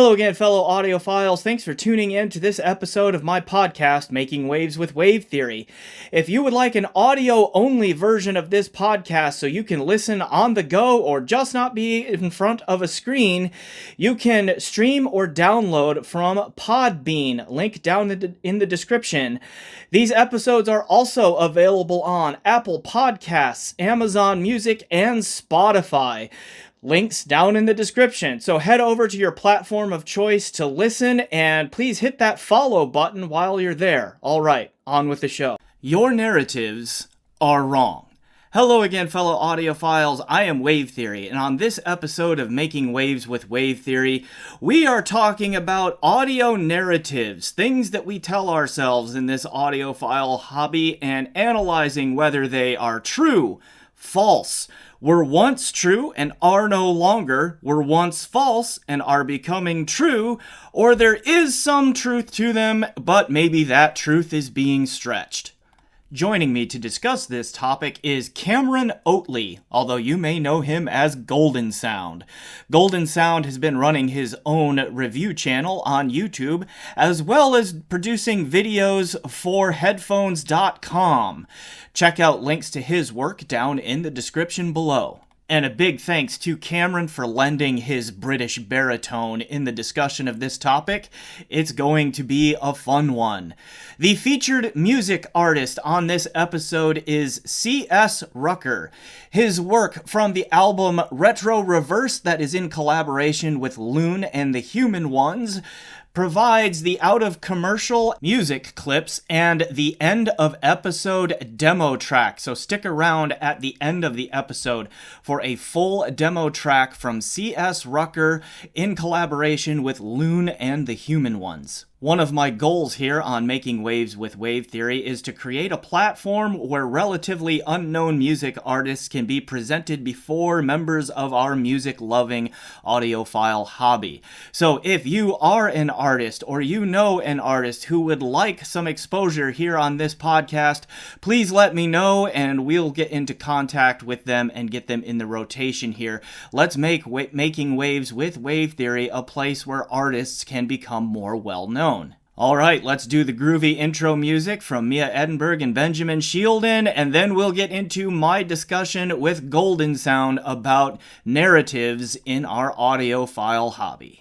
Hello again, fellow audiophiles. Thanks for tuning in to this episode of my podcast, Making Waves with WaveTheory. If you would like an audio-only version of this podcast so you can listen on the go or just not be in front of a screen, you can stream or download from Podbean, link down in the description. These episodes are also available on Apple Podcasts, Amazon Music, and Spotify. Links down in the description. So head over to your platform of choice to listen, and please hit that follow button while you're there. All right, on with the show. Your narratives are wrong. Hello again, fellow audiophiles. I am WaveTheory, and on this episode of Making Waves with WaveTheory, we are talking about audio narratives, things that we tell ourselves in this audiophile hobby, and analyzing whether they are true, false, were once true and are no longer, were once false and are becoming true, or there is some truth to them, but maybe that truth is being stretched. Joining me to discuss this topic is Cameron Oatley, although you may know him as GoldenSound. GoldenSound has been running his own review channel on YouTube, as well as producing videos for headphones.com. Check out links to his work down in the description below. And a big thanks to Cameron for lending his British baritone in the discussion of this topic. It's going to be a fun one. The featured music artist on this episode is C.S. Rucker. His work from the album Retro Reverse, that is in collaboration with Loon and the Human Ones, provides the out-of-commercial music clips and the end-of-episode demo track. So stick around at the end of the episode for a full demo track from C.S. Rucker in collaboration with Loon and the Human Ones. One of my goals here on Making Waves with WaveTheory is to create a platform where relatively unknown music artists can be presented before members of our music-loving audiophile hobby. So if you are an artist or you know an artist who would like some exposure here on this podcast, please let me know and we'll get into contact with them and get them in the rotation here. Let's make Making Waves with WaveTheory a place where artists can become more well-known. Alright, let's do the groovy intro music from Mia Edenberg and Benjamin Shielden, and then we'll get into my discussion with GoldenSound about narratives in our audiophile hobby.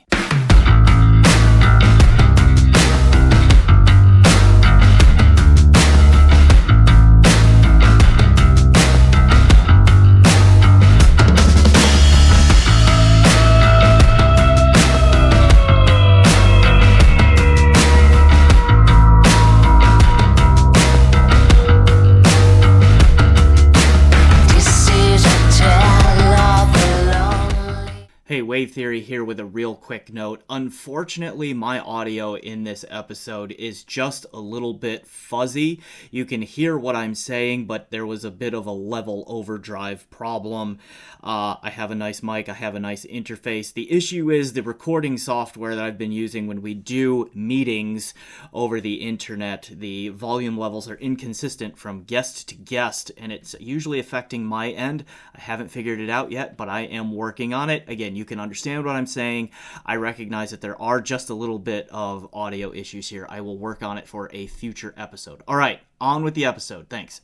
Hey, WaveTheory here with a real quick note. Unfortunately, my audio in this episode is just a little bit fuzzy. You can hear what I'm saying, but there was a bit of a level overdrive problem. I have a nice mic, I have a nice interface. The issue is the recording software that I've been using when we do meetings over the internet. The volume levels are inconsistent from guest to guest, and it's usually affecting my end. I haven't figured it out yet, but I am working on it. Again, you can understand what I'm saying. I recognize that there are just a little bit of audio issues here. I will work on it for a future episode. All right, on with the episode. Thanks.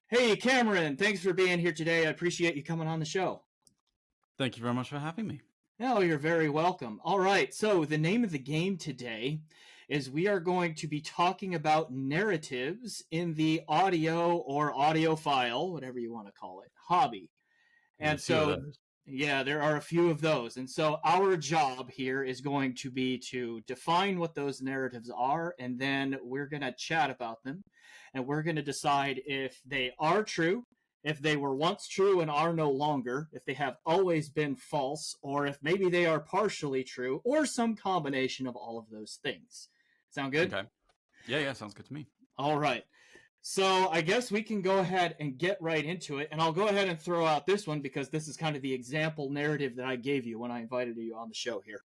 Hey, Cameron, thanks for being here today. I appreciate you coming on the show. Thank you very much for having me. No, you're very welcome. All right, so the name of the game today is we are going to be talking about narratives in the audio or audiophile, whatever you want to call it, hobby. And so, yeah, there are a few of those. And so our job here is going to be to define what those narratives are, and then we're going to chat about them. And we're going to decide if they are true, if they were once true and are no longer, if they have always been false, or if maybe they are partially true, or some combination of all of those things. Sound good? Okay. Yeah, sounds good to me. All right. So I guess we can go ahead and get right into it, and I'll go ahead and throw out this one because this is kind of the example narrative that I gave you when I invited you on the show here.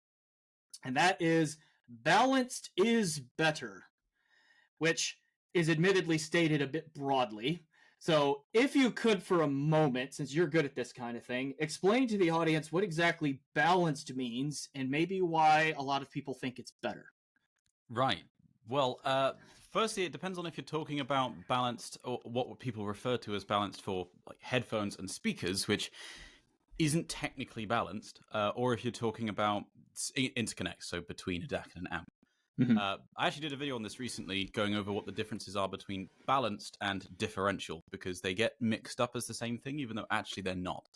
And that is, balanced is better, which is admittedly stated a bit broadly. So, if you could for a moment, since you're good at this kind of thing, explain to the audience what exactly balanced means and maybe why a lot of people think it's better. Right. Well, firstly, it depends on if you're talking about balanced or what people refer to as balanced for like headphones and speakers, which isn't technically balanced, or if you're talking about interconnects, so between a DAC and an amp. Mm-hmm. I actually did a video on this recently going over what the differences are between balanced and differential, because they get mixed up as the same thing, even though actually they're not.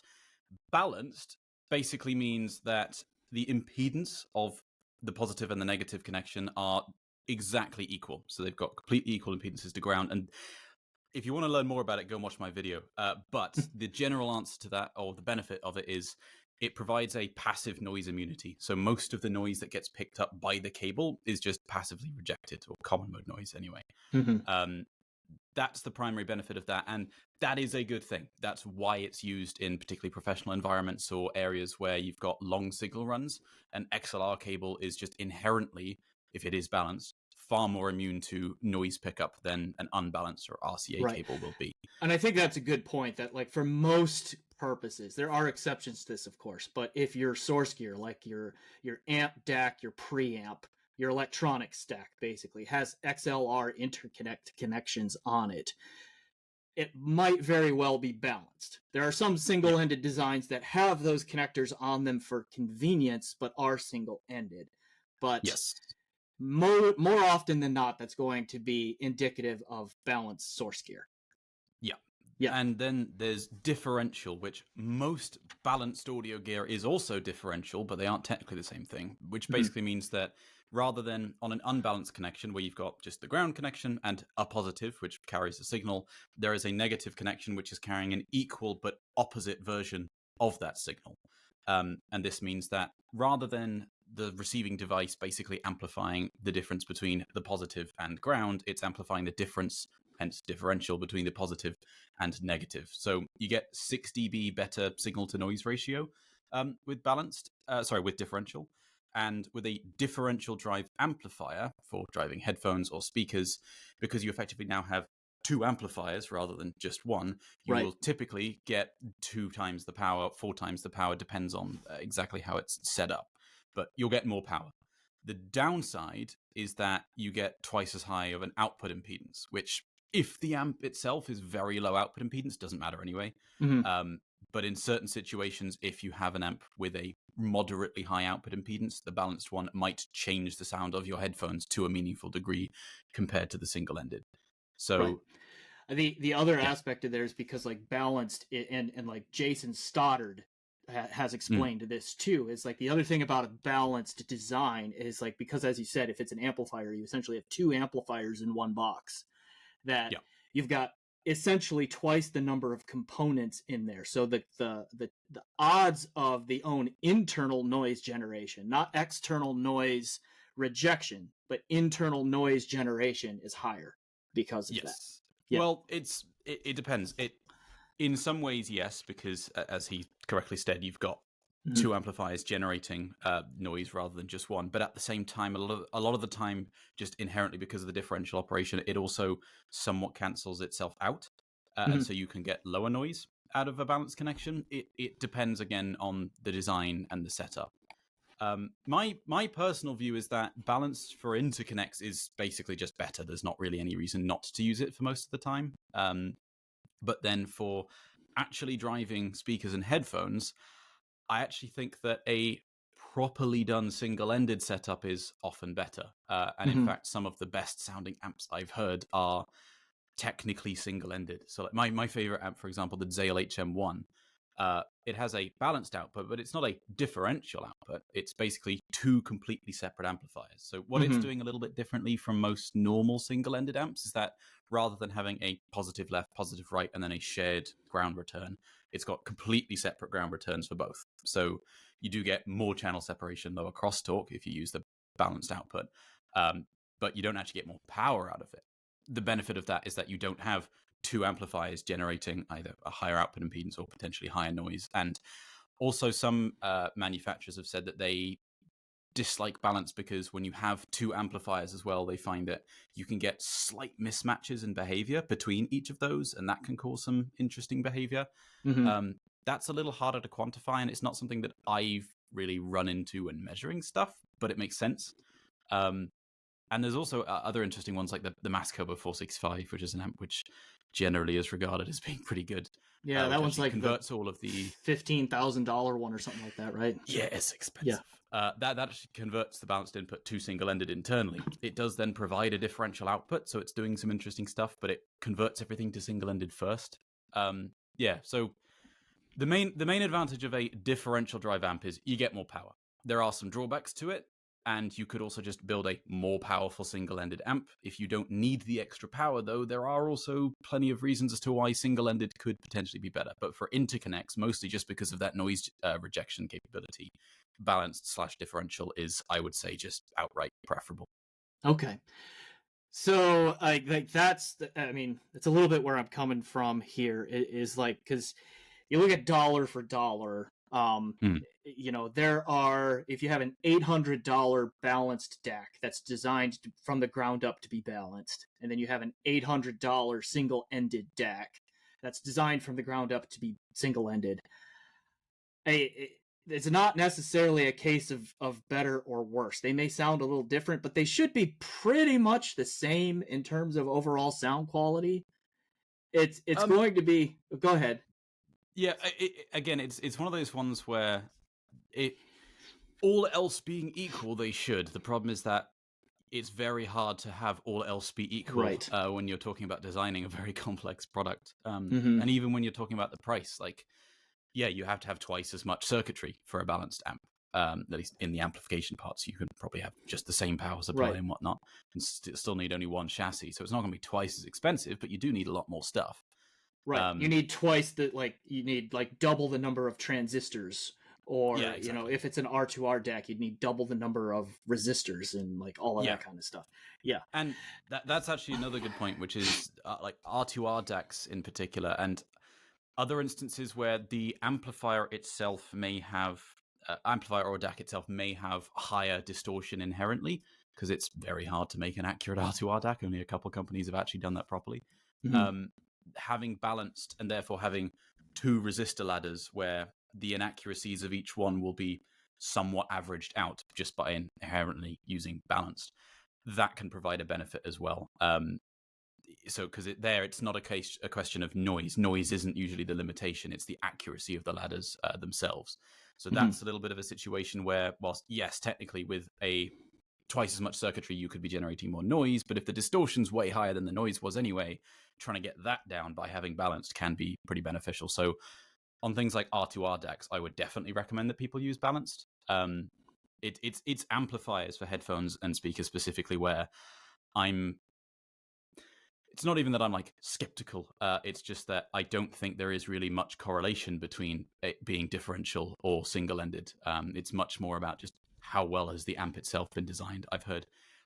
Balanced basically means that the impedance of the positive and the negative connection are exactly equal. So they've got completely equal impedances to ground. And if you want to learn more about it, go and watch my video. But the general answer to that, or the benefit of it, is it provides a passive noise immunity. So most of the noise that gets picked up by the cable is just passively rejected, or common mode noise anyway. Mm-hmm. That's the primary benefit of that. And that is a good thing. That's why it's used in particularly professional environments or areas where you've got long signal runs. An XLR cable is just inherently, if it is balanced, far more immune to noise pickup than an unbalanced or RCA Right. cable will be. And I think that's a good point that, like, for most purposes, there are exceptions to this, of course, but if your source gear, like your amp DAC, your preamp, your electronic stack basically has XLR interconnect connections on it, it might very well be balanced. There are some single-ended designs that have those connectors on them for convenience, but are single-ended. But Yes. more often than not, that's going to be indicative of balanced source gear. Yeah. Yeah. And then there's differential, which most balanced audio gear is also differential, but they aren't technically the same thing, which basically means that rather than on an unbalanced connection where you've got just the ground connection and a positive, which carries the signal, there is a negative connection, which is carrying an equal but opposite version of that signal. And this means that rather than the receiving device basically amplifying the difference between the positive and ground, it's amplifying the difference, hence differential, between the positive and negative. So you get 6 dB better signal to noise ratio with differential. And with a differential drive amplifier for driving headphones or speakers, because you effectively now have 2 amplifiers rather than just one, you will typically get 2 times the power, 4 times the power, depends on exactly how it's set up. But you'll get more power. The downside is that you get twice as high of an output impedance, which, if the amp itself is very low output impedance, doesn't matter anyway. But in certain situations, if you have an amp with a moderately high output impedance, the balanced one might change the sound of your headphones to a meaningful degree compared to the single-ended. So the other aspect of there is because, like, balanced and like Jason Stoddard has explained this too, is like the other thing about a balanced design is, like, because, as you said, if it's an amplifier, you essentially have 2 amplifiers in one box, that you've got essentially twice the number of components in there. So the odds of the own internal noise generation, not external noise rejection, but internal noise generation, is higher because of that. Well, it depends. In some ways, yes, because as he correctly said, you've got 2 amplifiers generating noise rather than just one. But at the same time, a lot of the time, just inherently because of the differential operation, it also somewhat cancels itself out, and so you can get lower noise out of a balanced connection. It depends again on the design and the setup. My personal view is that balanced for interconnects is basically just better. There's not really any reason not to use it for most of the time. But then for actually driving speakers and headphones, I actually think that a properly done single-ended setup is often better. And in fact, some of the best sounding amps I've heard are technically single-ended. So like my favorite amp, for example, the Zale HM1, it has a balanced output, but it's not a differential output. It's basically 2 completely separate amplifiers. So what it's doing a little bit differently from most normal single-ended amps is that rather than having a positive left, positive right, and then a shared ground return, it's got completely separate ground returns for both. So you do get more channel separation, lower crosstalk if you use the balanced output, but you don't actually get more power out of it. The benefit of that is that you don't have 2 amplifiers generating either a higher output impedance or potentially higher noise. And also some manufacturers have said that they dislike balance because when you have two amplifiers as well, they find that you can get slight mismatches in behavior between each of those, and that can cause some interesting behavior. Mm-hmm. That's a little harder to quantify, and it's not something that I've really run into when measuring stuff, but it makes sense. And there's also other interesting ones like the Mascobo 465, which is an amp which generally is regarded as being pretty good. Yeah, that one's like converts all of the $15,000 one or something like that, right? Yeah, it's expensive. Yeah. That actually converts the balanced input to single-ended internally. It does then provide a differential output, so it's doing some interesting stuff, but it converts everything to single-ended first. So the main advantage of a differential drive amp is you get more power. There are some drawbacks to it, and you could also just build a more powerful single-ended amp. If you don't need the extra power, though, there are also plenty of reasons as to why single-ended could potentially be better. But for interconnects, mostly just because of that noise rejection capability, balanced/differential is, I would say, just outright preferable. Okay. So like that's I mean, it's a little bit where I'm coming from here is like, because you look at dollar for dollar, there are, if you have an $800 balanced DAC that's designed from the ground up to be balanced, and then you have an $800 single-ended DAC that's designed from the ground up to be single-ended, it's not necessarily a case of better or worse. They may sound a little different, but they should be pretty much the same in terms of overall sound quality. It's going to be. Go ahead. Yeah, again, it's one of those ones where all else being equal, they should. The problem is that it's very hard to have all else be equal, right, when you're talking about designing a very complex product. And even when you're talking about the price, like, yeah, you have to have twice as much circuitry for a balanced amp. At least in the amplification parts, you could probably have just the same power supply and whatnot, and still need only one chassis. So it's not going to be twice as expensive, but you do need a lot more stuff. Right. You need twice the, you need like double the number of transistors, or exactly. if it's an R2R DAC, you'd need double the number of resistors and like all of that kind of stuff. Yeah. And that's actually another good point, which is like R2R DACs in particular, and other instances where the amplifier itself may have amplifier or DAC itself may have higher distortion inherently, because it's very hard to make an accurate R2R DAC. Only a couple companies have actually done that properly. Having balanced and therefore having two resistor ladders where the inaccuracies of each one will be somewhat averaged out just by inherently using balanced, that can provide a benefit as well. So because it's not a question of noise. Noise isn't usually the limitation. It's the accuracy of the ladders themselves. So that's a little bit of a situation where, whilst, yes, technically with a twice as much circuitry, you could be generating more noise, but if the distortion's way higher than the noise was anyway, trying to get that down by having balanced can be pretty beneficial. So on things like R2R DACs, I would definitely recommend that people use balanced. It's amplifiers for headphones and speakers specifically where it's not even that I'm like skeptical. It's just that I don't think there is really much correlation between it being differential or single-ended. It's much more about just how well has the amp itself been designed. I've heard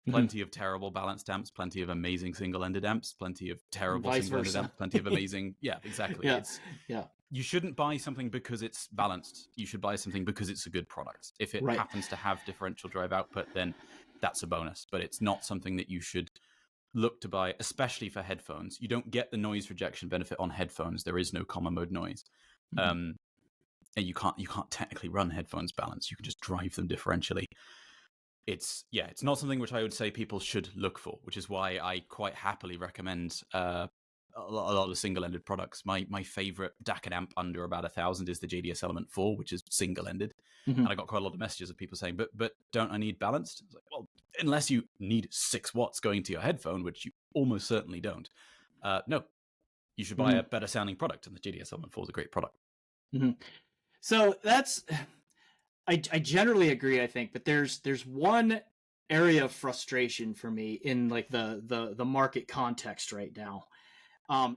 plenty of terrible balanced amps, plenty of amazing single-ended amps, plenty of terrible single-ended amps, plenty of amazing. Yeah, exactly. You shouldn't buy something because it's balanced. You should buy something because it's a good product. If it happens to have differential drive output, then that's a bonus. But it's not something that you should look to buy, especially for headphones. You don't get the noise rejection benefit on headphones. There is no common mode noise. And you can't technically run headphones balanced. You can just drive them differentially. It's not something which I would say people should look for, which is why I quite happily recommend a lot of single-ended products. My favorite DAC and amp under about 1,000 is the JDS Element 4, which is single-ended. And I got quite a lot of messages of people saying, but don't I need balanced? I was like, well, unless you need 6 watts going to your headphone, which you almost certainly don't. No, you should buy a better sounding product, and the JDS Element 4 is a great product. So that's, I generally agree, I think, but there's one area of frustration for me in like the market context right now,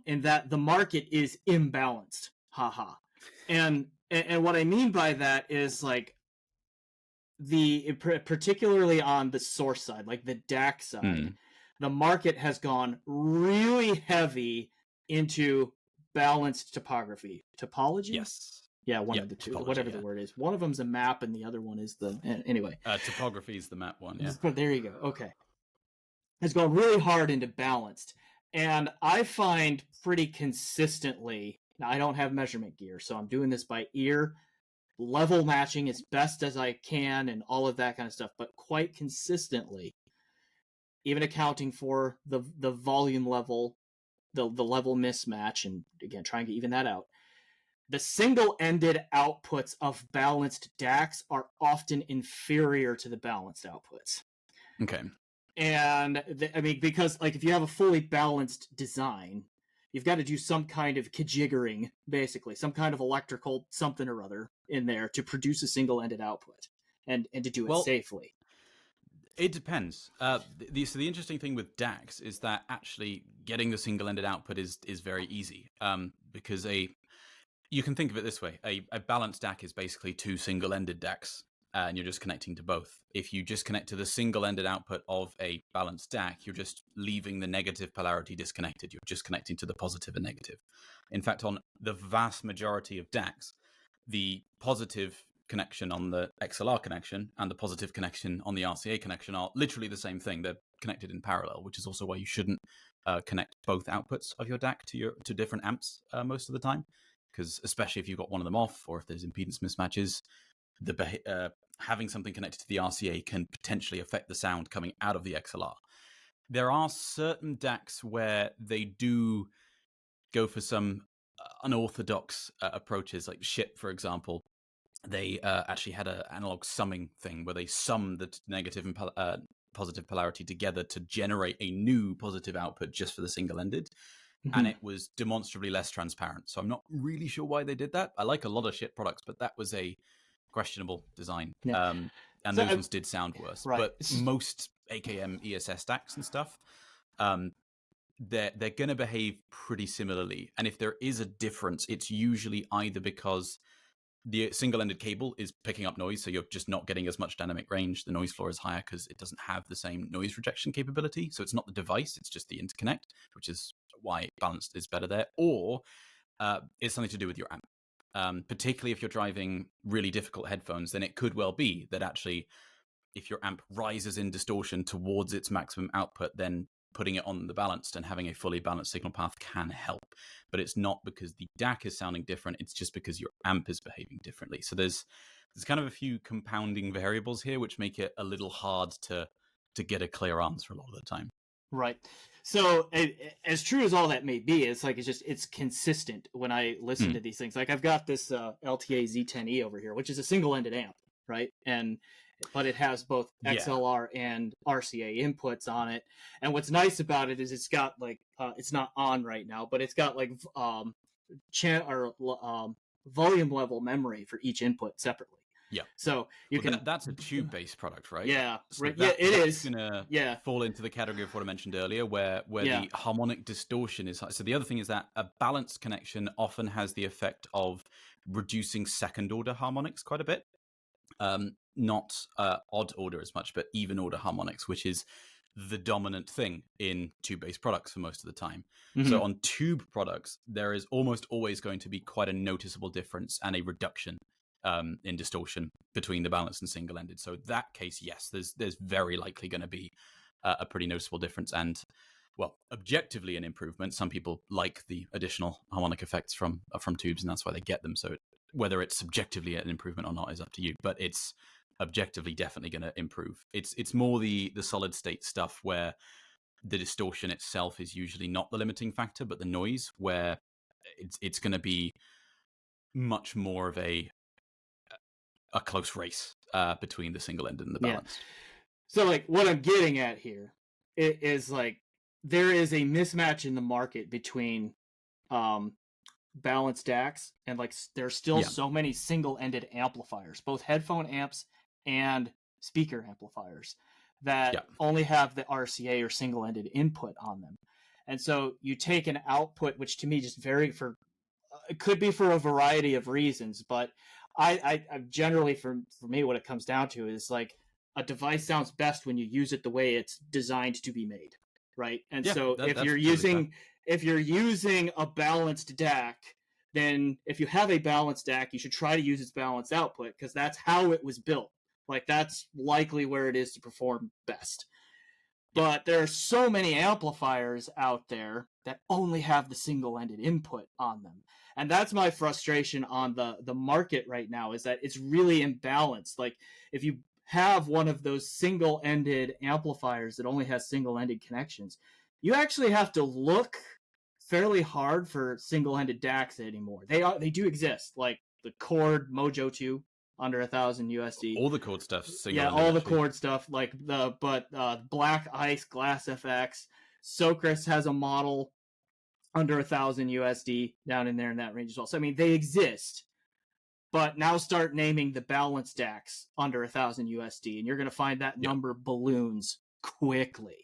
in that the market is imbalanced, and what I mean by that is like particularly on the source side, like the DAC side, the market has gone really heavy into balanced topology. Yes. Yeah, one Yeah, of the two, topology, whatever the word is. One of them's a map, and the other one is the anyway. Topography is the map one. Yeah. But there you go. Okay, it's going really hard into balanced, and I find pretty consistently. Now I don't have measurement gear, so I'm doing this by ear, level matching as best as I can, and all of that kind of stuff. But quite consistently, even accounting for the volume level, the level mismatch, and again trying to even that out. The single-ended outputs of balanced DACs are often inferior to the balanced outputs. Okay. And I mean, because like if you have a fully balanced design, you've got to do some kind of kajiggering, basically, some kind of electrical something or other in there to produce a single-ended output and to do it safely. It depends. So the interesting thing with DACs is that actually getting the single-ended output is very easy, because you can think of it this way: a balanced DAC is basically two single-ended DACs, and you're just connecting to both. If you just connect to the single-ended output of a balanced DAC, you're just leaving the negative polarity disconnected. You're just connecting to the positive and negative. In fact, on the vast majority of DACs, the positive connection on the XLR connection and the positive connection on the RCA connection are literally the same thing. They're connected in parallel, which is also why you shouldn't connect both outputs of your DAC to different amps most of the time, because especially if you've got one of them off or if there's impedance mismatches, having something connected to the RCA can potentially affect the sound coming out of the XLR. There are certain DACs where they do go for some unorthodox approaches, like SHIP, for example. They actually had an analog summing thing where they sum the negative and positive polarity together to generate a new positive output just for the single-ended. And it was demonstrably less transparent. So I'm not really sure why they did that. I like a lot of SHIP products, but that was a questionable design. Yeah. And So those ones did sound worse. Right. But most AKM ESS stacks and stuff, they're going to behave pretty similarly. And if there is a difference, it's usually either because the single-ended cable is picking up noise, so you're just not getting as much dynamic range. The noise floor is higher because it doesn't have the same noise rejection capability. So it's not the device, it's just the interconnect, which is why balanced is better there. Or it's something to do with your amp. Particularly if you're driving really difficult headphones, then it could well be that actually if your amp rises in distortion towards its maximum output, then putting it on the balanced and having a fully balanced signal path can help. But it's not because the DAC is sounding different, it's just because your amp is behaving differently. So there's kind of a few compounding variables here which make it a little hard to get a clear answer a lot of the time. Right. So as true as all that may be, it's consistent when I listen to these things. Like I've got this LTA Z10E over here, which is a single-ended amp, right? But it has both XLR and RCA inputs on it. And what's nice about it is it's got like it's not on right now, but it's got like volume level memory for each input separately. Yeah. So that's a tube-based product, right? Yeah. So right. Yeah, it is. Gonna fall into the category of what I mentioned earlier, where the harmonic distortion is high. So the other thing is that a balanced connection often has the effect of reducing second-order harmonics quite a bit. Not odd order as much, but even order harmonics, which is the dominant thing in tube-based products for most of the time. So on tube products, there is almost always going to be quite a noticeable difference and a reduction in distortion between the balanced and single-ended. So in that case, yes, there's very likely going to be a pretty noticeable difference and, well, objectively an improvement. Some people like the additional harmonic effects from tubes, and that's why they get them. So whether it's subjectively an improvement or not is up to you, but it's objectively definitely going to improve. It's more the solid state stuff where the distortion itself is usually not the limiting factor, but the noise, where it's going to be much more of a close race between the single-ended and the balanced. So like what I'm getting at here is like there is a mismatch in the market between balanced DACs and like there's still so many single-ended amplifiers, both headphone amps and speaker amplifiers that only have the RCA or single-ended input on them. And so you take an output, which to me just it could be for a variety of reasons, but I generally, for me, what it comes down to is like a device sounds best when you use it the way it's designed to be made, right? And so if you're using a balanced DAC then if you have a balanced DAC, you should try to use its balanced output, because that's how it was built. Like, that's likely where it is to perform best. But there are so many amplifiers out there that only have the single-ended input on them. And that's my frustration on the market right now, is that it's really imbalanced. Like, if you have one of those single-ended amplifiers that only has single-ended connections, you actually have to look fairly hard for single-ended DACs anymore. They do exist, like the Chord Mojo 2 under $1,000 USD. All the chord stuff. Yeah, all the chord stuff, like Black Ice, Glass FX, Socrates has a model under $1,000 USD down in there in that range as well. So I mean, they exist, but now start naming the balanced DACs under $1,000 USD, and you're going to find that number balloons quickly.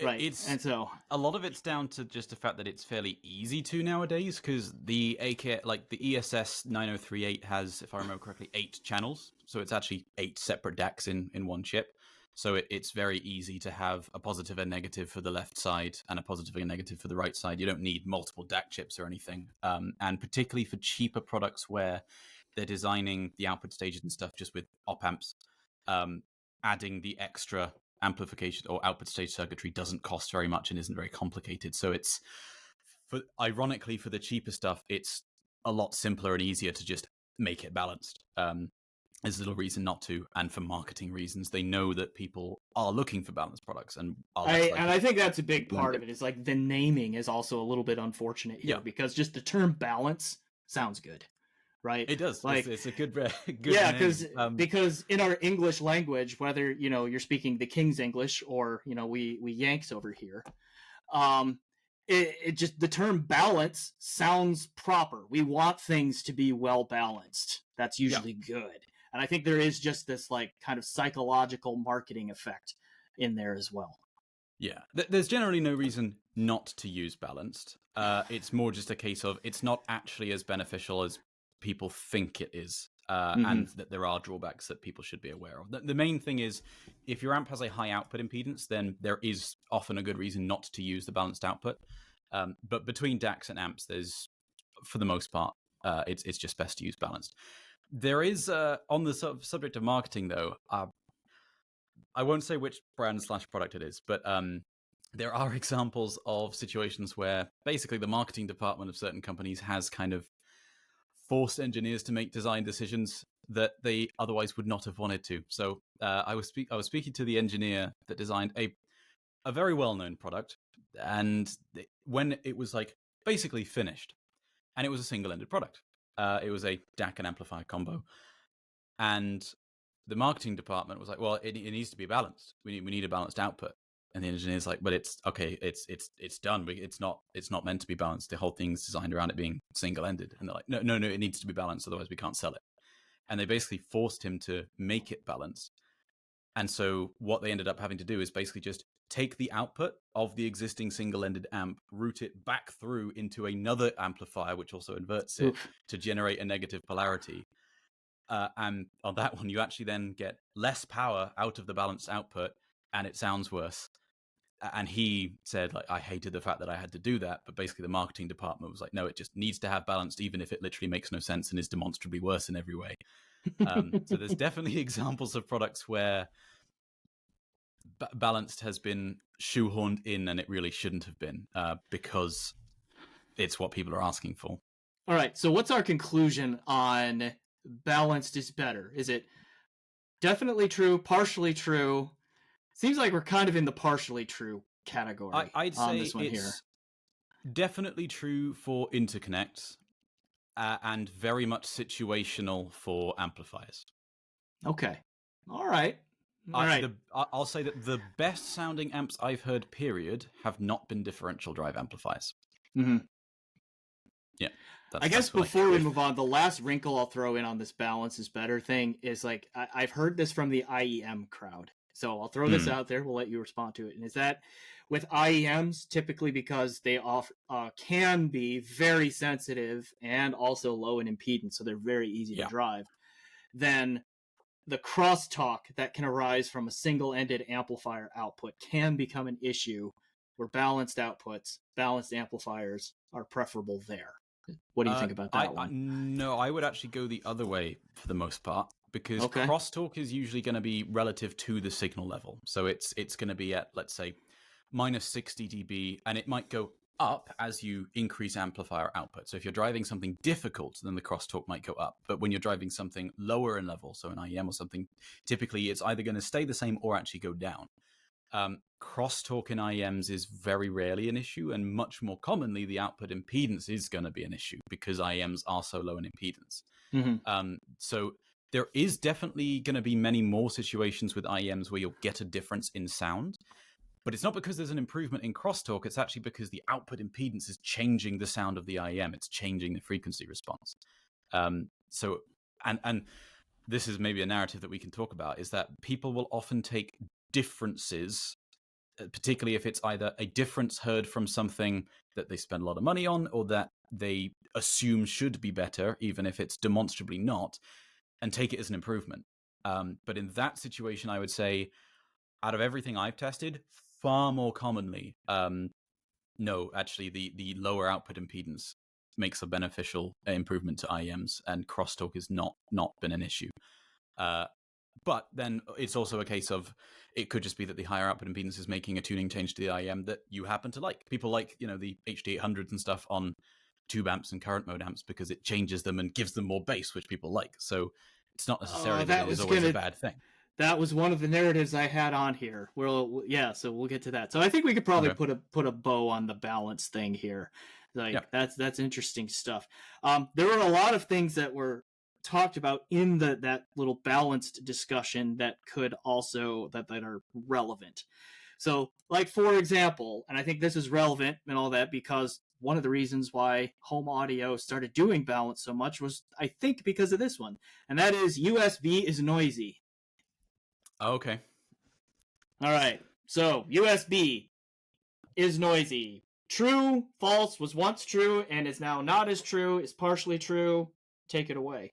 Right, and so a lot of it's down to just the fact that it's fairly easy to nowadays, because the ESS 9038 has, if I remember correctly, 8 channels, so it's actually 8 separate DACs in one chip. So it's very easy to have a positive and negative for the left side and a positive and negative for the right side. You don't need multiple DAC chips or anything, and particularly for cheaper products where they're designing the output stages and stuff just with op amps, adding the extra amplification or output stage circuitry doesn't cost very much and isn't very complicated. So it's, ironically, for the cheaper stuff, it's a lot simpler and easier to just make it balanced. There's little reason not to, and for marketing reasons, they know that people are looking for balanced products, and I think that's a big part of it. Is like the naming is also a little bit unfortunate here, because just the term balance sounds good. Right, it does. Like, it's a good yeah, because in our English language, whether you're speaking the King's English or we Yanks over here, it just, the term balance sounds proper. We want things to be well balanced. That's usually good, and I think there is just this like kind of psychological marketing effect in there as well. Yeah, there's generally no reason not to use balanced. It's more just a case of it's not actually as beneficial as people think it is, and that there are drawbacks that people should be aware of. The main thing is, if your amp has a high output impedance, then there is often a good reason not to use the balanced output. But between DACs and amps, there's, for the most part, it's just best to use balanced. There is, on the subject of marketing, though, I won't say which brand/product it is, but there are examples of situations where basically the marketing department of certain companies has kind of forced engineers to make design decisions that they otherwise would not have wanted to. So I was speaking to the engineer that designed a very well-known product, and when it was like basically finished, and it was a single-ended product, it was a DAC and amplifier combo, and the marketing department was like, well, it needs to be balanced. We need a balanced output. And the engineer's like, but it's okay. It's done. It's not meant to be balanced. The whole thing's designed around it being single-ended. And they're like, no, it needs to be balanced. Otherwise, we can't sell it. And they basically forced him to make it balanced. And so what they ended up having to do is basically just take the output of the existing single-ended amp, route it back through into another amplifier, which also inverts it to generate a negative polarity. And on that one, you actually then get less power out of the balanced output, and it sounds worse. And he said, like, I hated the fact that I had to do that, but basically the marketing department was like, no, it just needs to have balanced, even if it literally makes no sense and is demonstrably worse in every way. So there's definitely examples of products where balanced has been shoehorned in and it really shouldn't have been, because it's what people are asking for. All right, so what's our conclusion on balanced is better? Is it definitely true, partially true? Seems like we're kind of in the partially true category. I'd say on this one it's here. Definitely true for interconnects, and very much situational for amplifiers. Okay. All right. I'll say that the best sounding amps I've heard, period, have not been differential drive amplifiers. Mm-hmm. Yeah. I guess before we move on, the last wrinkle I'll throw in on this balance is better thing is, like, I've heard this from the IEM crowd. So I'll throw this out there. We'll let you respond to it. And is that with IEMs, typically because they can be very sensitive and also low in impedance, so they're very easy to drive, then the crosstalk that can arise from a single-ended amplifier output can become an issue where balanced outputs, balanced amplifiers are preferable there. What do you think about that one? No, I would actually go the other way for the most part, because Okay. crosstalk is usually going to be relative to the signal level. So it's going to be at, let's say, minus 60 dB, and it might go up as you increase amplifier output. So if you're driving something difficult, then the crosstalk might go up. But when you're driving something lower in level, so an IEM or something, typically it's either going to stay the same or actually go down. Crosstalk in IEMs is very rarely an issue, and much more commonly the output impedance is going to be an issue because IEMs are so low in impedance. So there is definitely going to be many more situations with IEMs where you'll get a difference in sound, but it's not because there's an improvement in crosstalk. It's actually because the output impedance is changing the sound of the IEM. It's changing the frequency response. So this is maybe a narrative that we can talk about, is that people will often take differences, particularly if it's either a difference heard from something that they spend a lot of money on or that they assume should be better, even if it's demonstrably not, and take it as an improvement. But in that situation, I would say, out of everything I've tested, far more commonly, no, actually, the lower output impedance makes a beneficial improvement to IEMs, and crosstalk has not been an issue. But then it's also a case of, it could just be that the higher output impedance is making a tuning change to the IEM that you happen to like. People like, the HD800s and stuff on tube amps and current mode amps because it changes them and gives them more bass, which people like. So it's not necessarily that it is always a bad thing. That was one of the narratives I had on here. Well, yeah, so we'll get to that. So I think we could probably put a bow on the balance thing here. That's interesting stuff. There were a lot of things that were talked about in that little balanced discussion that could also that are relevant. So, like, for example, and I think this is relevant and all that because one of the reasons why home audio started doing balance so much was, I think, because of this one, and that is USB is noisy. Okay. All right. So USB is noisy. True, false, was once true and is now not as true, is partially true. Take it away.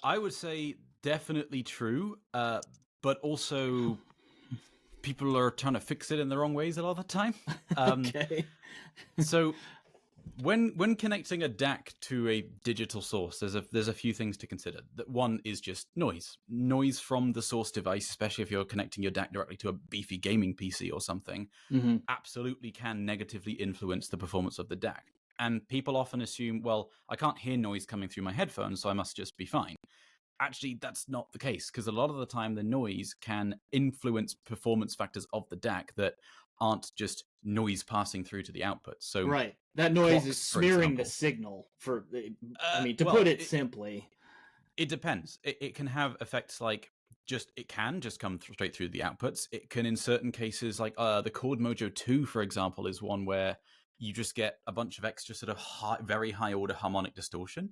I would say definitely true, but also people are trying to fix it in the wrong ways a lot of the time. Okay. So when connecting a DAC to a digital source, there's a few things to consider. That one is just noise from the source device, especially if you're connecting your DAC directly to a beefy gaming PC or something. Absolutely can negatively influence the performance of the DAC. And people often assume, well, I can't hear noise coming through my headphones, so I must just be fine. Actually, that's not the case, because a lot of the time the noise can influence performance factors of the DAC that aren't just noise passing through to the output. So right, that noise is smearing the signal. To put it simply, it depends. It can have effects like it can just come straight through the outputs. It can, in certain cases, like the Chord Mojo 2, for example, is one where you just get a bunch of extra sort of very high order harmonic distortion.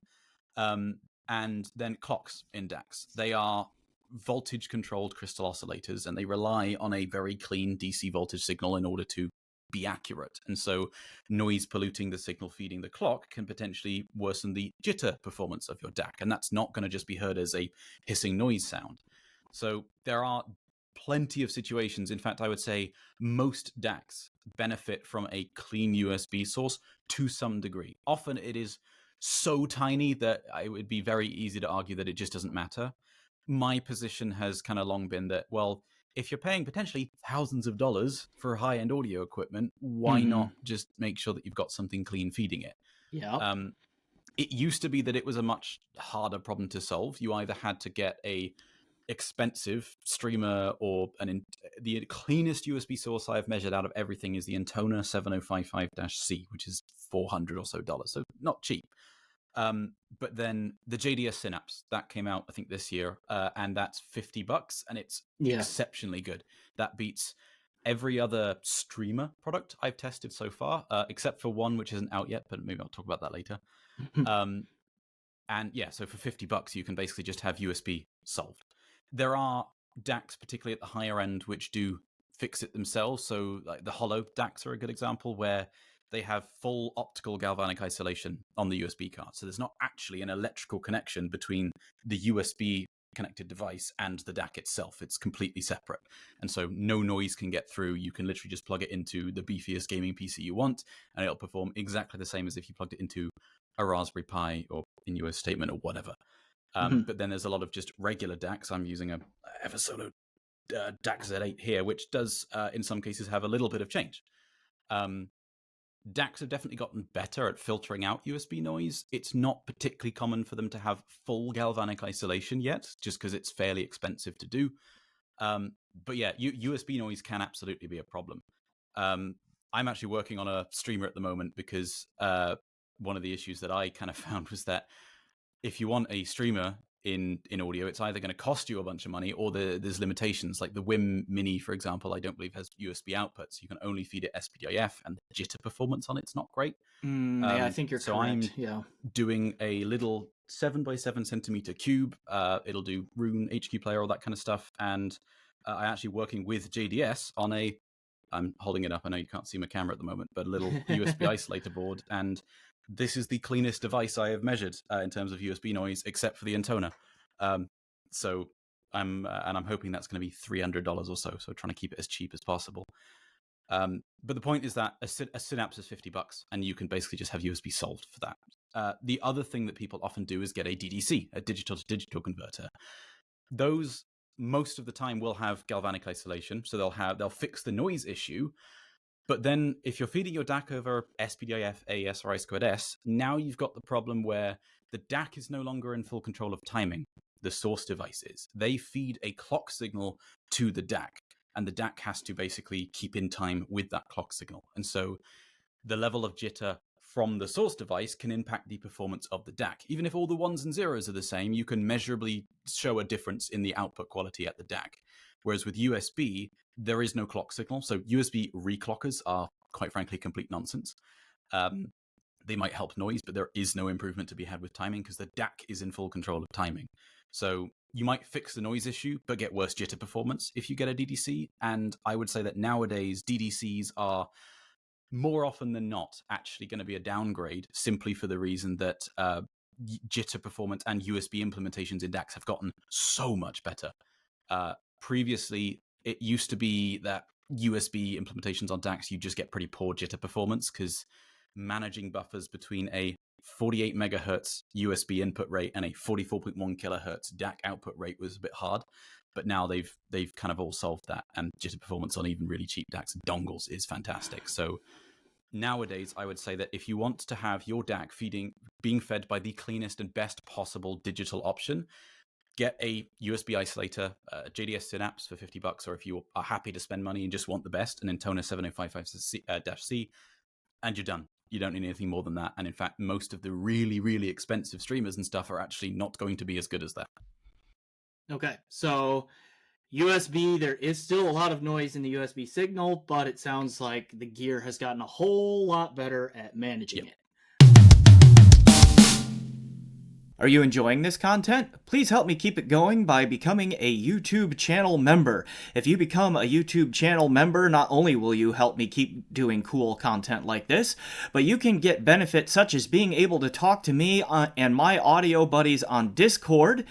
And then clocks in DACs. They are voltage controlled crystal oscillators, and they rely on a very clean DC voltage signal in order to be accurate. And so noise polluting the signal feeding the clock can potentially worsen the jitter performance of your DAC. And that's not going to just be heard as a hissing noise sound. So there are plenty of situations. In fact, I would say most DACs benefit from a clean USB source to some degree. Often it is so tiny that it would be very easy to argue that it just doesn't matter. My position has kind of long been that, well, if you're paying potentially thousands of dollars for high-end audio equipment, why not just make sure that you've got something clean feeding it? Yeah. It used to be that it was a much harder problem to solve. You either had to get a expensive streamer or the cleanest USB source I've measured out of everything is the Intona 7055-C, which is $400 or so, so not cheap. But then the JDS Synapse that came out, I think, this year, and that's $50, and it's exceptionally good. That beats every other streamer product I've tested so far, except for one which isn't out yet, but maybe I'll talk about that later. And yeah, so for $50, you can basically just have USB solved. There are DACs, particularly at the higher end, which do fix it themselves. So like the hollow DACs are a good example, where they have full optical galvanic isolation on the USB card. So there's not actually an electrical connection between the USB connected device and the DAC itself. It's completely separate. And so no noise can get through. You can literally just plug it into the beefiest gaming PC you want, and it'll perform exactly the same as if you plugged it into a Raspberry Pi or in US statement or whatever. But then there's a lot of just regular DACs. I'm using a Eversolo DAC Z8 here, which does, in some cases, have a little bit of change. DACs have definitely gotten better at filtering out USB noise. It's not particularly common for them to have full galvanic isolation yet, just because it's fairly expensive to do. But yeah, USB noise can absolutely be a problem. I'm actually working on a streamer at the moment because one of the issues that I kind of found was that if you want a streamer in audio, it's either going to cost you a bunch of money or there's limitations. Like the WIM Mini, for example, I don't believe has USB outputs. You can only feed it SPDIF, and the jitter performance on it's not great. Yeah, I think you're correct. I'm doing a little 7x7 centimeter cube. It'll do Rune, HQ Player, all that kind of stuff. And I'm actually working with JDS on I'm holding it up. I know you can't see my camera at the moment, but a little USB isolator board. And this is the cleanest device I have measured in terms of USB noise, except for the intoner. So I'm hoping that's going to be $300 or so. So trying to keep it as cheap as possible. But the point is that a Synapse is $50, and you can basically just have USB solved for that. The other thing that people often do is get a DDC, a digital to digital converter. Those most of the time will have galvanic isolation, so they'll fix the noise issue. But then if you're feeding your DAC over SPDIF, AES, or I2S, now you've got the problem where the DAC is no longer in full control of timing. The source devices, they feed a clock signal to the DAC, and the DAC has to basically keep in time with that clock signal. And so the level of jitter from the source device can impact the performance of the DAC. Even if all the ones and zeros are the same, you can measurably show a difference in the output quality at the DAC. Whereas with USB, there is no clock signal. So USB reclockers are, quite frankly, complete nonsense. They might help noise, but there is no improvement to be had with timing because the DAC is in full control of timing. So you might fix the noise issue, but get worse jitter performance if you get a DDC. And I would say that nowadays, DDCs are more often than not actually going to be a downgrade, simply for the reason that jitter performance and USB implementations in DACs have gotten so much better. Previously, it used to be that USB implementations on DACs, you just get pretty poor jitter performance because managing buffers between a 48 megahertz USB input rate and a 44.1 kilohertz DAC output rate was a bit hard. But now they've kind of all solved that, and jitter performance on even really cheap DACs and dongles is fantastic. So nowadays, I would say that if you want to have your DAC being fed by the cleanest and best possible digital option, get a USB isolator, JDS Synapse for $50, or if you are happy to spend money and just want the best, an Intoner 7055-C, and you're done. You don't need anything more than that. And in fact, most of the really, really expensive streamers and stuff are actually not going to be as good as that. Okay, so USB, there is still a lot of noise in the USB signal, but it sounds like the gear has gotten a whole lot better at managing it. Are you enjoying this content? Please help me keep it going by becoming a YouTube channel member. If you become a YouTube channel member, not only will you help me keep doing cool content like this, but you can get benefits such as being able to talk to me and my audio buddies on Discord,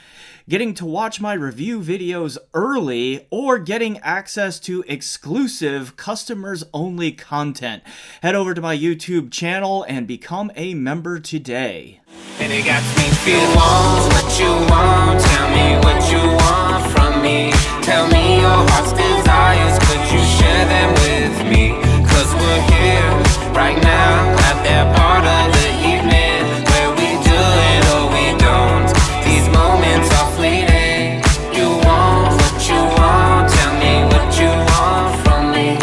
getting to watch my review videos early, or getting access to exclusive customers-only content. Head over to my YouTube channel and become a member today. And it got me feeling what you want. Tell me what you want from me. Tell me your heart's desires. Could you share them with me? Cause we're here right now at that part of the evening where we do it or we don't. These moments are fleeting. You want what you want. Tell me what you want from me.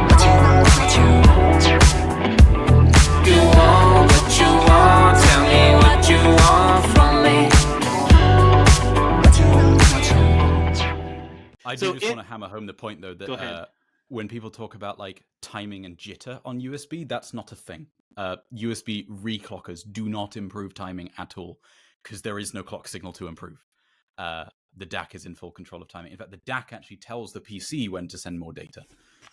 What you want, what you want. You want what you want. Tell me what you want from me. What you want, what you want. I do just want to hammer home the point, though, that when people talk about like timing and jitter on USB, that's not a thing. USB reclockers do not improve timing at all because there is no clock signal to improve. The DAC is in full control of timing. In fact, the DAC actually tells the PC when to send more data.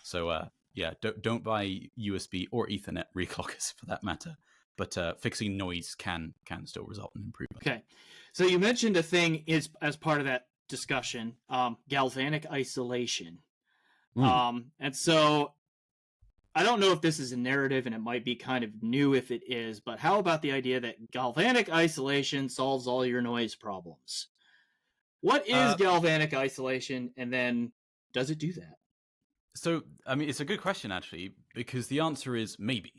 So yeah, don't buy USB or Ethernet reclockers for that matter. But fixing noise can still result in improvement. Okay, so you mentioned a thing is as part of that discussion, galvanic isolation. And so I don't know if this is a narrative, and it might be kind of new if it is, but how about the idea that galvanic isolation solves all your noise problems? What is galvanic isolation, and then does it do that? So, I mean, it's a good question, actually, because the answer is maybe.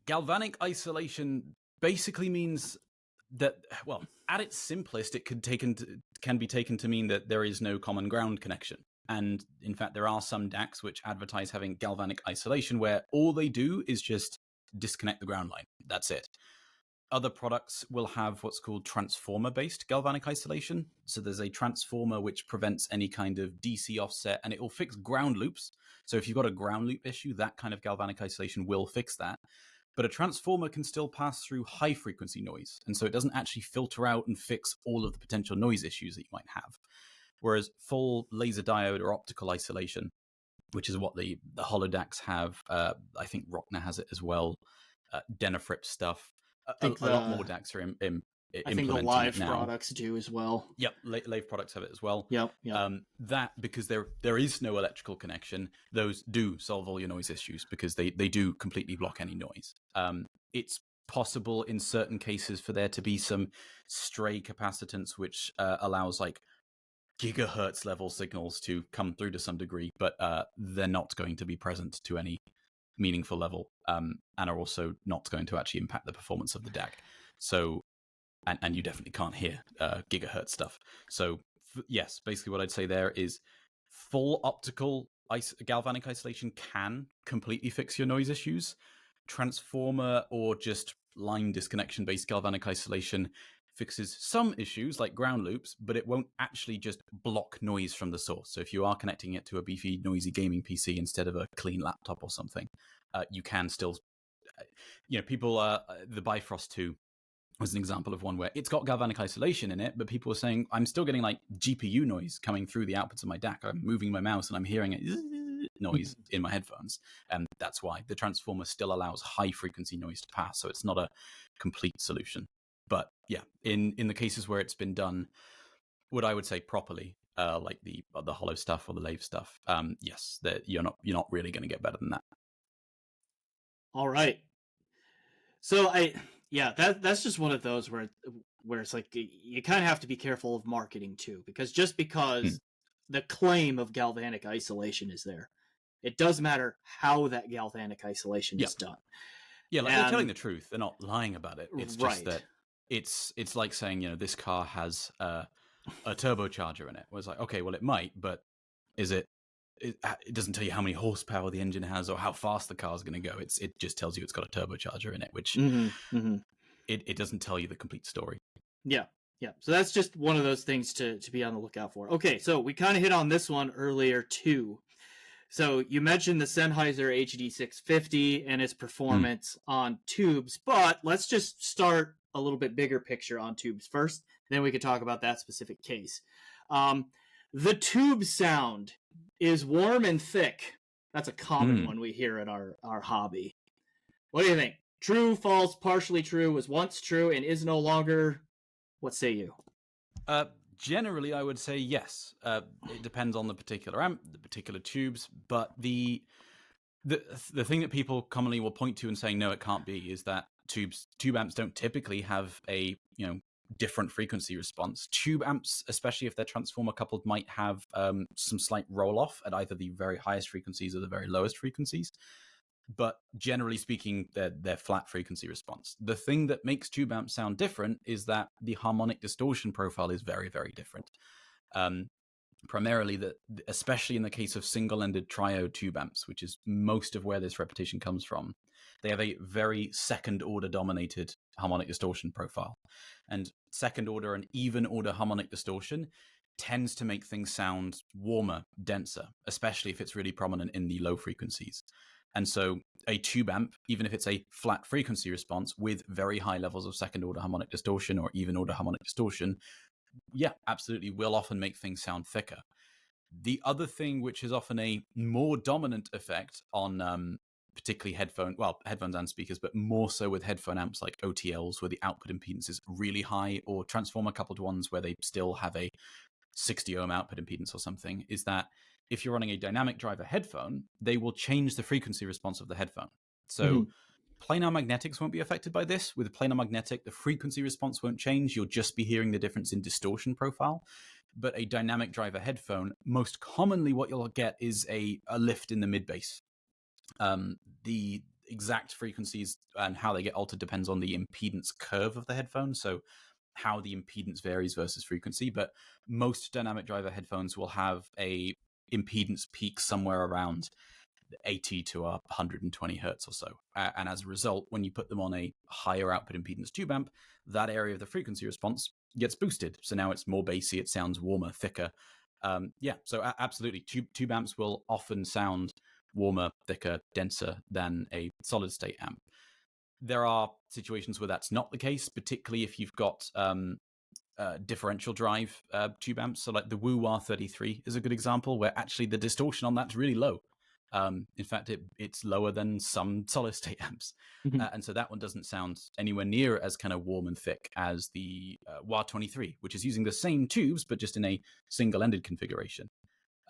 Galvanic isolation basically means that, well, at its simplest, it can be taken to mean that there is no common ground connection. And in fact, there are some DACs which advertise having galvanic isolation where all they do is just disconnect the ground line. That's it. Other products will have what's called transformer-based galvanic isolation. So there's a transformer which prevents any kind of DC offset, and it will fix ground loops. So if you've got a ground loop issue, that kind of galvanic isolation will fix that. But a transformer can still pass through high-frequency noise, and so it doesn't actually filter out and fix all of the potential noise issues that you might have. Whereas full laser diode or optical isolation, which is what the holodacs have, I think Rockner has it as well, Denafrip stuff. A lot more DACs are implementing I think the live products do as well. Yep, Lave products have it as well. Yep. That, because there is no electrical connection, those do solve all your noise issues because they do completely block any noise. It's possible in certain cases for there to be some stray capacitance which allows like gigahertz level signals to come through to some degree, but they're not going to be present to any meaningful level, and are also not going to actually impact the performance of the DAC. So, and you definitely can't hear gigahertz stuff. So, yes, basically what I'd say there is full optical galvanic isolation can completely fix your noise issues. Transformer or just line disconnection based galvanic isolation fixes some issues like ground loops, but it won't actually just block noise from the source. So if you are connecting it to a beefy, noisy gaming PC instead of a clean laptop or something, you can still, people, the Bifrost 2 was an example of one where it's got galvanic isolation in it, but people were saying, I'm still getting like GPU noise coming through the outputs of my DAC. I'm moving my mouse and I'm hearing it noise in my headphones. And that's why the transformer still allows high frequency noise to pass. So it's not a complete solution. But yeah, in the cases where it's been done, what I would say properly, like the hollow stuff or the Lave stuff, yes, that you're not really going to get better than that. All right. So that's just one of those where it's like you kind of have to be careful of marketing too, because just because the claim of galvanic isolation is there, it does matter how that galvanic isolation is done. Yeah, like they're telling the truth; they're not lying about it. It's just that it's like saying, this car has a turbocharger in it. Well, it's like, okay, well, it might, but is it? It doesn't tell you how many horsepower the engine has or how fast the car is going to go. It just tells you it's got a turbocharger in it, which it doesn't tell you the complete story. Yeah. So that's just one of those things to be on the lookout for. Okay, so we kind of hit on this one earlier too. So you mentioned the Sennheiser HD650 and its performance on tubes, but let's just start a little bit bigger picture on tubes first. Then we could talk about that specific case. The tube sound is warm and thick. That's a common one we hear in our hobby. What do you think? True, false, partially true, was once true and is no longer? What say you? Generally, I would say yes. It depends on the particular amp, the particular tubes, but the thing that people commonly will point to and saying no, it can't be, is that tube amps don't typically have a different frequency response. Tube amps, especially if they're transformer coupled, might have some slight roll off at either the very highest frequencies or the very lowest frequencies. But generally speaking, they're flat frequency response. The thing that makes tube amps sound different is that the harmonic distortion profile is very, very different. Primarily, especially in the case of single-ended triode tube amps, which is most of where this reputation comes from, they have a very second-order dominated harmonic distortion profile. And second-order and even-order harmonic distortion tends to make things sound warmer, denser, especially if it's really prominent in the low frequencies. And so a tube amp, even if it's a flat frequency response with very high levels of second-order harmonic distortion or even-order harmonic distortion, yeah, absolutely will often make things sound thicker. The other thing, which is often a more dominant effect on particularly headphones and speakers, but more so with headphone amps like OTLs, where the output impedance is really high, or transformer-coupled ones where they still have a 60 ohm output impedance or something, is that if you're running a dynamic driver headphone, they will change the frequency response of the headphone. So planar magnetics won't be affected by this. With a planar magnetic, the frequency response won't change. You'll just be hearing the difference in distortion profile. But a dynamic driver headphone, most commonly what you'll get is a lift in the mid bass. The exact frequencies and how they get altered depends on the impedance curve of the headphone. So how the impedance varies versus frequency. But most dynamic driver headphones will have a impedance peak somewhere around 80 to 120 hertz or so. And as a result, when you put them on a higher output impedance tube amp, that area of the frequency response gets boosted. So now it's more bassy, it sounds warmer, thicker. So absolutely, tube amps will often sound warmer, thicker, denser than a solid state amp. There are situations where that's not the case, particularly if you've got differential drive tube amps. So like the Woo R33 is a good example where actually the distortion on that's really low. In fact, it's lower than some solid state amps. And so that one doesn't sound anywhere near as kind of warm and thick as the WAR23, which is using the same tubes, but just in a single-ended configuration.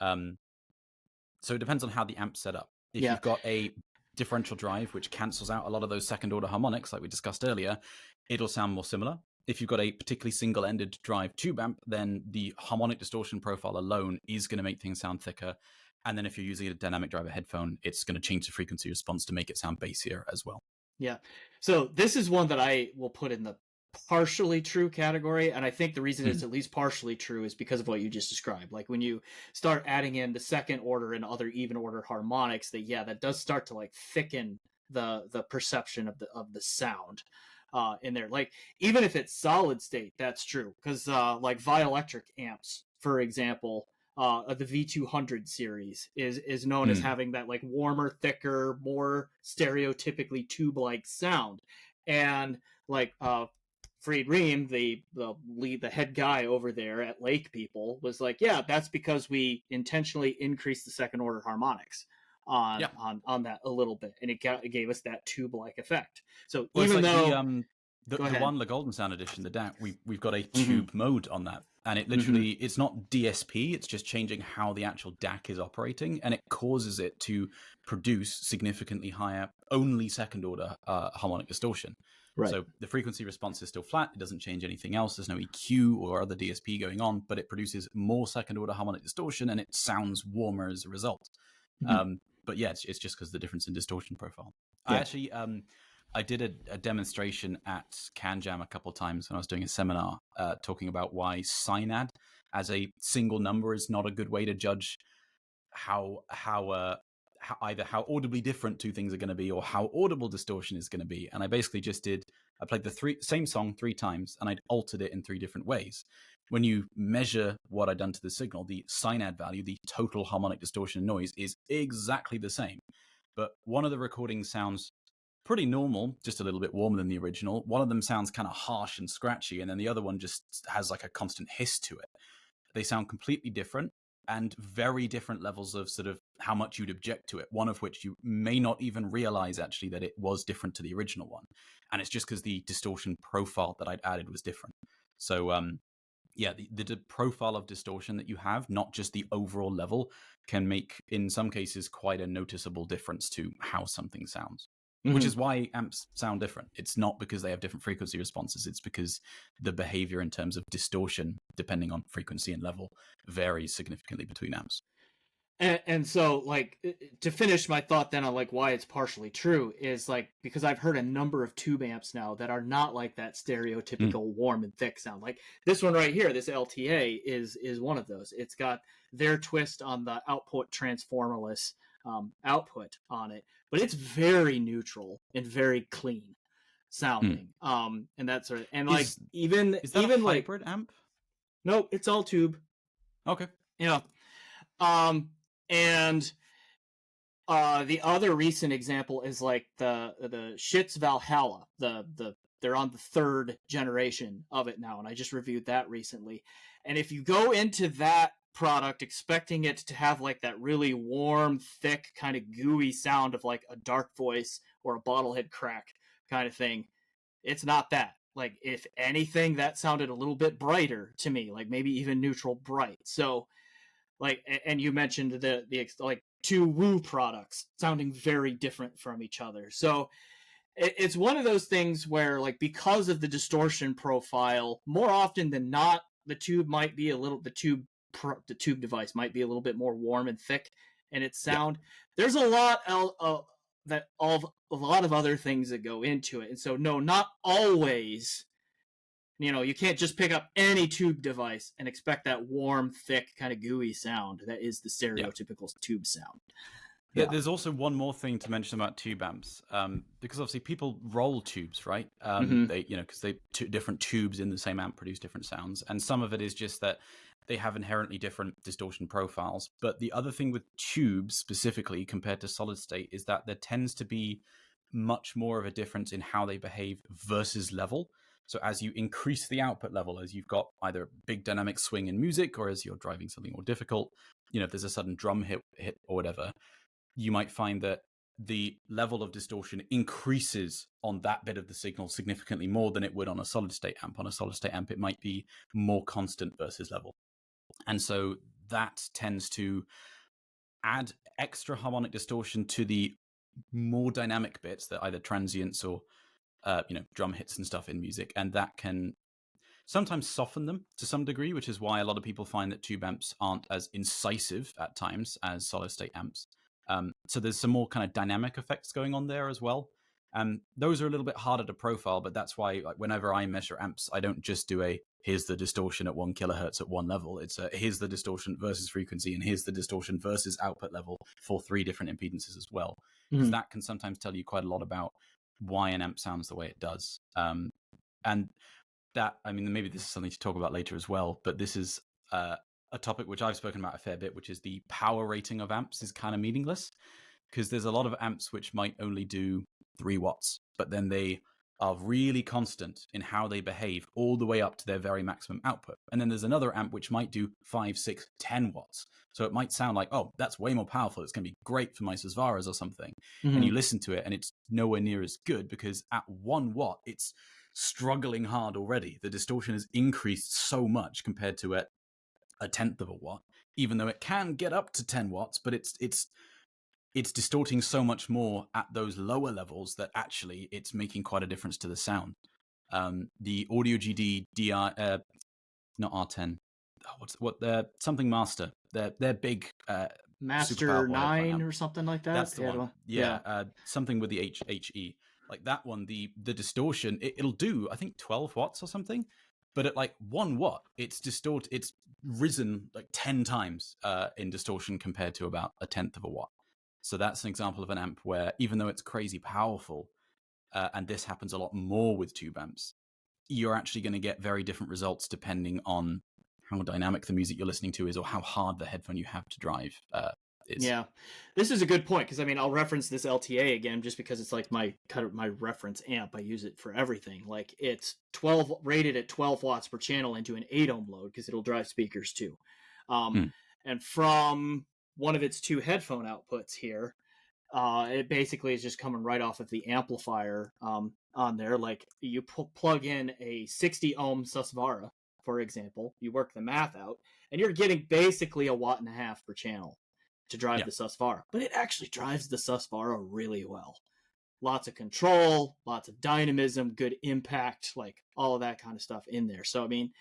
So it depends on how the amp's set up. If you've got a differential drive, which cancels out a lot of those second-order harmonics, like we discussed earlier, it'll sound more similar. If you've got a particularly single-ended drive tube amp, then the harmonic distortion profile alone is going to make things sound thicker. And then if you're using a dynamic driver headphone, it's going to change the frequency response to make it sound bassier as well. Yeah. So this is one that I will put in the partially true category. And I think the reason it's at least partially true is because of what you just described. Like when you start adding in the second order and other even order harmonics, that does start to like thicken the perception of the sound in there. Like even if it's solid state, that's true. Because like Vioelectric amps, for example, the V200 series is known as having that like warmer, thicker, more stereotypically tube-like sound. And like Fried Ream, the head guy over there at Lake People, was like, yeah, that's because we intentionally increased the second order harmonics on that a little bit, and it gave us that tube-like effect. So even though the one, the GoldenSound edition, the DAC, we've got a tube mode on that. And it literally, it's not DSP, it's just changing how the actual DAC is operating. And it causes it to produce significantly higher, only second order harmonic distortion. Right. So the frequency response is still flat. It doesn't change anything else. There's no EQ or other DSP going on, but it produces more second order harmonic distortion and it sounds warmer as a result. But yeah, it's just because of the difference in distortion profile. Yeah. I actually, I did a demonstration at CanJam a couple of times when I was doing a seminar talking about why Synad as a single number is not a good way to judge how either how audibly different two things are going to be or how audible distortion is going to be. And I basically just I played the same song 3 times and I'd altered it in 3 different ways. When you measure what I'd done to the signal, the Synad value, the total harmonic distortion and noise, is exactly the same. But one of the recordings sounds pretty normal, just a little bit warmer than the original. One of them sounds kind of harsh and scratchy, and then the other one just has like a constant hiss to it. They sound completely different and very different levels of sort of how much you'd object to it, one of which you may not even realize actually that it was different to the original one. And it's just because the distortion profile that I'd added was different. So the profile of distortion that you have, not just the overall level, can make, in some cases, quite a noticeable difference to how something sounds. Which is why amps sound different. It's not because they have different frequency responses. It's because the behavior in terms of distortion, depending on frequency and level, varies significantly between amps. And so, like, to finish my thought then on, like, why it's partially true is, like, because I've heard a number of tube amps now that are not like that stereotypical warm and thick sound. Like, this one right here, this LTA, is one of those. It's got their twist on the output transformerless output on it, but it's very neutral and very clean sounding. And that sort of, and like is that even a hybrid amp? No, it's all tube. Okay. Yeah. And the other recent example is like the Schitz Valhalla. They're on the 3rd generation of it now, and I just reviewed that recently. And if you go into that product expecting it to have like that really warm, thick, kind of gooey sound of like a Dark Voice or a Bottlehead Crack kind of thing, it's not that. like if anything, that sounded a little bit brighter to me, like maybe even neutral bright. So like, and you mentioned the like two Woo products sounding very different from each other. So it's one of those things where, like, because of the distortion profile, more often than not, the tube device might be a little bit more warm and thick in its sound. There's a lot of a lot of other things that go into it, and so no, not always. You can't just pick up any tube device and expect that warm, thick, kind of gooey sound that is the stereotypical tube sound. Yeah. There's also one more thing to mention about tube amps, because obviously people roll tubes, right? They, because different tubes in the same amp produce different sounds, and some of it is just that they have inherently different distortion profiles. But the other thing with tubes specifically compared to solid state is that there tends to be much more of a difference in how they behave versus level. So as you increase the output level, as you've got either big dynamic swing in music, or as you're driving something more difficult, if there's a sudden drum hit or whatever, you might find that the level of distortion increases on that bit of the signal significantly more than it would on a solid state amp. On a solid state amp, it might be more constant versus level. And so that tends to add extra harmonic distortion to the more dynamic bits, that either transients or drum hits and stuff in music, and that can sometimes soften them to some degree, which is why a lot of people find that tube amps aren't as incisive at times as solid state amps. So there's some more kind of dynamic effects going on there as well. Those are a little bit harder to profile, but that's why, like, whenever I measure amps, I don't just do here's the distortion at 1 kilohertz at one level. It's here's the distortion versus frequency, and here's the distortion versus output level for 3 different impedances as well. Because that can sometimes tell you quite a lot about why an amp sounds the way it does. And that, I mean, maybe this is something to talk about later as well, but this is a topic which I've spoken about a fair bit, which is the power rating of amps is kind of meaningless, because there's a lot of amps which might only do 3 watts, but then they are really constant in how they behave all the way up to their very maximum output. And then there's another amp which might do 5, 6, 10 watts. So it might sound like, oh, that's way more powerful. It's going to be great for my Susvaras or something. And you listen to it and it's nowhere near as good, because at 1 watt, it's struggling hard already. The distortion has increased so much compared to at 1/10 of a watt, even though it can get up to 10 watts, but it's distorting so much more at those lower levels that actually it's making quite a difference to the sound. The Audio GD DI, not R10, something Master. They're big. Master 9 or something like that. That's the one. Yeah. Something with the HE. Like that one, the distortion, it'll do, I think, 12 watts or something. But at like 1 watt, it's risen like 10 times in distortion compared to about 1/10 of a watt. So that's an example of an amp where, even though it's crazy powerful, and this happens a lot more with tube amps, you're actually going to get very different results depending on how dynamic the music you're listening to is, or how hard the headphone you have to drive is. Yeah, this is a good point, because I mean, I'll reference this LTA again just because it's like my reference amp. I use it for everything. Like, it's rated at 12 watts per channel into an 8 ohm load, because it'll drive speakers too. And from one of its 2 headphone outputs here, it basically is just coming right off of the amplifier on there. Like, you plug in a 60 ohm Susvara, for example, you work the math out, and you're getting basically 1.5 watts per channel to drive the Susvara. But it actually drives the Susvara really well. Lots of control, lots of dynamism, good impact, like all of that kind of stuff in there. So, I mean,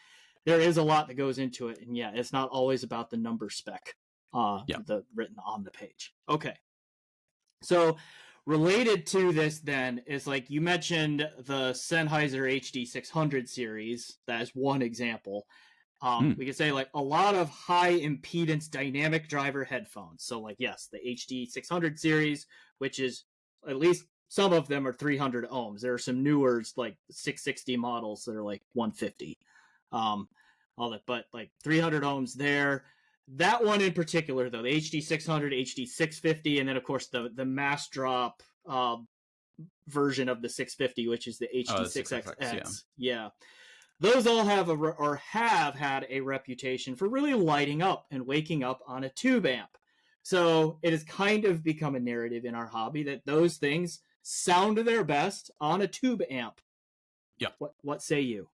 there is a lot that goes into it, and yeah, it's not always about the number spec written on the page. Okay. So related to this then is, like, you mentioned the Sennheiser HD600 series. That is one example. We could say, like, a lot of high impedance dynamic driver headphones. So, like, yes, the HD600 series, which is, at least some of them are 300 ohms. There are some newer, like 660 models that are like 150. All that, but like 300 ohms there. That one in particular, though, the HD600, HD650, and then, of course, the mass drop version of the 650, which is the HD6XX. Yeah. Those all have had a reputation for really lighting up and waking up on a tube amp. So it has kind of become a narrative in our hobby that those things sound their best on a tube amp. Yeah. What say you?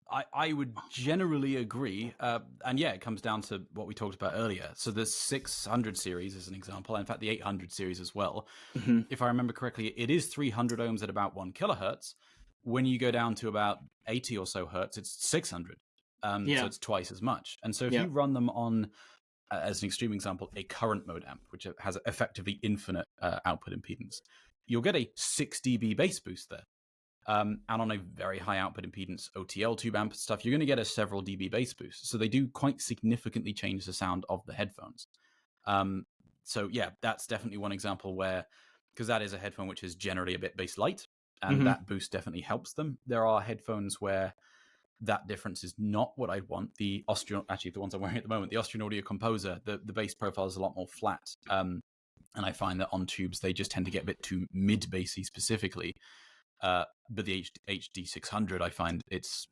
I would generally agree. And yeah, it comes down to what we talked about earlier. So the 600 series is an example. In fact, the 800 series as well. Mm-hmm. If I remember correctly, it is 300 ohms at about 1 kilohertz. When you go down to about 80 or so hertz, it's 600. So it's twice as much. And so if you run them on, as an extreme example, a current mode amp, which has effectively infinite output impedance, you'll get a 6 dB bass boost there. And on a very high output impedance OTL tube amp stuff, you're going to get a several dB bass boost. So they do quite significantly change the sound of the headphones. So yeah, that's definitely one example where, because that is a headphone which is generally a bit bass light, and that boost definitely helps them. There are headphones where that difference is not what I want. The Austrian, actually the ones I'm wearing at the moment, the Austrian Audio Composer, the bass profile is a lot more flat. And I find that on tubes, they just tend to get a bit too mid-bassy specifically. But the HD600, I find it's,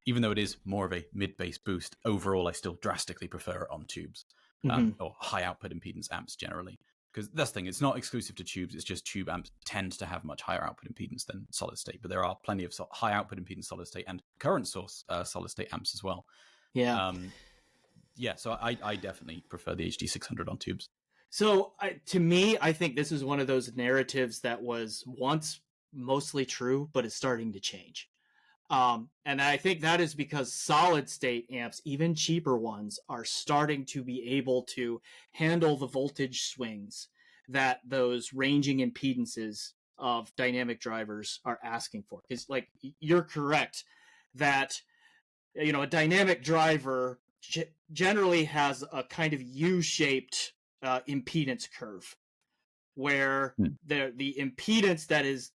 even though it is more of a mid-bass boost, overall I still drastically prefer it on tubes, or high output impedance amps generally. Because that's the thing, it's not exclusive to tubes, it's just tube amps tend to have much higher output impedance than solid state, but there are plenty of high output impedance solid state and current source solid state amps as well. Yeah. So I definitely prefer the HD600 on tubes. So to me, I think this is one of those narratives that was once mostly true, but is starting to change. And I think that is because solid state amps, even cheaper ones, are starting to be able to handle the voltage swings that those ranging impedances of dynamic drivers are asking for. Because, like, you're correct that, you know, a dynamic driver generally has a kind of U-shaped impedance curve, where the impedance that is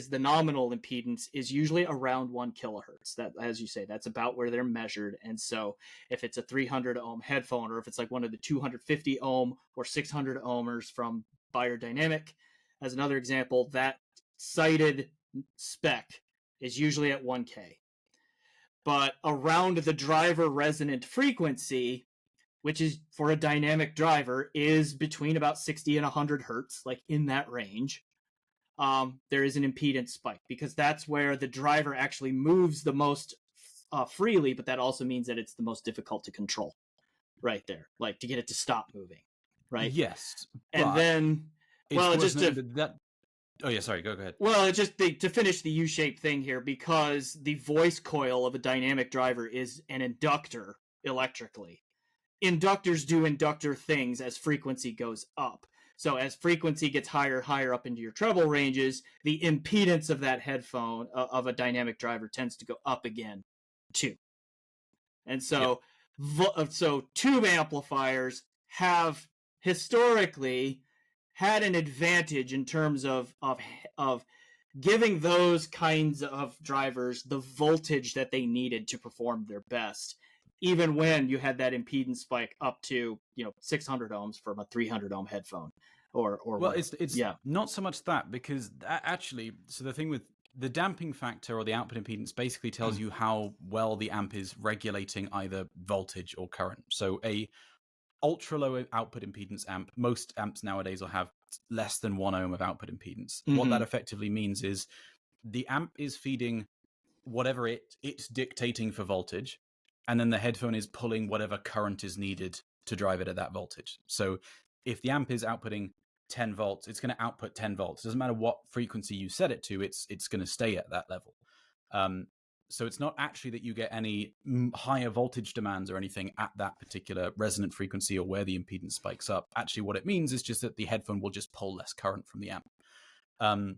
the nominal impedance is usually around 1 kilohertz. That, as you say, that's about where they're measured. And so if it's a 300 ohm headphone, or if it's like one of the 250 ohm or 600 ohmers from Beyerdynamic, as another example, that cited spec is usually at 1K. But around the driver resonant frequency, which is for a dynamic driver, is between about 60 and 100 hertz, like in that range, there is an impedance spike, because that's where the driver actually moves the most freely, but that also means that it's the most difficult to control right there, like to get it to stop moving, right? Yes. And then, well, just to... Oh, yeah, sorry, go ahead. Well, it's just to finish the U-shaped thing here, because the voice coil of a dynamic driver is an inductor electrically. Inductors do inductor things as frequency goes up. So as frequency gets higher up into your treble ranges, the impedance of that headphone, of a dynamic driver, tends to go up again, too. And so, so tube amplifiers have historically had an advantage in terms of giving those kinds of drivers the voltage that they needed to perform their best, even when you had that impedance spike up to, 600 ohms from a 300 ohm headphone, or well, it's not so much that, because actually, so the thing with the damping factor or the output impedance basically tells you how well the amp is regulating either voltage or current. So a ultra low output impedance amp, most amps nowadays will have less than 1 ohm of output impedance. What that effectively means is the amp is feeding whatever it's dictating for voltage, and then the headphone is pulling whatever current is needed to drive it at that voltage. So if the amp is outputting 10 volts, it's going to output 10 volts. It doesn't matter what frequency you set it to, it's going to stay at that level. So it's not actually that you get any higher voltage demands or anything at that particular resonant frequency or where the impedance spikes up. Actually, what it means is just that the headphone will just pull less current from the amp.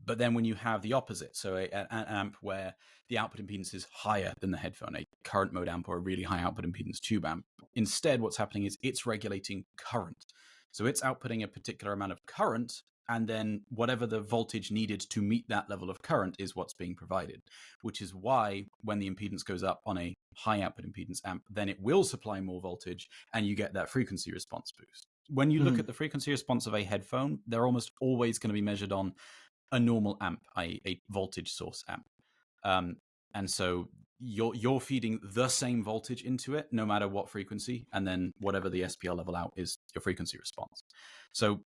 But then when you have the opposite, so an amp where the output impedance is higher than the headphone, a current mode amp or a really high output impedance tube amp, instead what's happening is it's regulating current. So it's outputting a particular amount of current, and then whatever the voltage needed to meet that level of current is what's being provided, which is why when the impedance goes up on a high output impedance amp, then it will supply more voltage and you get that frequency response boost. When you look at the frequency response of a headphone, they're almost always going to be measured on a normal amp, i.e. a voltage source amp. And so you're feeding the same voltage into it, no matter what frequency, and then whatever the SPL level out is your frequency response. So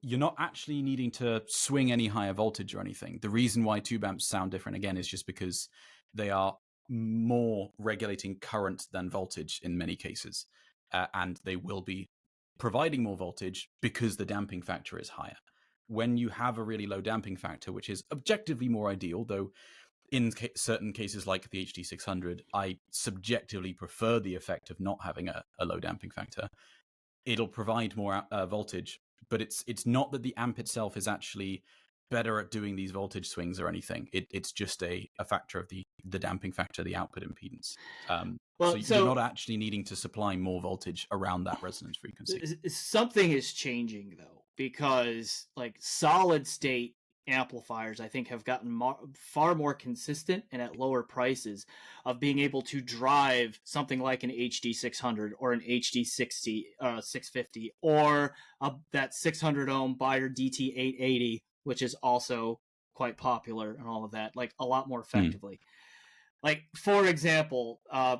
you're not actually needing to swing any higher voltage or anything. The reason why tube amps sound different, again, is just because they are more regulating current than voltage in many cases. And they will be providing more voltage because the damping factor is higher. When you have a really low damping factor, which is objectively more ideal, though in certain cases like the HD600, I subjectively prefer the effect of not having a low damping factor. It'll provide more voltage, but it's not that the amp itself is actually better at doing these voltage swings or anything. It's just a factor of the damping factor, the output impedance. So you're not actually needing to supply more voltage around that resonance frequency. Something is changing though, because like solid state amplifiers, I think, have gotten far more consistent and at lower prices of being able to drive something like an HD600 or an HD650 or that 600 ohm Beyer DT880, which is also quite popular and all of that, like a lot more effectively. Like, for example, I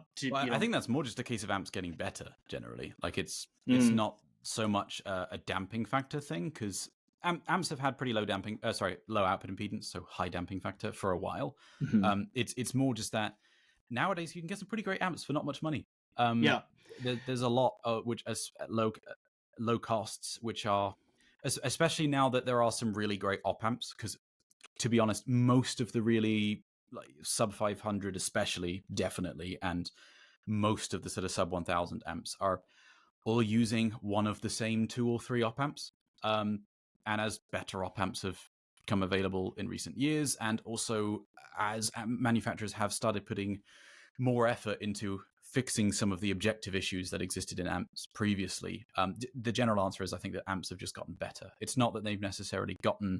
think that's more just a case of amps getting better generally. Like it's not so much a damping factor thing, because amps have had pretty low output impedance, so high damping factor for a while. It's more just that nowadays you can get some pretty great amps for not much money. There's a lot which as low costs, which are, especially now that there are some really great op amps, because to be honest, most of the really like sub 500 especially, definitely, and most of the sort of sub 1000 amps are all using one of the same 2 or 3 op amps. And as better op amps have come available in recent years, and also as manufacturers have started putting more effort into fixing some of the objective issues that existed in amps previously, the general answer is I think that amps have just gotten better. It's not that they've necessarily gotten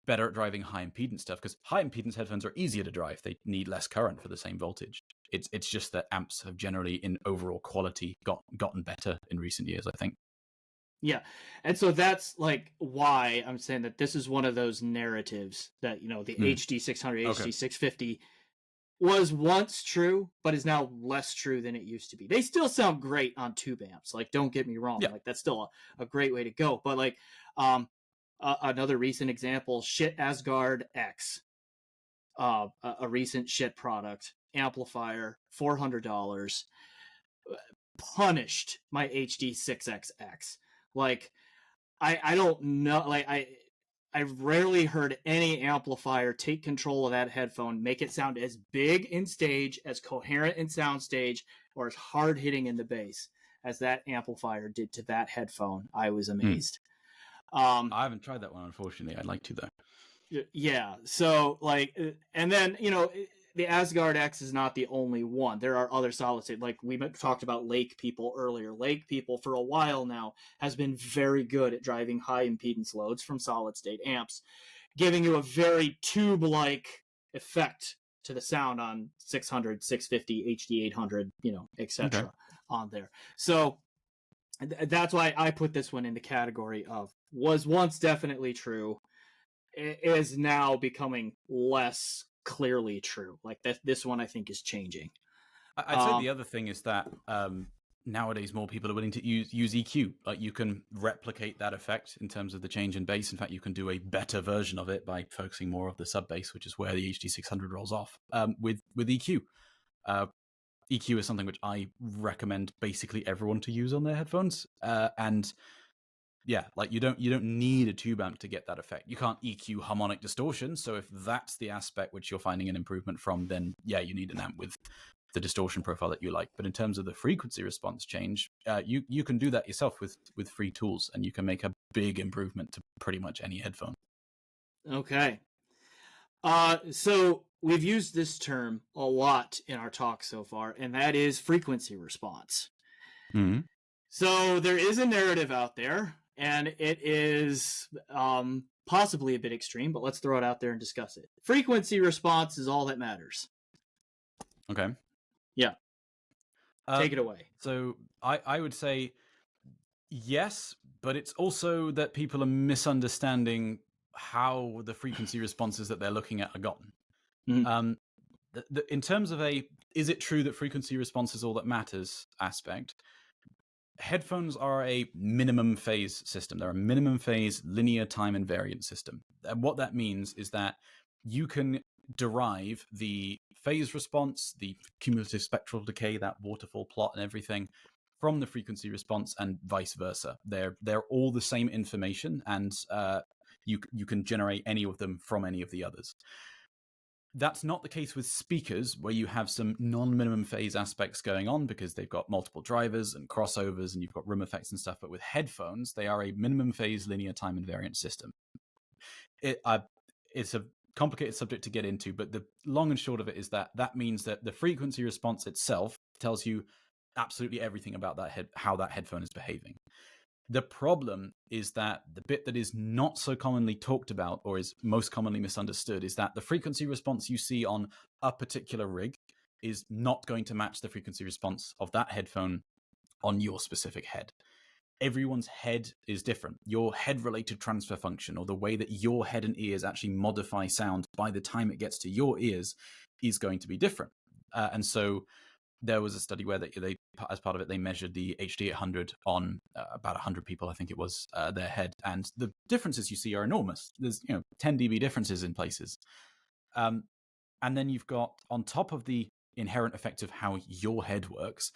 better at driving high impedance stuff, because high impedance headphones are easier to drive. They need less current for the same voltage. It's just that amps have generally, in overall quality, gotten better in recent years, I think. Yeah. And so that's like why I'm saying that this is one of those narratives that, you know, the HD600, HD650 was once true, but is now less true than it used to be. They still sound great on tube amps. Like, don't get me wrong. Like, that's still a great way to go. But like, another recent example, Shit Asgard X, a recent shit product, amplifier, $400, punished my HD6XX. Like, I don't know, like, I've rarely heard any amplifier take control of that headphone, make it sound as big in stage, as coherent in sound stage, or as hard hitting in the bass as that amplifier did to that headphone. I was amazed. I haven't tried that one, unfortunately. I'd like to, though. Yeah. So, like, and then, you know, the Asgard X is not the only one. There are other solid state, like we talked about Lake People earlier. Lake People for a while now has been very good at driving high impedance loads from solid state amps, giving you a very tube-like effect to the sound on 600, 650, HD 800, you know, etc. on there. So that's why I put this one in the category of was once definitely true, is now becoming less clearly true. Like this one I think is changing. I'd say the other thing is that nowadays more people are willing to use EQ. Like you can replicate that effect in terms of the change in bass. In fact, you can do a better version of it by focusing more of the sub bass, which is where the HD600 rolls off with EQ. EQ is something which I recommend basically everyone to use on their headphones. And yeah, like you don't need a tube amp to get that effect. You can't EQ harmonic distortion. So if that's the aspect which you're finding an improvement from, then yeah, you need an amp with the distortion profile that you like. But in terms of the frequency response change, you can do that yourself with free tools, and you can make a big improvement to pretty much any headphone. Okay. So we've used this term a lot in our talk so far, and that is frequency response. Mm-hmm. So there is a narrative out there, and it is possibly a bit extreme, but let's throw it out there and discuss it. Frequency response is all that matters. Okay. Yeah. Take it away. So I would say yes, but it's also that people are misunderstanding how the frequency responses that they're looking at are gotten. Mm-hmm. In terms of is it true that frequency response is all that matters aspect, headphones are a minimum phase system. They're a minimum phase linear time invariant system. And what that means is that you can derive the phase response, the cumulative spectral decay, that waterfall plot and everything from the frequency response, and vice versa. They're all the same information, and you can generate any of them from any of the others. That's not the case with speakers, where you have some non-minimum phase aspects going on because they've got multiple drivers and crossovers and you've got room effects and stuff. But with headphones, they are a minimum phase linear time invariant system. It's a complicated subject to get into, but the long and short of it is that means that the frequency response itself tells you absolutely everything about how that headphone is behaving. The problem is that the bit that is not so commonly talked about, or is most commonly misunderstood, is that the frequency response you see on a particular rig is not going to match the frequency response of that headphone on your specific head. Everyone's head is different. Your head-related transfer function, or the way that your head and ears actually modify sound by the time it gets to your ears, is going to be different. And so there was a study where they, as part of it, they measured the HD800 on about 100 people, I think it was, their head, and the differences you see are enormous. There's 10 dB differences in places, and then you've got, on top of the inherent effect of how your head works,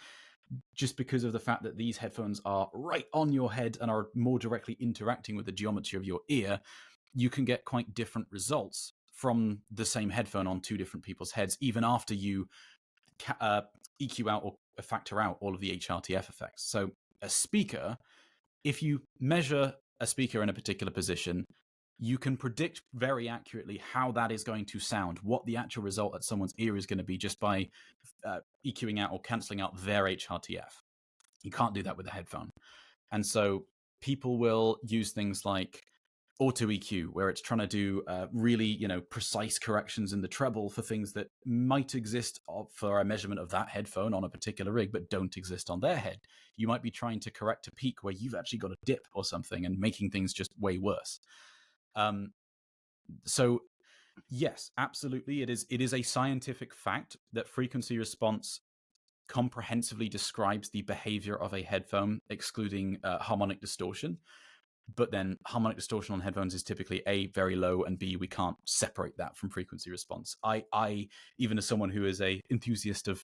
just because of the fact that these headphones are right on your head and are more directly interacting with the geometry of your ear, you can get quite different results from the same headphone on two different people's heads, even after you EQ out or factor out all of the HRTF effects. So a speaker, if you measure a speaker in a particular position, you can predict very accurately how that is going to sound, what the actual result at someone's ear is going to be, just by EQing out or cancelling out their HRTF. You can't do that with a headphone. And so people will use things like auto EQ, where it's trying to do really, precise corrections in the treble for things that might exist for a measurement of that headphone on a particular rig, but don't exist on their head. You might be trying to correct a peak where you've actually got a dip or something, and making things just way worse. So yes, absolutely, it is a scientific fact that frequency response comprehensively describes the behavior of a headphone, excluding harmonic distortion. But then harmonic distortion on headphones is typically A, very low, and B, we can't separate that from frequency response. I even as someone who is a enthusiast of,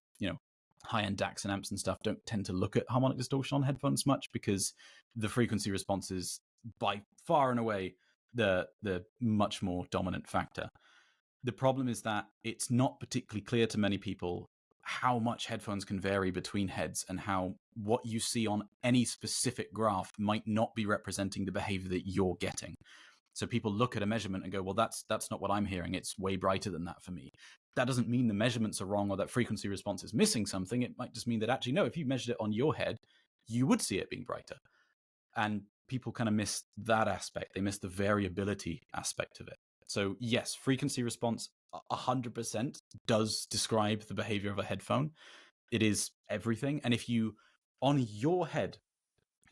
high-end DACs and amps and stuff, don't tend to look at harmonic distortion on headphones much, because the frequency response is by far and away the much more dominant factor. The problem is that it's not particularly clear to many people how much headphones can vary between heads, and how what you see on any specific graph might not be representing the behavior that you're getting. So people look at a measurement and go, well, that's not what I'm hearing. It's way brighter than that for me. That doesn't mean the measurements are wrong or that frequency response is missing something. It might just mean that actually, no, if you measured it on your head, you would see it being brighter. And people kind of miss that aspect. They miss the variability aspect of it. So yes, frequency response 100% does describe the behavior of a headphone. It is everything. And if you, on your head,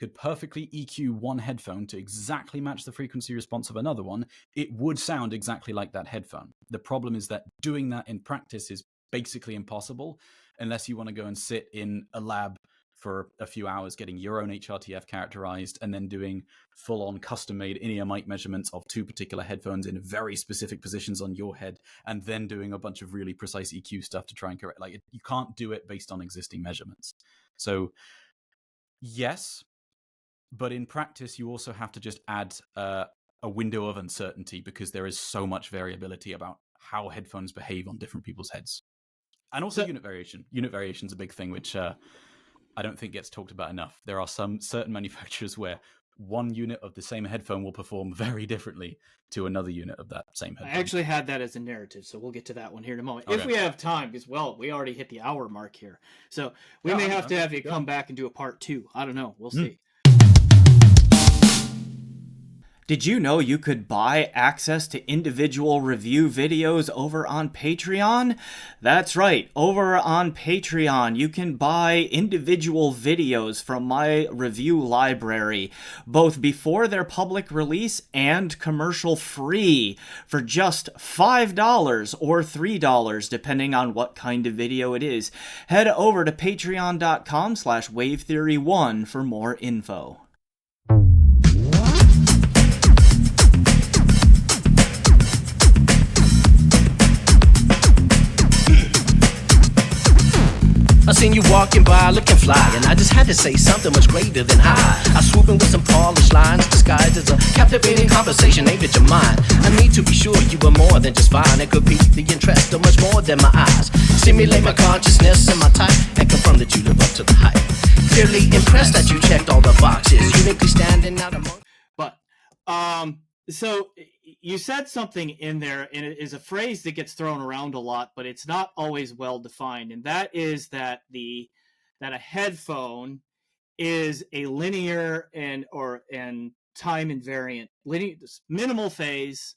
could perfectly EQ one headphone to exactly match the frequency response of another one, it would sound exactly like that headphone. The problem is that doing that in practice is basically impossible, unless you want to go and sit in a lab for a few hours getting your own HRTF characterized, and then doing full-on custom-made in-ear mic measurements of two particular headphones in very specific positions on your head, and then doing a bunch of really precise EQ stuff to try and correct. You can't do it based on existing measurements. So yes, but in practice, you also have to just add a window of uncertainty, because there is so much variability about how headphones behave on different people's heads. And also unit variation. Unit variation is a big thing, which I don't think gets talked about enough. There are some certain manufacturers where one unit of the same headphone will perform very differently to another unit of that same headphone. I actually had that as a narrative, so we'll get to that one here in a moment. Okay. If we have time, because, well, we already hit the hour mark here. So we may have to have you come back and do a part 2. I don't know. We'll see. Did you know you could buy access to individual review videos over on Patreon? That's right, over on Patreon, you can buy individual videos from my review library, both before their public release and commercial free, for just $5 or $3, depending on what kind of video it is. Head over to patreon.com/wavetheory1 for more info. I seen you walking by looking fly, and I just had to say something much greater than hi. I swoop in with some polished lines, disguised as a captivating conversation aimed at your mind. I need to be sure you were more than just fine. It could pique the interest of much more than my eyes. Stimulate my consciousness and my type, and confirm that you live up to the hype. Clearly impressed that you checked all the boxes, uniquely standing out among. But, so you said something in there, and it is a phrase that gets thrown around a lot, but it's not always well defined. And that is that a headphone is a linear and time invariant, minimal phase,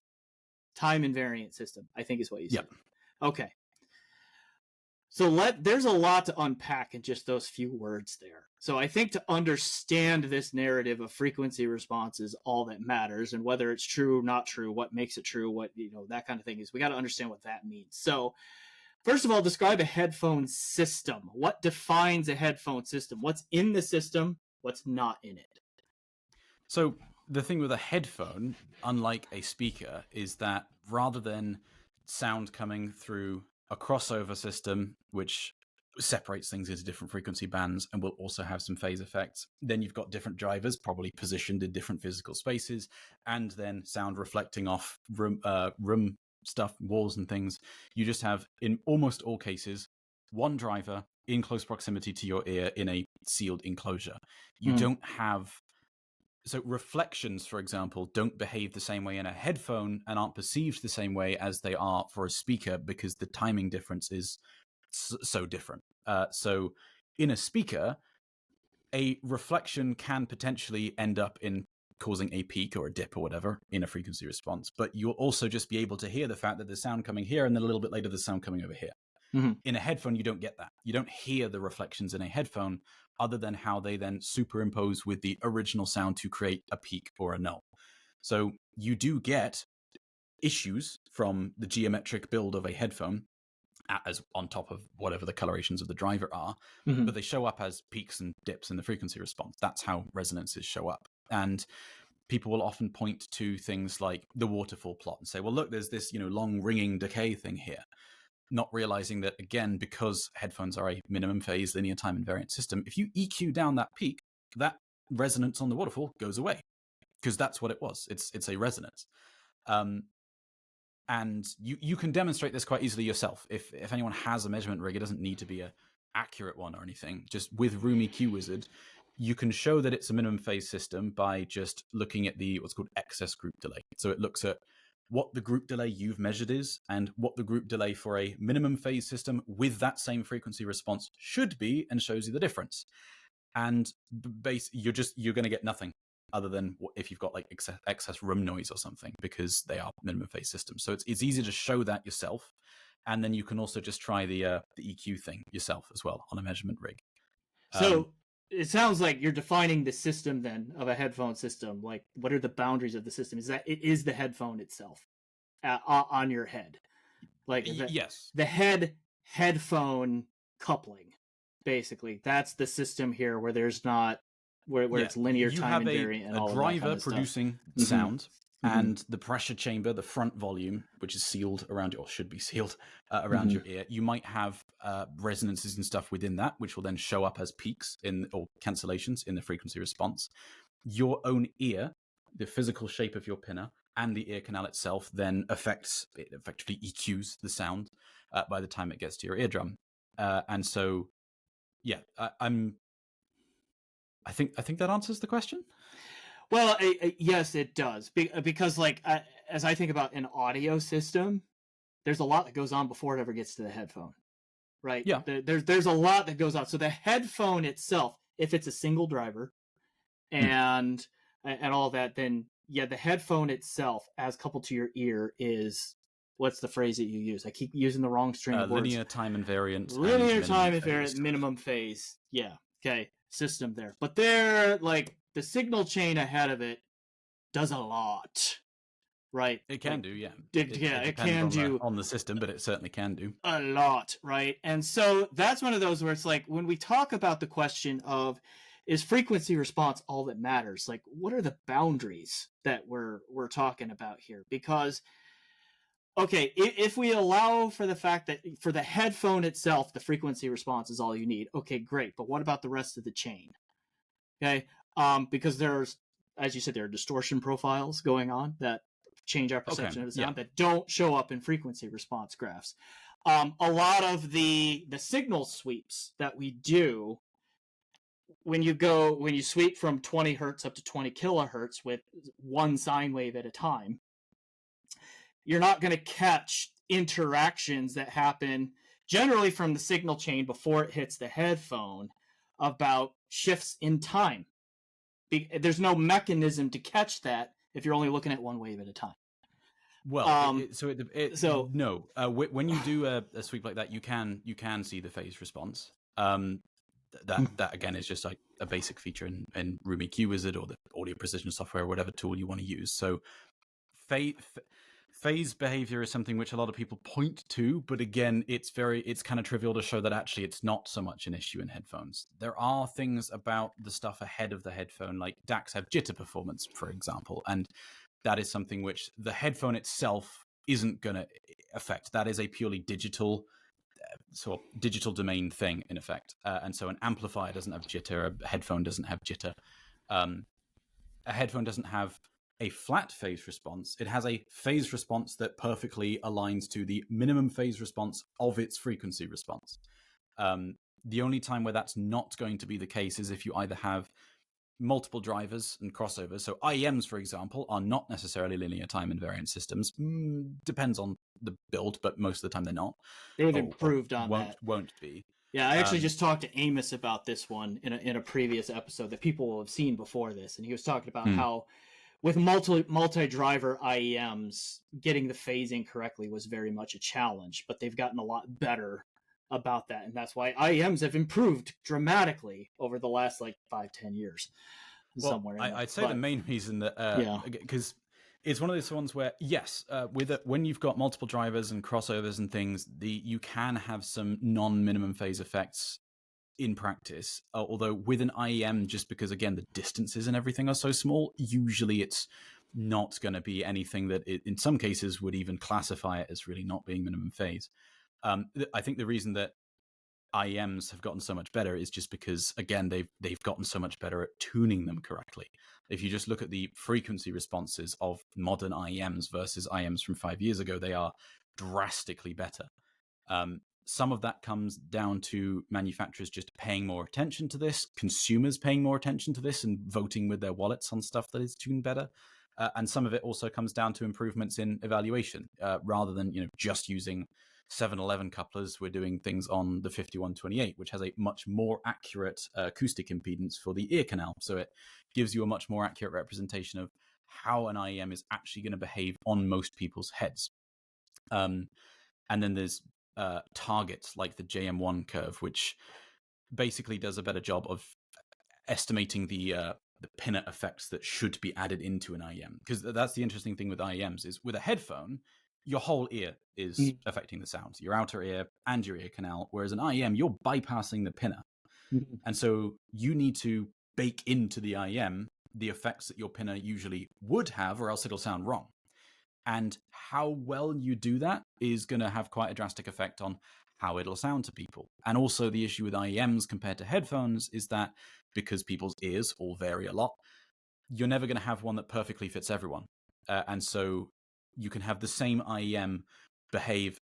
time invariant system, I think is what you said. Yep. Okay. So there's a lot to unpack in just those few words there. So I think to understand this narrative of frequency response is all that matters, and whether it's true, not true, what makes it true, what, that kind of thing is, we got to understand what that means. So first of all, describe a headphone system. What defines a headphone system? What's in the system? What's not in it? So the thing with a headphone, unlike a speaker, is that rather than sound coming through a crossover system, which separates things into different frequency bands and will also have some phase effects, then you've got different drivers probably positioned in different physical spaces, and then sound reflecting off room stuff, walls and things. You just have, in almost all cases, one driver in close proximity to your ear in a sealed enclosure. You don't have... So reflections, for example, don't behave the same way in a headphone and aren't perceived the same way as they are for a speaker, because the timing difference is so different. So in a speaker, a reflection can potentially end up in causing a peak or a dip or whatever in a frequency response, but you'll also just be able to hear the fact that there's sound coming here and then a little bit later there's sound coming over here. Mm-hmm. In a headphone, you don't get that. You don't hear the reflections in a headphone other than how they then superimpose with the original sound to create a peak or a null. So you do get issues from the geometric build of a headphone as on top of whatever the colorations of the driver are, but they show up as peaks and dips in the frequency response. That's how resonances show up. And people will often point to things like the waterfall plot and say, well, look, there's this, long ringing decay thing here. Not realizing that, again, because headphones are a minimum phase linear time invariant system, if you EQ down that peak, that resonance on the waterfall goes away, because that's what it was. It's a resonance. And you can demonstrate this quite easily yourself. If anyone has a measurement rig, it doesn't need to be an accurate one or anything. Just with Room EQ Wizard, you can show that it's a minimum phase system by just looking at what's called excess group delay. So it looks at what the group delay you've measured is and what the group delay for a minimum phase system with that same frequency response should be, and shows you the difference. And you're going to get nothing other than if you've got like excess room noise or something, because they are minimum phase systems. So it's easy to show that yourself. And then you can also just try the EQ thing yourself as well on a measurement rig. So it sounds like you're defining the system then of a headphone system. Like, what are the boundaries of the system? Is that it is the headphone itself on your head? Like, yes, the headphone coupling, basically. That's the system here, where there's not where it's linear time invariant and all of that kind of stuff. You have a driver producing sound. And the pressure chamber, the front volume, which is sealed around, or should be sealed around your ear, you might have resonances and stuff within that, which will then show up as peaks or cancellations in the frequency response. Your own ear, the physical shape of your pinna, and the ear canal itself then effectively EQs the sound by the time it gets to your eardrum. And so, yeah, I think that answers the question. Well, yes, it does. Because, like, as I think about an audio system, there's a lot that goes on before it ever gets to the headphone, right? Yeah. There's a lot that goes on. So the headphone itself, if it's a single driver and all that, then the headphone itself, as coupled to your ear, is what's the phrase that you use? I keep using the wrong string of words. Linear time invariant. Linear time invariant, minimum phase. Yeah. Okay. System there, but they're like the signal chain ahead of it does a lot, right? It can do, yeah. It can do on the system, but it certainly can do a lot, right? And so that's one of those where it's like when we talk about the question of is frequency response all that matters? Like, what are the boundaries that we're talking about here? Because, okay, if we allow for the fact that for the headphone itself, the frequency response is all you need. Okay, great. But what about the rest of the chain? Okay, because there's, as you said, there are distortion profiles going on that change our perception of the sound that don't show up in frequency response graphs. A lot of the signal sweeps that we do, when you sweep from 20 hertz up to 20 kilohertz with one sine wave at a time, you're not going to catch interactions that happen generally from the signal chain before it hits the headphone about shifts in time. There's no mechanism to catch that if you're only looking at one wave at a time. Well, when you do a sweep like that, you can see the phase response. That again is just like a basic feature in Room EQ Wizard or the audio precision software, or whatever tool you want to use. So phase behavior is something which a lot of people point to, but again, it's kind of trivial to show that actually it's not so much an issue in headphones. There are things about the stuff ahead of the headphone, like DACs have jitter performance, for example, and that is something which the headphone itself isn't going to affect. That is a purely digital domain thing, in effect. And so an amplifier doesn't have jitter, a headphone doesn't have jitter. A headphone doesn't have a flat phase response. It has a phase response that perfectly aligns to the minimum phase response of its frequency response. The only time where that's not going to be the case is if you either have multiple drivers and crossovers. So IEMs, for example, are not necessarily linear time invariant systems. Depends on the build, but most of the time they're not. They've improved on that. Won't be. Yeah, I actually just talked to Amos about this one in a previous episode that people will have seen before this, and he was talking about how with multi-driver IEMs, getting the phasing correctly was very much a challenge, but they've gotten a lot better about that, and that's why IEMs have improved dramatically over the last 5-10 years. I'd say the main reason that because it's one of those ones where when you've got multiple drivers and crossovers and things, you can have some non-minimum phase effects in practice, although with an IEM, just because again the distances and everything are so small, usually it's not going to be anything that in some cases would even classify it as really not being minimum phase. I think the reason that IEMs have gotten so much better is just because again they've gotten so much better at tuning them correctly. If you just look at the frequency responses of modern IEMs versus IEMs from 5 years ago, they are drastically better. Some of that comes down to manufacturers just paying more attention to this, consumers paying more attention to this and voting with their wallets on stuff that is tuned better. And some of it also comes down to improvements in evaluation. Rather than just using 711 couplers, we're doing things on the 5128, which has a much more accurate acoustic impedance for the ear canal. So it gives you a much more accurate representation of how an IEM is actually going to behave on most people's heads. And then there's targets like the JM1 curve, which basically does a better job of estimating the pinna effects that should be added into an IEM. Because that's the interesting thing with IEMs is with a headphone, your whole ear is affecting the sound, your outer ear and your ear canal, whereas an IEM, you're bypassing the pinna. And so you need to bake into the IEM the effects that your pinna usually would have, or else it'll sound wrong. And how well you do that is going to have quite a drastic effect on how it'll sound to people. And also the issue with IEMs compared to headphones is that because people's ears all vary a lot, you're never going to have one that perfectly fits everyone. And so you can have the same IEM behave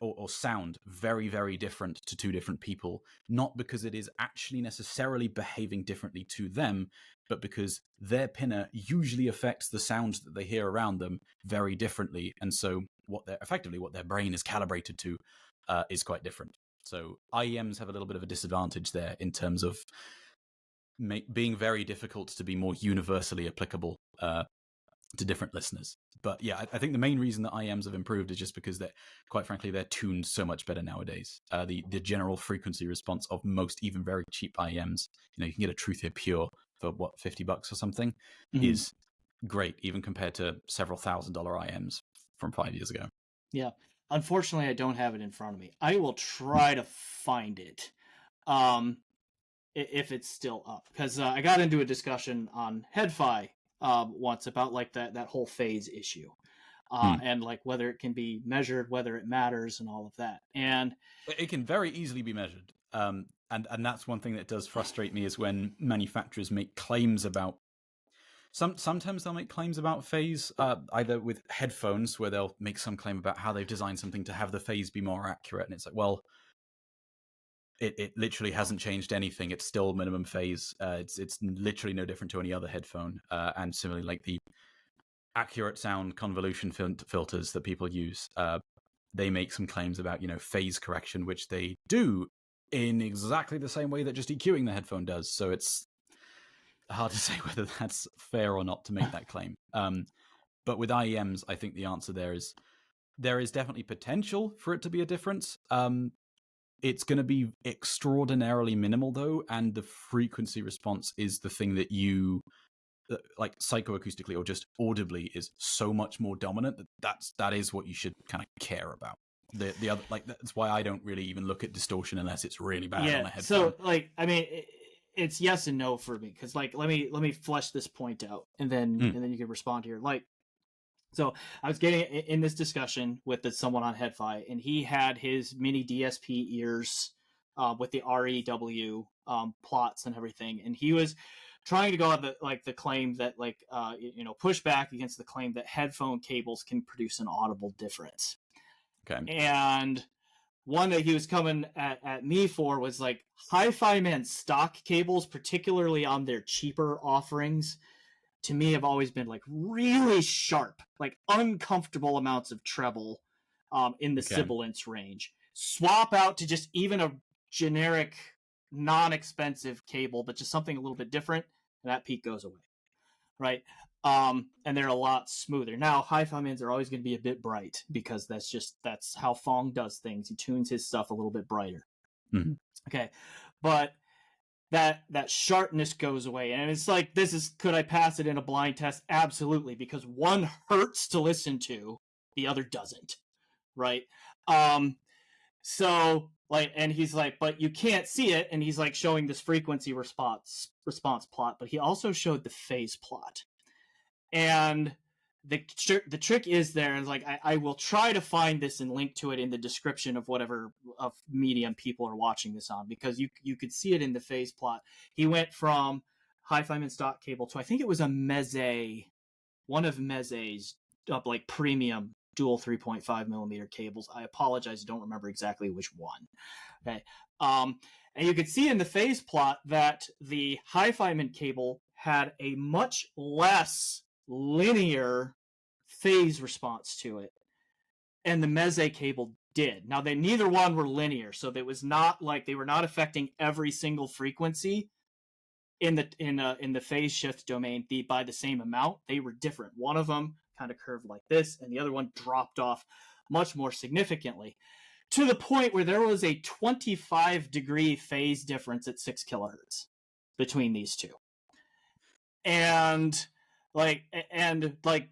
or sound very, very different to two different people, not because it is actually necessarily behaving differently to them, but because their pinna usually affects the sounds that they hear around them very differently. And so what their brain is calibrated to is quite different. So IEMs have a little bit of a disadvantage there in terms of being very difficult to be more universally applicable to different listeners. But yeah, I think the main reason that IMs have improved is just because quite frankly, they're tuned so much better nowadays. The general frequency response of most even very cheap IMs, you can get a Truth Here Pure for what, $50 or something, is great, even compared to several $1,000 IMs from 5 years ago. Yeah. Unfortunately, I don't have it in front of me. I will try to find it. If it's still up, because I got into a discussion on HeadFi once about like that whole phase issue, and like whether it can be measured, whether it matters, and all of that. And it can very easily be measured. And that's one thing that does frustrate me is when manufacturers make claims about. Sometimes they'll make claims about phase, either with headphones where they'll make some claim about how they've designed something to have the phase be more accurate, and it's like, well, it literally hasn't changed anything. It's still minimum phase. It's literally no different to any other headphone. And similarly, like the accurate sound convolution filters that people use, they make some claims about phase correction, which they do in exactly the same way that just EQing the headphone does. So it's hard to say whether that's fair or not to make that claim. But with IEMs, I think the answer there is definitely potential for it to be a difference. It's going to be extraordinarily minimal, though, and the frequency response is the thing that you, like psychoacoustically or just audibly, is so much more dominant that is what you should kind of care about. The other, like, that's why I don't really even look at distortion unless it's really bad on a headphone. So, like, I mean, it's yes and no for me, because like let me flesh this point out, and then you can respond here. Like, so I was getting in this discussion with someone on HeadFi, and he had his mini DSP ears with the REW plots and everything, and he was trying to go on the claim that push back against the claim that headphone cables can produce an audible difference. Okay. And one that he was coming at me for was like Hi-Fi Man stock cables, particularly on their cheaper offerings, to me have always been like really sharp, like uncomfortable amounts of treble in the sibilance range. Swap out to just even a generic, non-expensive cable, but just something a little bit different, and that peak goes away, right? And they're a lot smoother. Now, Hi-Fi Mans are always going to be a bit bright, because that's how Fong does things. He tunes his stuff a little bit brighter. Mm-hmm. Okay, but that sharpness goes away, and it's like, could I pass it in a blind test? Absolutely, because one hurts to listen to, the other doesn't, right? So like, and he's like, but you can't see it, and he's like showing this frequency response plot, but he also showed the phase plot, and the trick is there, and like I will try to find this and link to it in the description of whatever of medium people are watching this on, because you could see it in the phase plot. He went from Hi-Fi Man stock cable to, I think it was a Meze, one of Meze's like premium dual 3.5 millimeter cables. I apologize, I don't remember exactly which one. Okay, and you could see in the phase plot that the Hi-Fi Man cable had a much less linear phase response to it, and the Meze cable did. Now, neither one were linear, so it was not like they were not affecting every single frequency in the phase shift domain by the same amount. They were different. One of them kind of curved like this, and the other one dropped off much more significantly, to the point where there was a 25-degree phase difference at 6 kilohertz between these two. And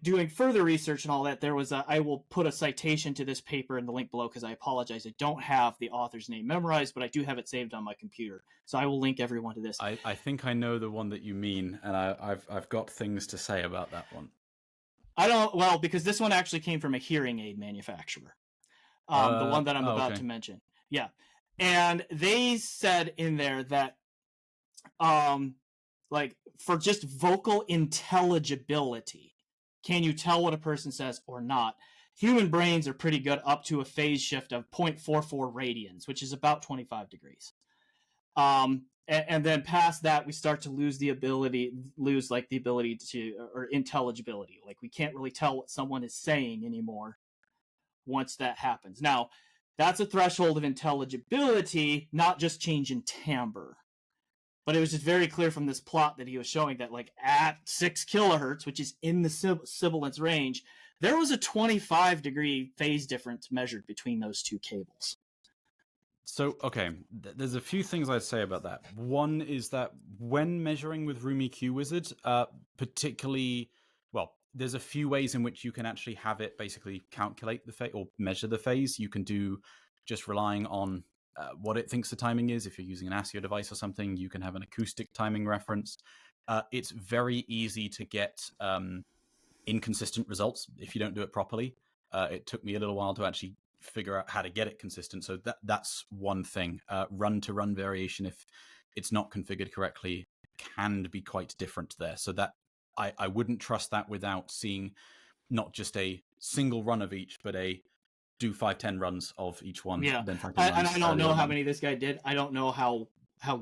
doing further research and all that, there was I will put a citation to this paper in the link below, because I apologize, I don't have the author's name memorized, but I do have it saved on my computer, so I will link everyone to this. I think I know the one that you mean, and I've got things to say about that one. Because this one actually came from a hearing aid manufacturer, the one that I'm about to mention. Yeah, and they said in there that like, for just vocal intelligibility, can you tell what a person says or not? Human brains are pretty good up to a phase shift of 0.44 radians, which is about 25 degrees. And then past that, we start to lose the ability to, or intelligibility. Like, we can't really tell what someone is saying anymore once that happens. Now, that's a threshold of intelligibility, not just change in timbre. But it was just very clear from this plot that he was showing that, like, at 6 kilohertz, which is in the sibilance range, there was a 25-degree phase difference measured between those two cables. So, okay, there's a few things I'd say about that. One is that when measuring with Room EQ Wizard, particularly, well, there's a few ways in which you can actually have it basically calculate the phase or measure the phase. You can do just relying on what it thinks the timing is. If you're using an ASIO device or something, you can have an acoustic timing reference. It's very easy to get inconsistent results if you don't do it properly. It took me a little while to actually figure out how to get it consistent. So that's one thing. Run-to-run variation, if it's not configured correctly, can be quite different there. So that I wouldn't trust that without seeing not just a single run of each, but do 5-10 runs of each one. Yeah, then and I don't know how many this guy did. I don't know how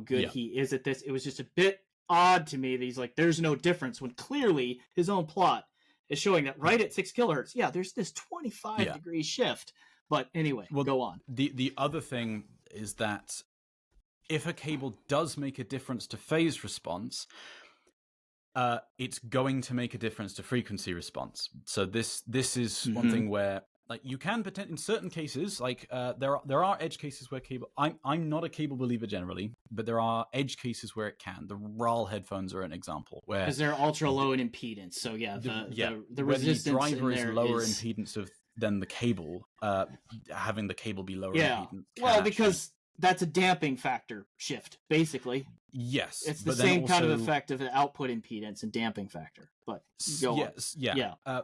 good he is at this. It was just a bit odd to me that he's like, there's no difference, when clearly his own plot is showing that right at 6 kilohertz, there's this 25-degree shift. But anyway, go on. The other thing is that if a cable does make a difference to phase response, it's going to make a difference to frequency response. So this is one thing where, like, you can in certain cases, like there are edge cases where cable. I'm not a cable believer generally, but there are edge cases where it can. The RAL headphones are an example where, because they're ultra low in impedance. So the resistance the driver in is there lower is impedance than the cable. Having the cable be lower impedance. Well, because that's a damping factor shift, basically. Yes, it's the same kind of effect of the output impedance and damping factor. But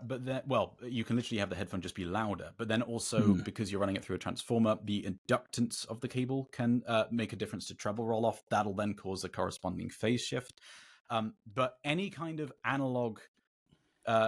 but then, you can literally have the headphone just be louder. But then also, because you're running it through a transformer, the inductance of the cable can make a difference to treble roll off. That'll then cause a corresponding phase shift. But any kind of analog,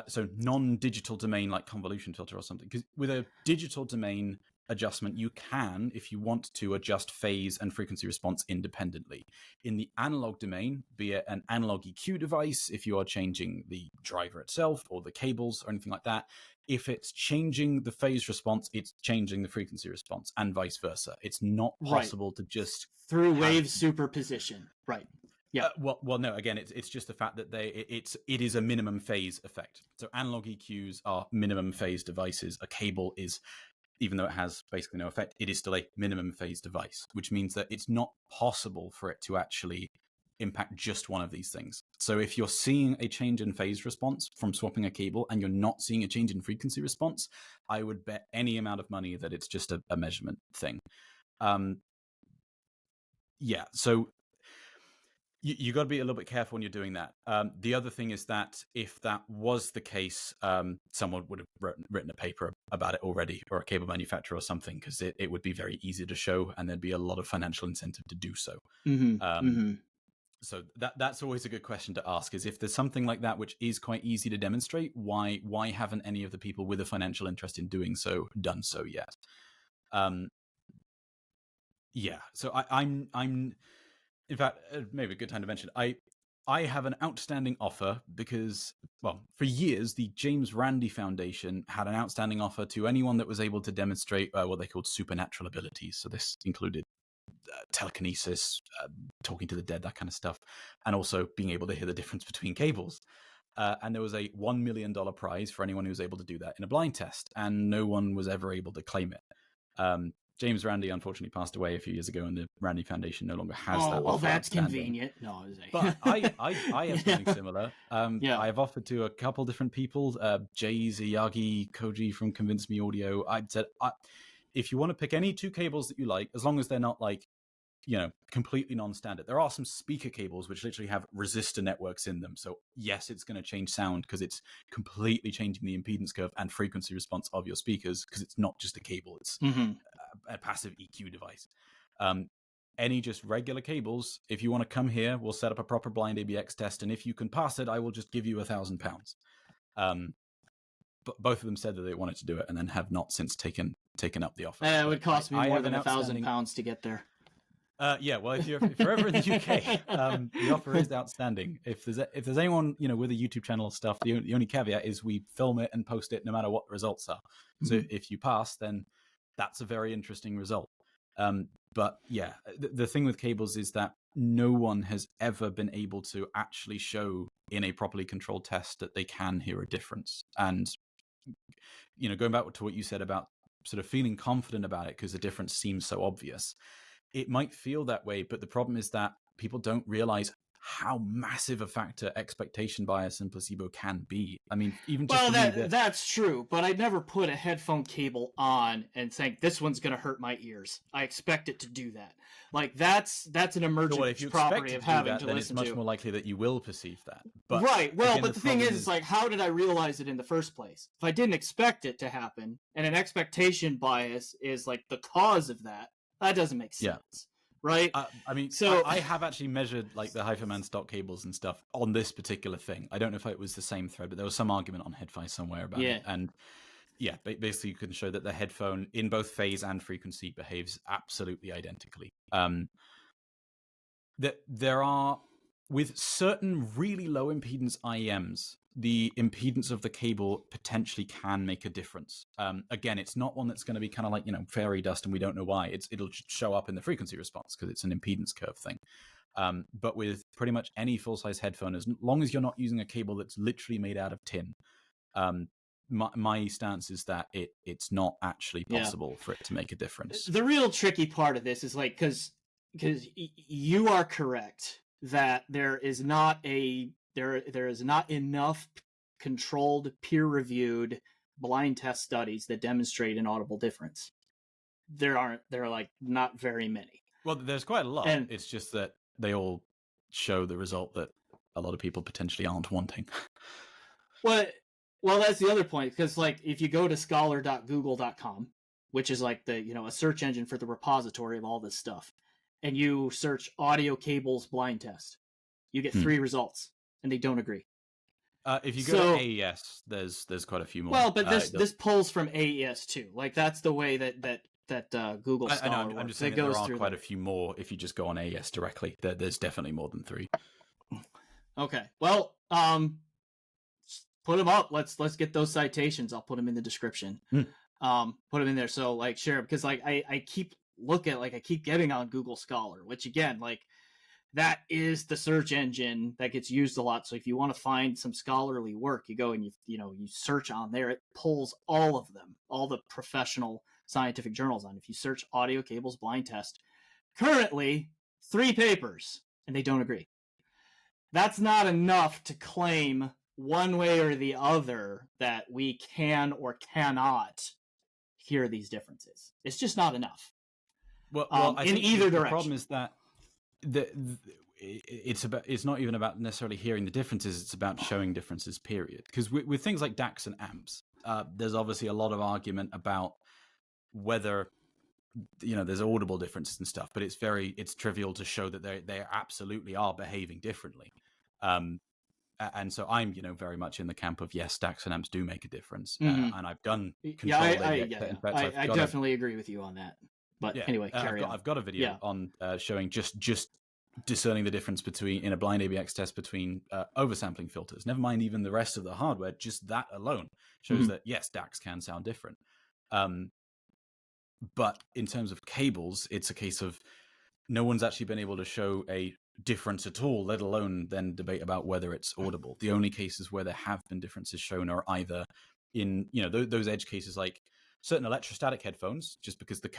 so non-digital domain like convolution filter or something, because with a digital domain adjustment, you can, if you want to, adjust phase and frequency response independently. In the analog domain, be it an analog EQ device, if you are changing the driver itself or the cables or anything like that, if it's changing the phase response, it's changing the frequency response, and vice versa. It's not possible to just through wave superposition, right? Yeah. No. Again, it's just the fact that it is a minimum phase effect. So analog EQs are minimum phase devices. A cable is, even though it has basically no effect, it is still a minimum phase device, which means that it's not possible for it to actually impact just one of these things. So if you're seeing a change in phase response from swapping a cable and you're not seeing a change in frequency response, I would bet any amount of money that it's just a measurement thing. So you got to be a little bit careful when you're doing that. The other thing is that if that was the case, someone would have written a paper about it already, or a cable manufacturer or something, because it would be very easy to show, and there'd be a lot of financial incentive to do so. So that's always a good question to ask, is if there's something like that which is quite easy to demonstrate, why haven't any of the people with a financial interest in doing so done so yet? So I'm in fact, maybe a good time to mention, I have an outstanding offer because, for years, the James Randi Foundation had an outstanding offer to anyone that was able to demonstrate what they called supernatural abilities. So this included telekinesis, talking to the dead, that kind of stuff, and also being able to hear the difference between cables. And there was a $1 million prize for anyone who was able to do that in a blind test, and no one was ever able to claim it. James Randi unfortunately passed away a few years ago, and the Randi Foundation no longer has that. Well, that's convenient. No, but I have something similar. I have offered to a couple different people, Jay Ziyagi, Koji from Convince Me Audio. I said, if you want to pick any two cables that you like, as long as they're not like, completely non-standard. There are some speaker cables which literally have resistor networks in them. So yes, it's going to change sound because it's completely changing the impedance curve and frequency response of your speakers, because it's not just a cable. It's a passive EQ device. Any just regular cables, if you want to come here, we'll set up a proper blind ABX test, and if you can pass it, I will just give you £1,000. But both of them said that they wanted to do it and then have not since taken up the offer. It would cost me more than £1,000 to get there. If you're ever in the UK, the offer is outstanding. If there's anyone with a YouTube channel stuff, the only caveat is we film it and post it no matter what the results are. So if you pass, then that's a very interesting result. But yeah, the thing with cables is that no one has ever been able to actually show in a properly controlled test that they can hear a difference. And, going back to what you said about sort of feeling confident about it because the difference seems so obvious, it might feel that way, but the problem is that people don't realize how massive a factor expectation bias and placebo can be. I mean, even just that's true, but I'd never put a headphone cable on and think this one's going to hurt my ears. I expect it to do that. Like that's an emergent property of having to listen to. Then it's much more likely that you will perceive that. But right. Well, again, but the thing is, like, how did I realize it in the first place? If I didn't expect it to happen, and an expectation bias is like the cause of that, that doesn't make sense. Yeah. Right. I mean, so I have actually measured like the Hyperman stock cables and stuff on this particular thing. I don't know if it was the same thread, but there was some argument on HeadFi somewhere about it. And yeah, basically you can show that the headphone in both phase and frequency behaves absolutely identically. That there are, with certain really low impedance IEMs, the impedance of the cable potentially can make a difference. Again, it's not one that's going to be kind of like, fairy dust and we don't know why. It'll show up in the frequency response because it's an impedance curve thing. But with pretty much any full-size headphone, as long as you're not using a cable that's literally made out of tin, my stance is that it's not actually possible for it to make a difference. The real tricky part of this is like, because you are correct that there is not enough controlled, peer-reviewed blind test studies that demonstrate an audible difference. There are like not very many. Well, there's quite a lot. And it's just that they all show the result that a lot of people potentially aren't wanting. Well, that's the other point, because like if you go to scholar.google.com, which is like the a search engine for the repository of all this stuff, and you search audio cables blind test, you get 3 results, and they don't agree. If you go to AES, there's quite a few more. Well, but this pulls from AES too. Like that's the way that Google Scholar works. I'm just saying there are quite a few more if you just go on AES directly. There's definitely more than 3. Okay. Well, put them up. Let's get those citations. I'll put them in the description. Put them in there. So like share, because like I keep I keep getting on Google Scholar, which again, like that is the search engine that gets used a lot. So if you want to find some scholarly work, you go and you search on there. It pulls all of them, all the professional scientific journals on. If you search audio cables blind test, currently 3 papers, and they don't agree. That's not enough to claim one way or the other that we can or cannot hear these differences. It's just not enough. Well, I in think either direction. The problem is that it's not even about necessarily hearing the differences. It's about showing differences, period. Because with things like DACs and amps, there's obviously a lot of argument about whether there's audible differences and stuff, but it's trivial to show that they absolutely are behaving differently. And so I'm very much in the camp of yes, DACs and amps do make a difference, and I've done control. I definitely agree with you on that. But anyway, carry on. I've got a video on showing just discerning the difference in a blind ABX test between oversampling filters. Never mind even the rest of the hardware. Just that alone shows that yes, DACs can sound different. But in terms of cables, it's a case of no one's actually been able to show a difference at all, let alone then debate about whether it's audible. The only cases where there have been differences shown are either in those edge cases like certain electrostatic headphones, just because the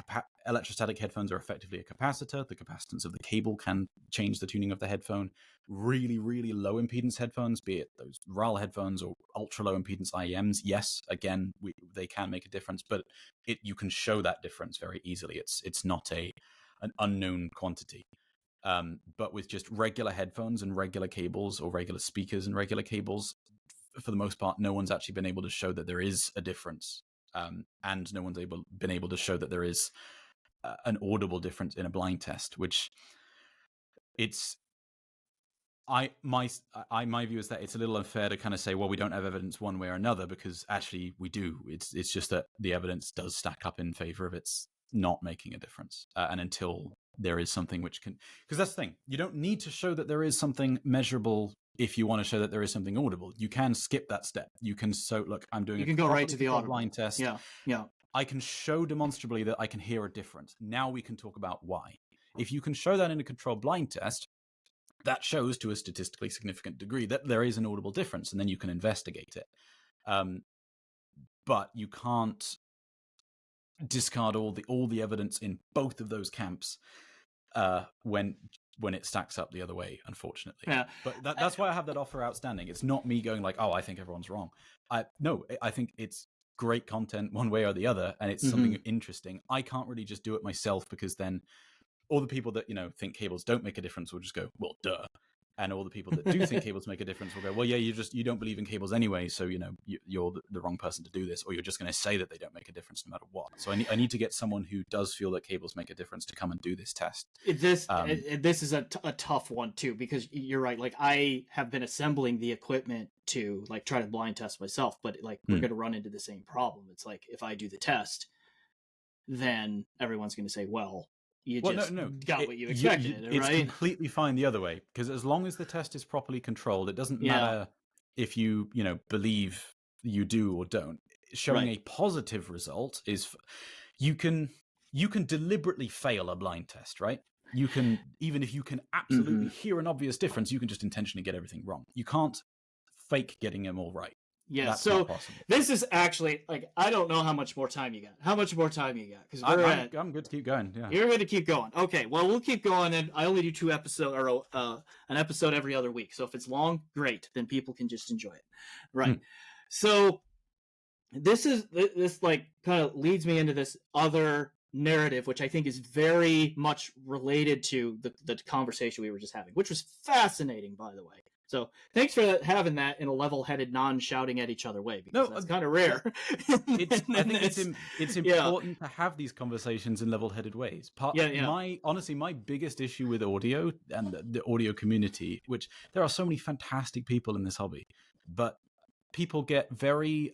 electrostatic headphones are effectively a capacitor. The capacitance of the cable can change the tuning of the headphone. Really, really low impedance headphones, be it those RAL headphones or ultra low impedance IEMs, yes, again, they can make a difference, but you can show that difference very easily. It's not an unknown quantity. But with just regular headphones and regular cables, or regular speakers and regular cables, for the most part, no one's actually been able to show that there is a difference. And no one's been able to show that there is an audible difference in a blind test, which my view is that it's a little unfair to kind of say, well, we don't have evidence one way or another, because actually we do. It's just that the evidence does stack up in favor of it's not making a difference, and until there is something which can, because that's the thing, you don't need to show that there is something measurable. If you want to show that there is something audible, you can skip that step. You can look, I'm doing. You can go right to the audible blind test. Yeah. I can show demonstrably that I can hear a difference. Now we can talk about why. If you can show that in a controlled blind test, that shows to a statistically significant degree that there is an audible difference, and then you can investigate it. But you can't discard all the evidence in both of those camps when it stacks up the other way, unfortunately. Yeah. But that's why I have that offer outstanding. It's not me going like, oh, I think everyone's wrong. No, I think it's great content one way or the other, and it's something interesting. I can't really just do it myself, because then all the people that think cables don't make a difference will just go, well, duh. And all the people that do think cables make a difference will go, well, yeah, you don't believe in cables anyway, so you're the wrong person to do this, or you're just going to say that they don't make a difference no matter what. So I need to get someone who does feel that cables make a difference to come and do this test. This is a tough one too, because you're right. Like, I have been assembling the equipment to like try to blind test myself, but like we're going to run into the same problem. It's like, if I do the test, then everyone's going to say, well, you got what you expected, right? It's completely fine the other way, because as long as the test is properly controlled, it doesn't matter if you believe you do or don't. Showing a positive result is you can deliberately fail a blind test, right? You can, even if you can absolutely hear an obvious difference, you can just intentionally get everything wrong. You can't fake getting them all right. Yeah, that's so not possible. This is actually, like, I don't know how much more time you got. How much more time you got? Because I'm good to keep going. Yeah, you're good to keep going. Okay, well, we'll keep going, and I only do 2 episodes, or an episode every other week. So if it's long, great. Then people can just enjoy it, right? So this like kind of leads me into this other narrative, which I think is very much related to the conversation we were just having, which was fascinating, by the way. So thanks for having that in a level-headed, non-shouting at each other way, because that's kind of rare. I think it's important to have these conversations in level-headed ways. Honestly, my biggest issue with audio and the audio community, which there are so many fantastic people in this hobby, but people get very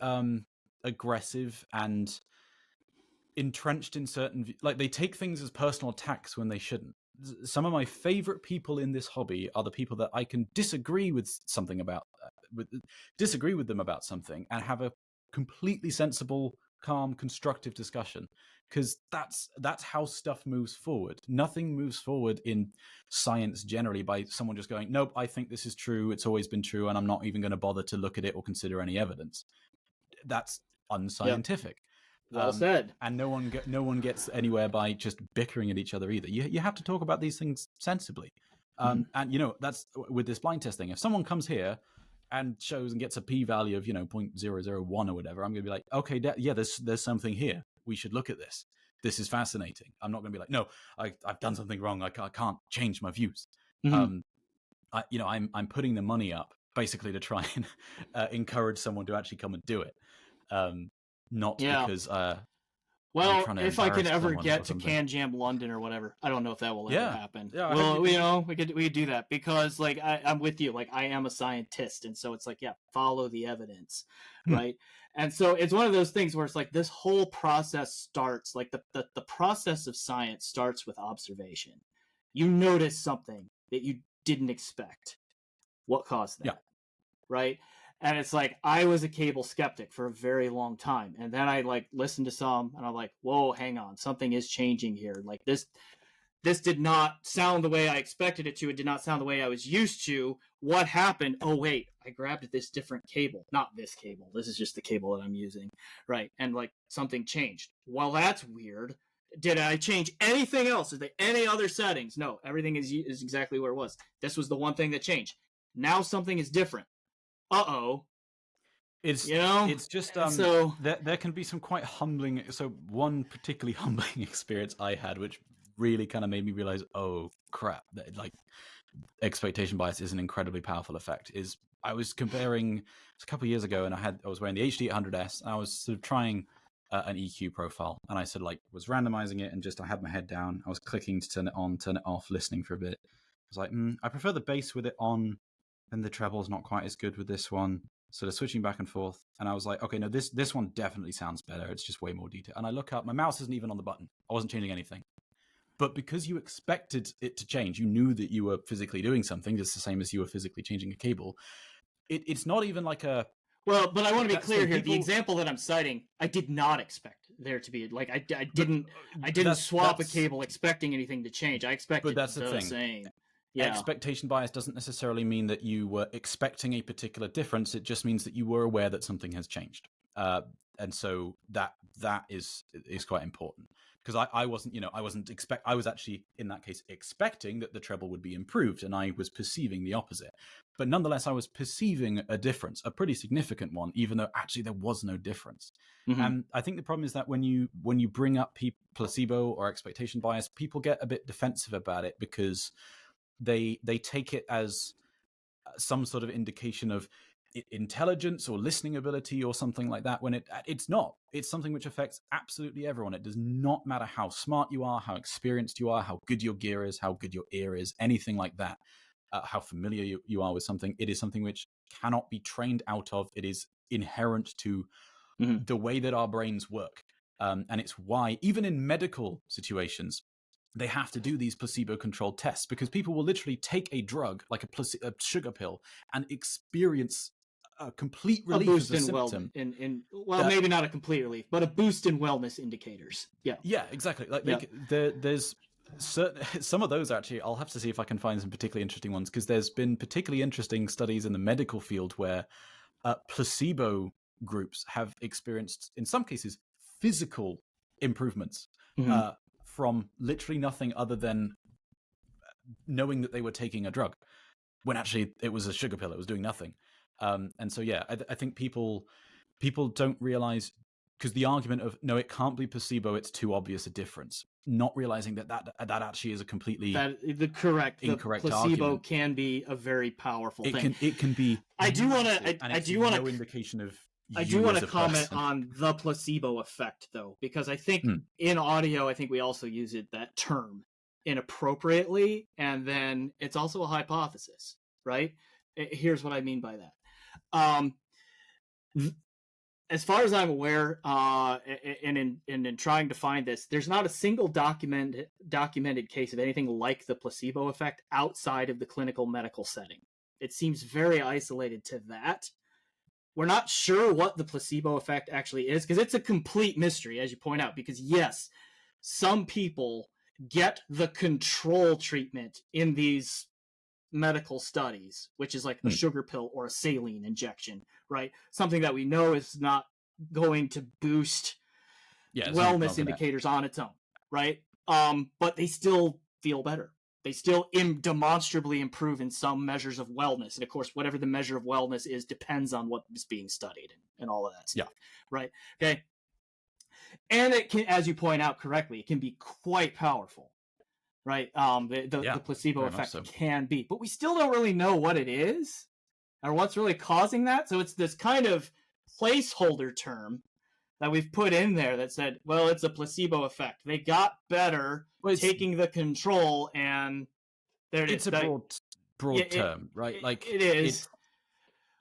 aggressive and entrenched in certain, like, they take things as personal attacks when they shouldn't. Some of my favorite people in this hobby are the people that I can disagree with something about, disagree with them about something, and have a completely sensible, calm, constructive discussion. Because that's how stuff moves forward. Nothing moves forward in science generally by someone just going, nope, I think this is true, it's always been true, and I'm not even going to bother to look at it or consider any evidence. That's unscientific. Well said. And no one gets anywhere by just bickering at each other either. You have to talk about these things sensibly. And that's with this blind testing. If someone comes here and shows and gets a p-value of 0.001 or whatever, I'm going to be like, okay, there's something here. We should look at this. This is fascinating. I'm not going to be like, no, I've done something wrong. I can't change my views. I'm putting the money up basically to try and encourage someone to actually come and do it. Not because if I can ever get to Can Jam London or whatever, I don't know if that will ever happen. We could do that, because like I'm with you. Like, I am a scientist, and so it's like, follow the evidence, right? And so it's one of those things where it's like this whole process starts, like the process of science starts with observation. You notice something that you didn't expect. What caused that? Yeah. Right? And it's like, I was a cable skeptic for a very long time. And then I like listened to some, and I'm like, whoa, hang on, something is changing here. Like, this did not sound the way I expected it to. It did not sound the way I was used to. What happened? Oh, wait, I grabbed this different cable. Not this cable. This is just the cable that I'm using. Right. And like, something changed. Well, that's weird. Did I change anything else? Is there any other settings? No, everything is exactly where it was. This was the one thing that changed. Now something is different. It's just so there can be some quite humbling. So one particularly humbling experience I had, which really kind of made me realize, oh crap, that, like, expectation bias is an incredibly powerful effect. Is I was comparing a couple of years ago, and I was wearing the HD800S, and I was sort of trying an EQ profile, and I sort of like was randomizing it, and just I had my head down, I was clicking to turn it on, turn it off, listening for a bit. I was like, I prefer the bass with it on. And the treble's not quite as good with this one. Sort of switching back and forth. And I was like, okay, no, this one definitely sounds better. It's just way more detailed. And I look up, my mouse isn't even on the button. I wasn't changing anything. But because you expected it to change, you knew that you were physically doing something, just the same as you were physically changing a cable. It's not even like a... Well, but I want to be clear here. The example that I'm citing, I did not expect there to be like I didn't swap a cable expecting anything to change. I expected that's the thing. same. Yeah. Expectation bias doesn't necessarily mean that you were expecting a particular difference. It just means that you were aware that something has changed, and so that is quite important. Because I wasn't, I was actually in that case expecting that the treble would be improved, and I was perceiving the opposite. But nonetheless, I was perceiving a difference, a pretty significant one, even though actually there was no difference. Mm-hmm. And I think the problem is that when you bring up placebo or expectation bias, people get a bit defensive about it because they take it as some sort of indication of intelligence or listening ability or something like that, when it's not. It's something which affects absolutely everyone. It does not matter how smart you are, how experienced you are, how good your gear is, how good your ear is, anything like that, how familiar you are with something. It is something which cannot be trained out of. It is inherent to the way that our brains work, and it's why even in medical situations they have to do these placebo-controlled tests, because people will literally take a drug like a sugar pill and experience a complete relief boost of a in symptom. Maybe not a complete relief, but a boost in wellness indicators. Yeah, exactly. There's certain, some of those actually, I'll have to see if I can find some particularly interesting ones, because there's been particularly interesting studies in the medical field where placebo groups have experienced, in some cases, physical improvements from literally nothing other than knowing that they were taking a drug, when actually it was a sugar pill. It was doing nothing. And so, I think people don't realize, because the argument of, no, it can't be placebo, it's too obvious a difference, not realizing that actually is a completely incorrect placebo argument. Can be a very powerful thing. It can be. I do want to. No indication of. I do want to comment on the placebo effect, though, because I think in audio, I think we also use that term inappropriately, and then it's also a hypothesis, right? Here's what I mean by that. As far as I'm aware, and in trying to find this, there's not a single documented case of anything like the placebo effect outside of the clinical medical setting. It seems very isolated to that. We're not sure what the placebo effect actually is, because it's a complete mystery, as you point out, because yes, some people get the control treatment in these medical studies, which is like a sugar pill or a saline injection, right? Something that we know is not going to boost wellness indicators on its own, right? But they still feel better. They still demonstrably improve in some measures of wellness. And of course, whatever the measure of wellness is depends on what is being studied and all of that stuff, right? Okay. And it can, as you point out correctly, it can be quite powerful. Right, the placebo effect can be, but we still don't really know what it is or what's really causing that. So it's this kind of placeholder term that we've put in there that said, well, it's a placebo effect. They got better taking the control, and there it is. It's a broad term, right? Like it is.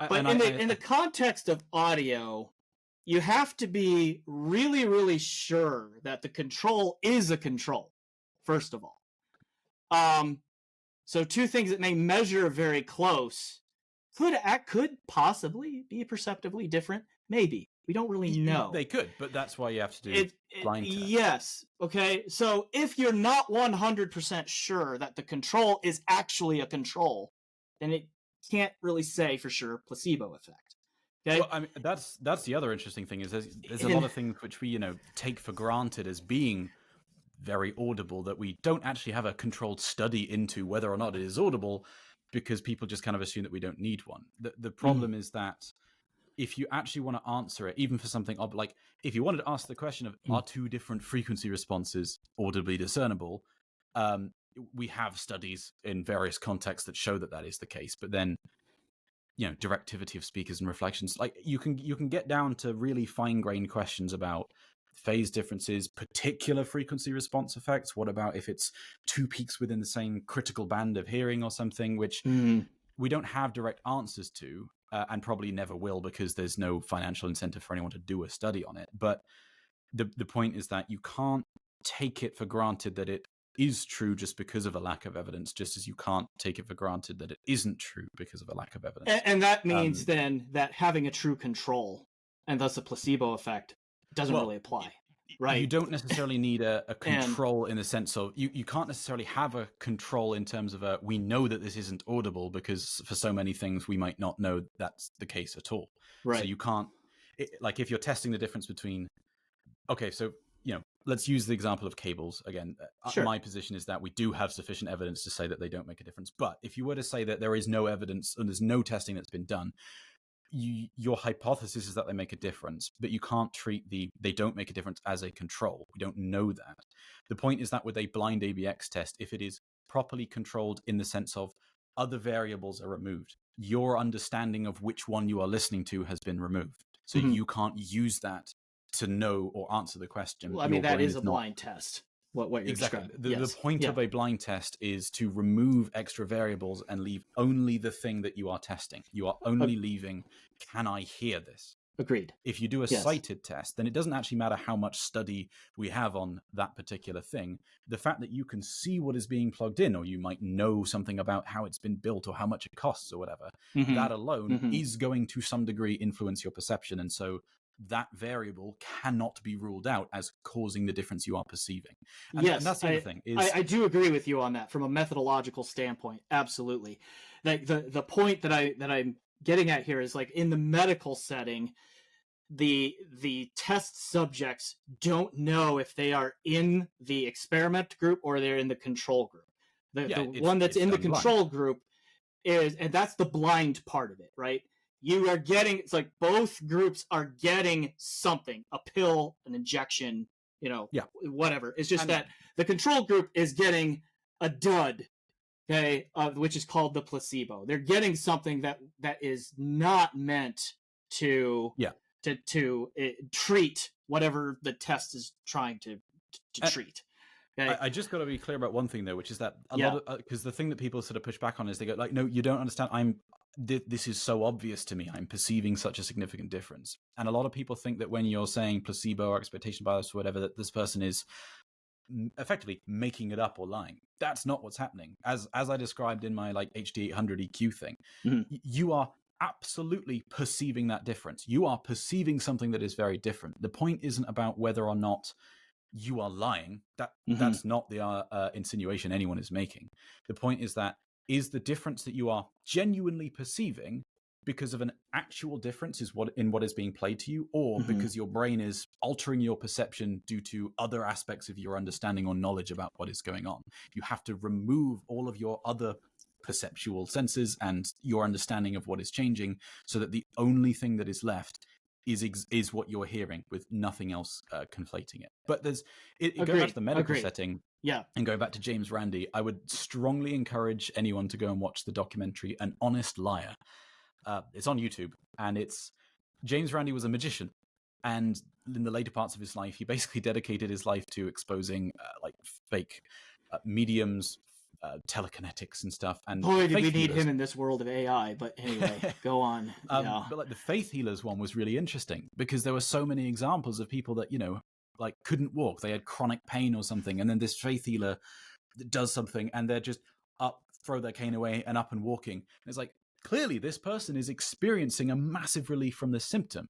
But in the context of audio, you have to be really, really sure that the control is a control, first of all. So two things that may measure very close could possibly be perceptibly different. Maybe. We don't really know. They could, but that's why you have to do blind tests. Yes. Okay. So if you're not 100% sure that the control is actually a control, then it can't really say for sure placebo effect. Okay. Well, I mean, that's the other interesting thing is there's a lot of things which we take for granted as being very audible that we don't actually have a controlled study into whether or not it is audible, because people just kind of assume that we don't need one. The problem is that if you actually want to answer it, even for something like if you wanted to ask the question of are two different frequency responses audibly discernible, we have studies in various contexts that show that is the case. But then, directivity of speakers and reflections, like you can get down to really fine-grained questions about phase differences, particular frequency response effects. What about if it's two peaks within the same critical band of hearing or something, which we don't have direct answers to, and probably never will, because there's no financial incentive for anyone to do a study on it. But the point is that you can't take it for granted that it is true just because of a lack of evidence, just as you can't take it for granted that it isn't true because of a lack of evidence. And that means then that having a true control, and thus a placebo effect, doesn't really apply. right? You don't necessarily need a control in the sense of you can't necessarily have a control in terms of we know that this isn't audible, because for so many things we might not know that's the case at all. Right. So you can't, like if you're testing the difference between, okay, so, let's use the example of cables again. Sure. My position is that we do have sufficient evidence to say that they don't make a difference. But if you were to say that there is no evidence and there's no testing that's been done, your hypothesis is that they make a difference, but you can't treat they don't make a difference as a control. We don't know that. The point is that with a blind ABX test, if it is properly controlled in the sense of other variables are removed, your understanding of which one you are listening to has been removed. So you can't use that to know or answer the question. Well, I mean, that is a blind test. What you're exactly. describing. The point of a blind test is to remove extra variables and leave only the thing that you are testing. You are only leaving, can I hear this? Agreed. If you do a sighted test, then it doesn't actually matter how much study we have on that particular thing. The fact that you can see what is being plugged in, or you might know something about how it's been built or how much it costs or whatever, that alone is going to some degree influence your perception. And so that variable cannot be ruled out as causing the difference you are perceiving. And, yes, and that's the other thing. I do agree with you on that from a methodological standpoint. Absolutely. Like the point that I'm getting at here is, like, in the medical setting, the test subjects don't know if they are in the experiment group or they're in the control group. The one that's in the control group and that's the blind part of it, right? You are getting, it's like both groups are getting something, a pill, an injection, whatever. It's just that the control group is getting a dud, okay, which is called the placebo. They're getting something that is not meant to treat whatever the test is trying to treat. Okay? I just got to be clear about one thing though, which is that a lot of, because the thing that people sort of push back on is they go like, no, you don't understand. This is so obvious to me. I'm perceiving such a significant difference. And a lot of people think that when you're saying placebo or expectation bias or whatever, that this person is effectively making it up or lying. That's not what's happening. As I described in my like HD 800 EQ thing, you are absolutely perceiving that difference. You are perceiving something that is very different. The point isn't about whether or not you are lying. That's not the insinuation anyone is making. The point is that is the difference that you are genuinely perceiving because of an actual difference in what is being played to you, or because your brain is altering your perception due to other aspects of your understanding or knowledge about what is going on. You have to remove all of your other perceptual senses and your understanding of what is changing, so that the only thing that is left is what you're hearing, with nothing else conflating it. But going back to the medical setting, and going back to James Randi, I would strongly encourage anyone to go and watch the documentary An Honest Liar. It's on YouTube, and James Randi was a magician, and in the later parts of his life, he basically dedicated his life to exposing like fake mediums, telekinetics and stuff. And boy, did we need him in this world of AI. But anyway, go on. But like the faith healers one was really interesting, because there were so many examples of people that, like couldn't walk. They had chronic pain or something. And then this faith healer does something and they're just up, throw their cane away and up and walking. And it's like, clearly this person is experiencing a massive relief from this symptom.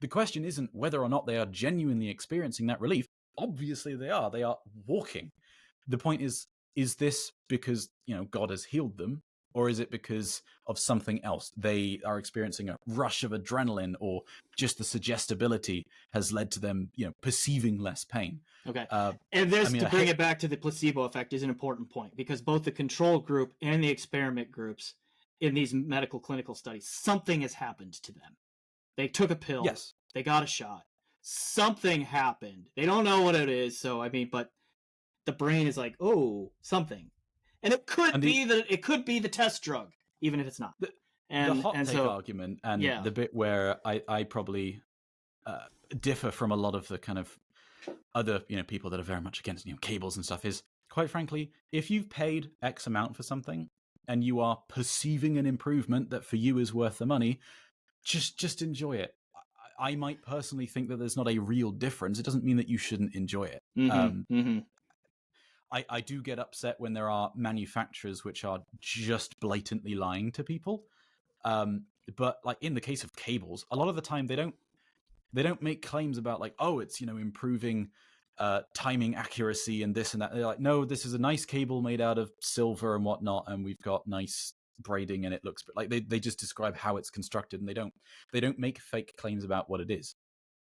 The question isn't whether or not they are genuinely experiencing that relief. Obviously they are. They are walking. The point is this because, God has healed them? Or is it because of something else? They are experiencing a rush of adrenaline, or just the suggestibility has led to them, perceiving less pain. Okay. And to bring it back to the placebo effect is an important point, because both the control group and the experiment groups in these medical clinical studies, something has happened to them. They took a pill. Yes. They got a shot. Something happened. They don't know what it is. So, but the brain is like, oh, something. And it could be the test drug, even if it's not. The hot take argument, and the bit where I probably differ from a lot of the kind of other people that are very much against cables and stuff, is, quite frankly, if you've paid X amount for something and you are perceiving an improvement that for you is worth the money, just enjoy it. I might personally think that there's not a real difference. It doesn't mean that you shouldn't enjoy it. I do get upset when there are manufacturers which are just blatantly lying to people. But like in the case of cables, a lot of the time they don't. They don't make claims about like, oh, it's, you know, improving timing accuracy and this and that. They're like, no, this is a nice cable made out of silver and whatnot, and we've got nice braiding and it looks like they just describe how it's constructed, and they don't make fake claims about what it is.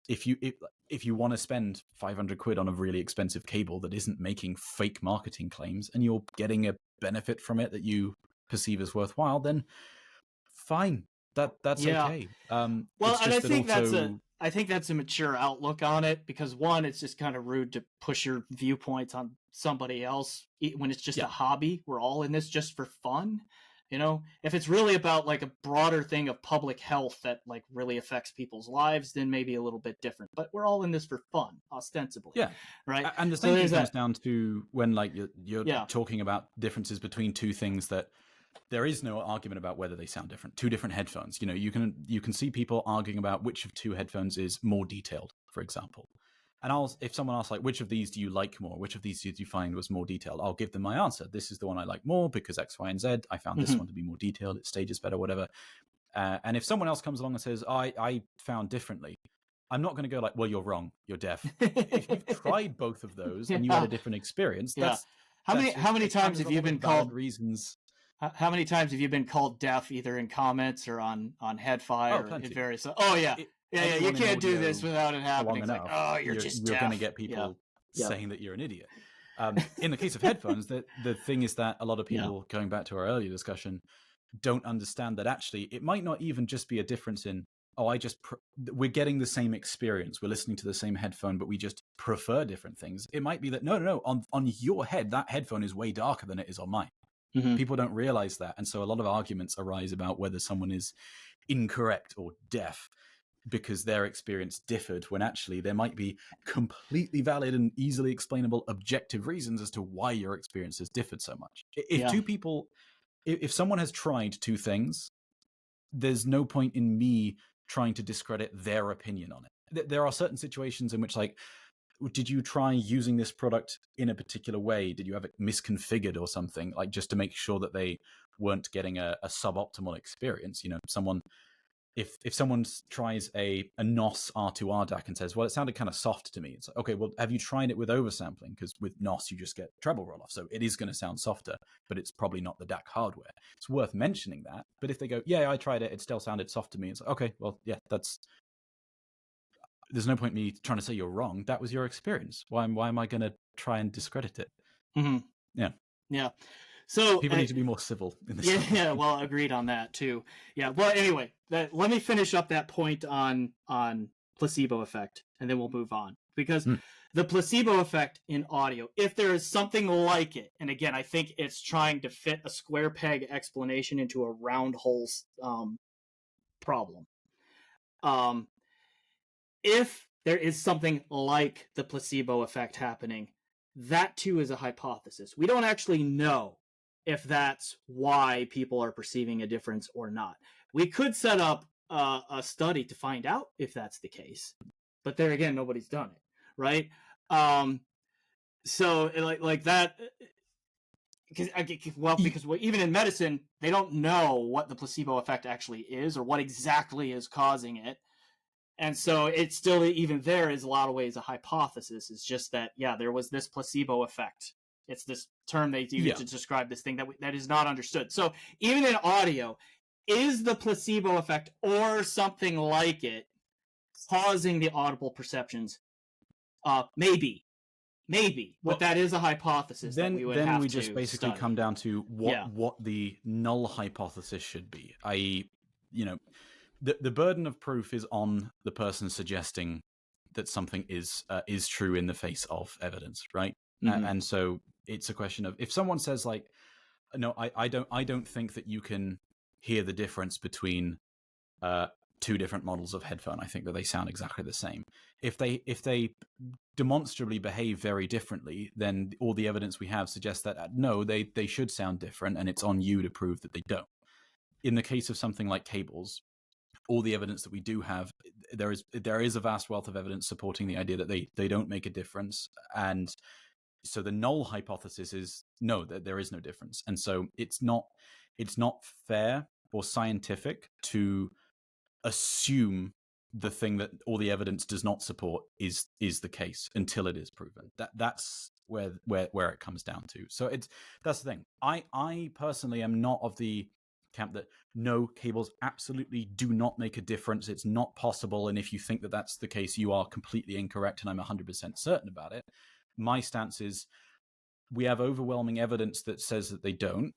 If you want to spend 500 quid on a really expensive cable that isn't making fake marketing claims and you're getting a benefit from it that you perceive as worthwhile, then fine, that's okay. Well, it's and just I think that's a mature outlook on it, because one, it's just kind of rude to push your viewpoints on somebody else when it's just a hobby. We're all in this just for fun. You know, if it's really about like a broader thing of public health that like really affects people's lives, then maybe a little bit different. But we're all in this for fun, ostensibly. Yeah. Right. And the same thing comes down to when like you're talking about differences between two things that there is no argument about whether they sound different. Two different headphones. You know, you can see people arguing about which of two headphones is more detailed, for example. And if someone asks, like, which of these do you like more? Which of these did you find was more detailed? I'll give them my answer. This is the one I like more because X, Y, and Z. I found this one to be more detailed. It stages better, whatever. And if someone else comes along and says, I found differently, I'm not going to go like, well, you're wrong. You're deaf. If you've tried both of those and you had a different experience, how many times have you been called reasons? How many times have you been called deaf, either in comments or on Headfi or in various? Oh yeah. You can't do this without it happening. It's like, oh, you're just deaf. You're going to get people saying that you're an idiot. In the case of headphones, the thing is that a lot of people, going back to our earlier discussion, don't understand that actually it might not even just be a difference in, we're getting the same experience. We're listening to the same headphone, but we just prefer different things. It might be that, no, on your head, that headphone is way darker than it is on mine. People don't realize that. And so a lot of arguments arise about whether someone is incorrect or deaf because their experience differed, when actually there might be completely valid and easily explainable objective reasons as to why your experience has differed so much. If someone has tried two things, there's no point in me trying to discredit their opinion on it. There are certain situations in which, like, did you try using this product in a particular way? Did you have it misconfigured or something, like just to make sure that they weren't getting a suboptimal experience? You know, if someone tries a NOS R2R DAC and says, well, it sounded kind of soft to me. It's like, okay, well, have you tried it with oversampling? Because with NOS, you just get treble roll off. So it is going to sound softer, but it's probably not the DAC hardware. It's worth mentioning that. But if they go, yeah, I tried it, it still sounded soft to me. It's like, okay, well, yeah, there's no point in me trying to say you're wrong. That was your experience. Why am I going to try and discredit it? Yeah. So people need to be more civil in this. Yeah. Well, agreed on that too. Yeah. Well, anyway, let me finish up that point on placebo effect, and then we'll move on, because the placebo effect in audio, if there is something like it, and again, I think it's trying to fit a square peg explanation into a round hole problem. If there is something like the placebo effect happening, that too is a hypothesis. We don't actually know if that's why people are perceiving a difference or not. We could set up a study to find out if that's the case, but there again, nobody's done it, right? So like that, because even in medicine, they don't know what the placebo effect actually is or what exactly is causing it. And so it's still, even there is a lot of ways a hypothesis. It's just that, there was this placebo effect. It's this term they use to describe this thing that is not understood. So even in audio, is the placebo effect or something like it causing the audible perceptions? Maybe. But that is a hypothesis. Then we just basically study. Come down to what the null hypothesis should be, i.e., the burden of proof is on the person suggesting that something is true in the face of evidence, right? And so it's a question of, if someone says like, no, I don't think that you can hear the difference between two different models of headphone. I think that they sound exactly the same. If they demonstrably behave very differently, then all the evidence we have suggests that no, they should sound different, and it's on you to prove that they don't. In the case of something like cables, all the evidence that we do have, there is a vast wealth of evidence supporting the idea that they don't make a difference. And so the null hypothesis is no, that there is no difference. And so it's not fair or scientific to assume the thing that all the evidence does not support is the case until it is proven. That's where it comes down to. So that's the thing. I personally am not of the camp that no, cables absolutely do not make a difference. It's not possible. And if you think that that's the case, you are completely incorrect. And I'm 100% certain about it. My stance is we have overwhelming evidence that says that they don't.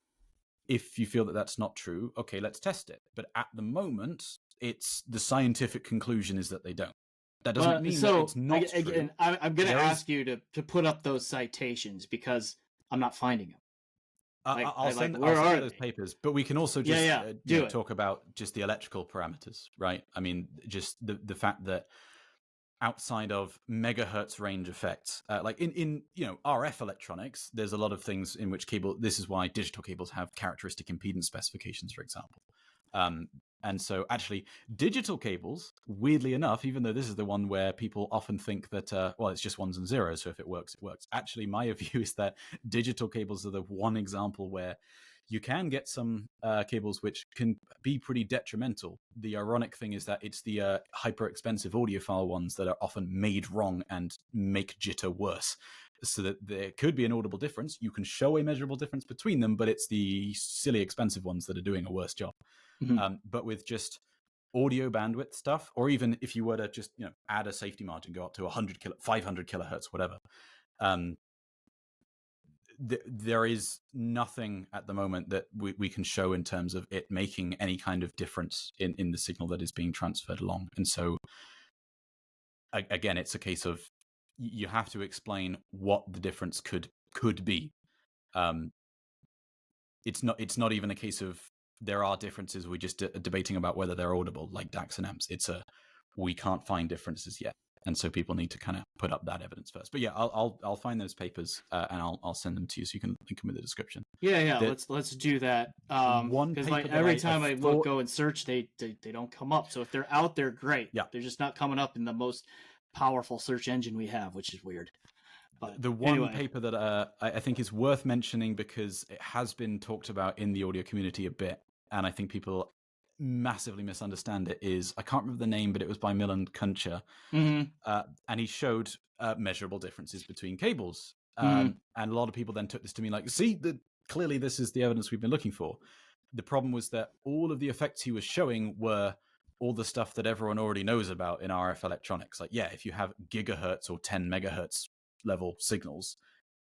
If you feel that that's not true, okay, let's test it. But at the moment, it's the scientific conclusion is that they don't. That doesn't mean that it's not true. Again, I'm going to ask you to put up those citations because I'm not finding them. I'll send those papers, but we can also just talk about just the electrical parameters, right? I mean, just the fact that outside of megahertz range effects, like in RF electronics, there's a lot of things in which this is why digital cables have characteristic impedance specifications, for example. And so actually digital cables, weirdly enough, even though this is the one where people often think that, it's just ones and zeros. So if it works, it works. Actually, my view is that digital cables are the one example where you can get some cables which can be pretty detrimental. The ironic thing is that it's the hyper expensive audiophile ones that are often made wrong and make jitter worse. So that there could be an audible difference. You can show a measurable difference between them, but it's the silly expensive ones that are doing a worse job. Mm-hmm. But with just audio bandwidth stuff, or even if you were to just add a safety margin, go up to 500 kilohertz, whatever, there is nothing at the moment that we can show in terms of it making any kind of difference in the signal that is being transferred along. And so again, it's a case of you have to explain what the difference could be. It's not even a case of there are differences. We're just debating about whether they're audible, like DACs and amps. It's we can't find differences yet, and so people need to kind of put up that evidence first. But yeah, I'll find those papers and I'll send them to you so you can link them with the description. Yeah. Let's do that. Because like every time I go and search, they don't come up. So if they're out there, great. Yeah, they're just not coming up in the most powerful search engine we have, which is weird. But the one paper that I think is worth mentioning because it has been talked about in the audio community a bit, and I think people massively misunderstand it, is, I can't remember the name, but it was by Milan Kuncha, and he showed measurable differences between cables. And a lot of people then took this to mean like, see, clearly this is the evidence we've been looking for. The problem was that all of the effects he was showing were all the stuff that everyone already knows about in RF electronics. Like, yeah, if you have gigahertz or 10 megahertz level signals,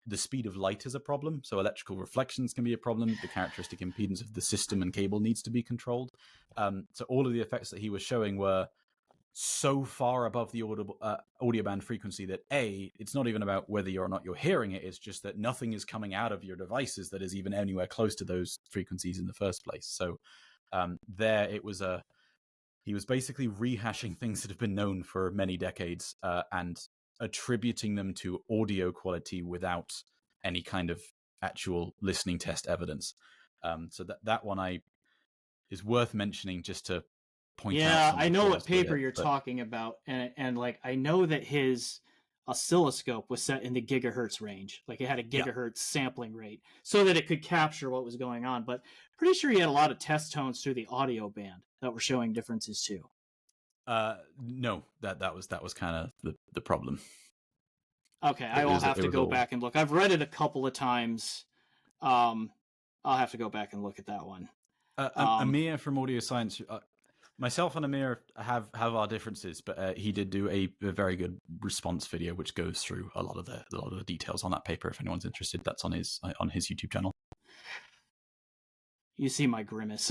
the speed of light is a problem. So electrical reflections can be a problem. The characteristic impedance of the system and cable needs to be controlled. So all of the effects that he was showing were so far above the audio band frequency that it's not even about whether or not you're hearing it. It's just that nothing is coming out of your devices that is even anywhere close to those frequencies in the first place. So he was basically rehashing things that have been known for many decades and attributing them to audio quality without any kind of actual listening test evidence. So that one is worth mentioning just to point out. Yeah, I know what paper you're talking about, and like I know that his oscilloscope was set in the gigahertz range. Like it had a gigahertz sampling rate so that it could capture what was going on. But pretty sure he had a lot of test tones through the audio band that were showing differences too. No, that was kind of the problem. Okay, I will have to go back and look. I've read it a couple of times. I'll have to go back and look at that one. Amir from Audio Science, myself and Amir have our differences, but he did do a very good response video which goes through a lot of the details on that paper. If anyone's interested, that's on his YouTube channel. You see my grimace.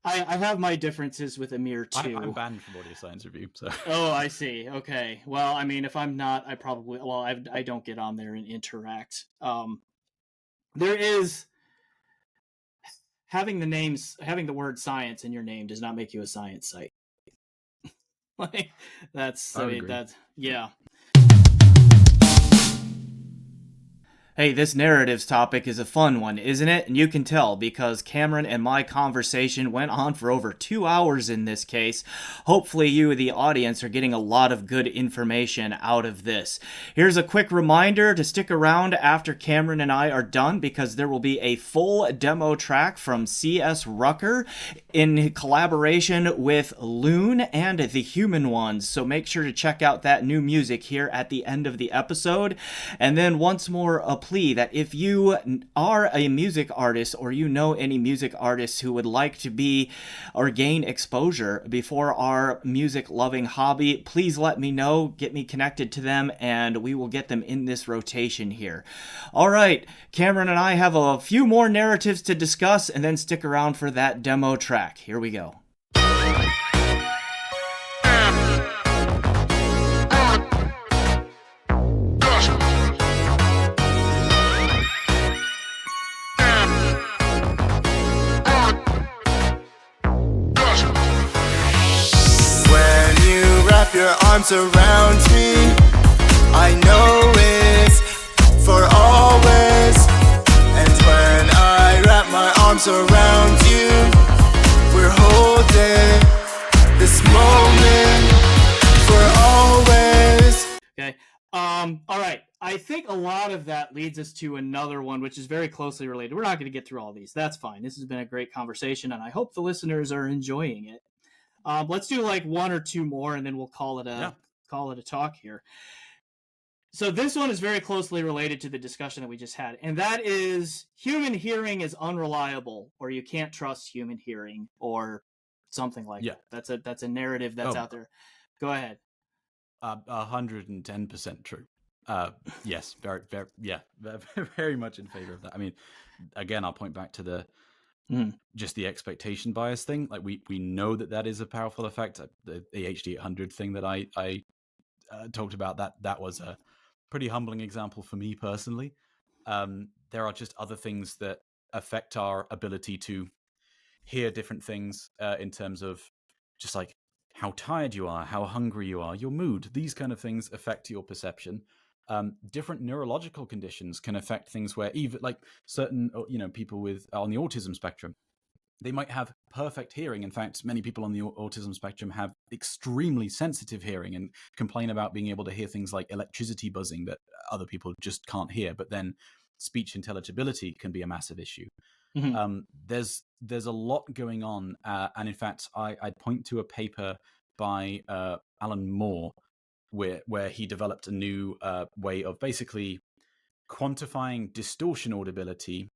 I have my differences with Amir too. I'm banned from Audio Science Review. So. Oh, I see. Okay. Well, I mean, if I'm not, I don't get on there and interact. There is having the word science in your name does not make you a science site. Like that's, yeah. Hey, this narratives topic is a fun one, isn't it? And you can tell because Cameron and my conversation went on for over 2 hours in this case. Hopefully you, the audience, are getting a lot of good information out of this. Here's a quick reminder to stick around after Cameron and I are done because there will be a full demo track from C.S. Rucker in collaboration with Loon and the Human Ones. So make sure to check out that new music here at the end of the episode. And then once more, a plea that if you are a music artist or you know any music artists who would like to be or gain exposure before our music loving hobby, please let me know, get me connected to them, and we will get them in this rotation here. All right, Cameron and I have a few more narratives to discuss, and then stick around for that demo track. Here we go. Your arms around me, I know it's for always. And when I wrap my arms around you, we're holding this moment for always. Okay. All right. I think a lot of that leads us to another one, which is very closely related. We're not going to get through all these. That's fine. This has been a great conversation, and I hope the listeners are enjoying it. Let's do like one or two more, and then we'll call it a talk here. So this one is very closely related to the discussion that we just had, and that is human hearing is unreliable, or you can't trust human hearing, or something like that. That's a narrative that's out there. Go ahead. 110% true. Yes, very, very, very much in favor of that. I mean, again, I'll point back to the just the expectation bias thing. Like we know that is a powerful effect. The HD 800 thing that I talked about, that was a pretty humbling example for me personally. There are just other things that affect our ability to hear different things in terms of just like how tired you are, how hungry you are, your mood. These kind of things affect your perception. Different neurological conditions can affect things where even like certain, people on the autism spectrum, they might have perfect hearing. In fact, many people on the autism spectrum have extremely sensitive hearing and complain about being able to hear things like electricity buzzing that other people just can't hear. But then speech intelligibility can be a massive issue. Mm-hmm. There's a lot going on. And in fact, I'd point to a paper by Alan Moore, where he developed a new way of basically quantifying distortion audibility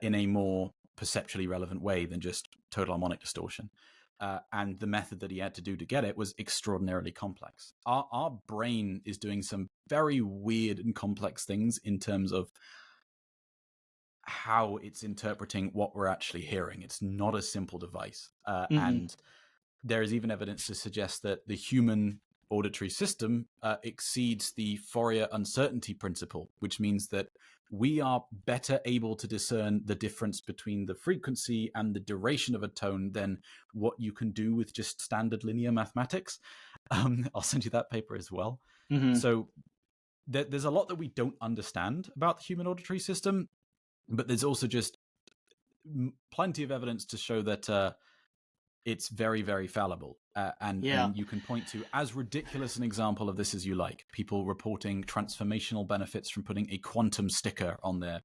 in a more perceptually relevant way than just total harmonic distortion. And the method that he had to do to get it was extraordinarily complex. Our brain is doing some very weird and complex things in terms of how it's interpreting what we're actually hearing. It's not a simple device. And there is even evidence to suggest that the human auditory system exceeds the Fourier uncertainty principle, which means that we are better able to discern the difference between the frequency and the duration of a tone than what you can do with just standard linear mathematics. I'll send you that paper as well. Mm-hmm. So there's a lot that we don't understand about the human auditory system, but there's also just plenty of evidence to show that it's very, very fallible. And you can point to as ridiculous an example of this as you like. People reporting transformational benefits from putting a quantum sticker on their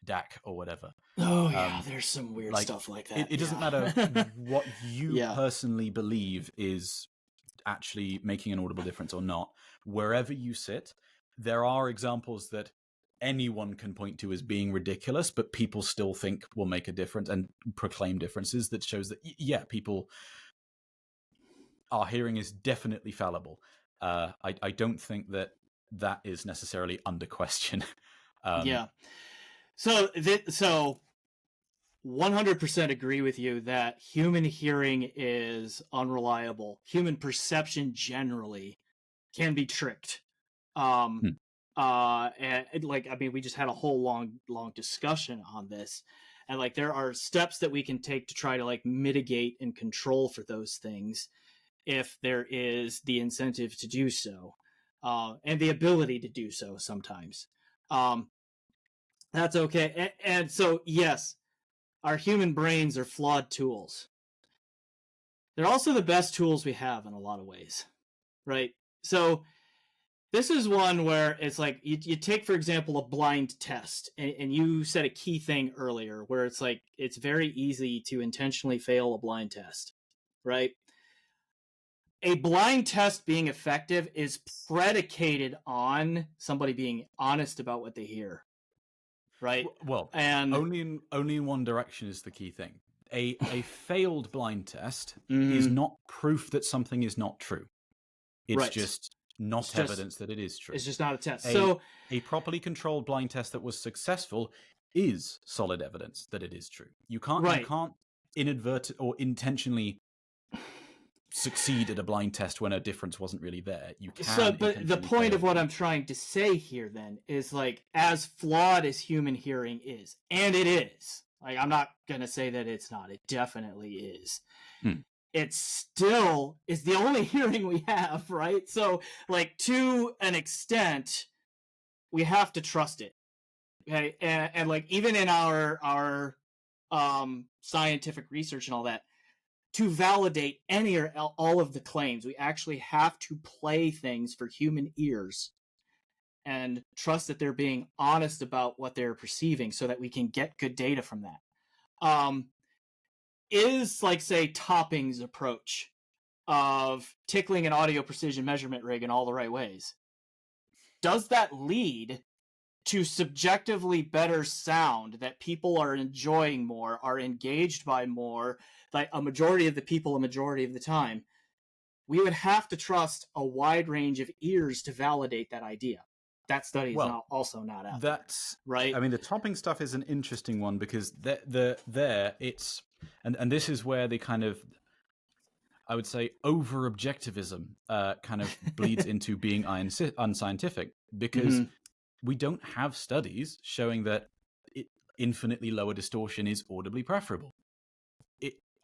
DAC or whatever. Oh, yeah, there's some weird stuff like that. It doesn't matter what you personally believe is actually making an audible difference or not. Wherever you sit, there are examples that anyone can point to as being ridiculous, but people still think will make a difference and proclaim differences. That shows that, people, our hearing is definitely fallible. I don't think that is necessarily under question. So 100% agree with you that human hearing is unreliable. Human perception generally can be tricked. And we just had a whole long discussion on this, and like there are steps that we can take to try to like mitigate and control for those things if there is the incentive to do so, and the ability to do so sometimes. That's okay. And so, yes, our human brains are flawed tools. They're also the best tools we have in a lot of ways, right? So this is one where it's like you take, for example, a blind test, and you said a key thing earlier where it's like it's very easy to intentionally fail a blind test, right? A blind test being effective is predicated on somebody being honest about what they hear, right? Well, And only in one direction is the key thing. A failed blind test Mhm. is not proof that something is not true. It's Right. just not It's just- evidence that it is true. it's just not a test. A, So a properly controlled blind test that was successful is solid evidence that it is true. You can't inadvertent or intentionally succeed at a blind test when a difference wasn't really there. You can. So, but the intentionally point fail. of what I'm trying to say here then is like, as flawed as human hearing is, and it is, like, I'm not going to say that it's not, it definitely is. It still is the only hearing we have, right? So, like, to an extent, we have to trust it. Okay. And like, even in our scientific research and all that, to validate any or all of the claims, we actually have to play things for human ears and trust that they're being honest about what they're perceiving so that we can get good data from that. Is, like, say, Topping's approach of tickling an audio precision measurement rig in all the right ways, does that lead to subjectively better sound that people are enjoying more, are engaged by more, like a majority of the people a majority of the time? We would have to trust a wide range of ears to validate that idea. That study is also not out. That's right. I mean, the topping stuff is an interesting one because it's and this is where the kind of, I would say, over objectivism kind of bleeds into being unscientific, because we don't have studies showing that infinitely lower distortion is audibly preferable.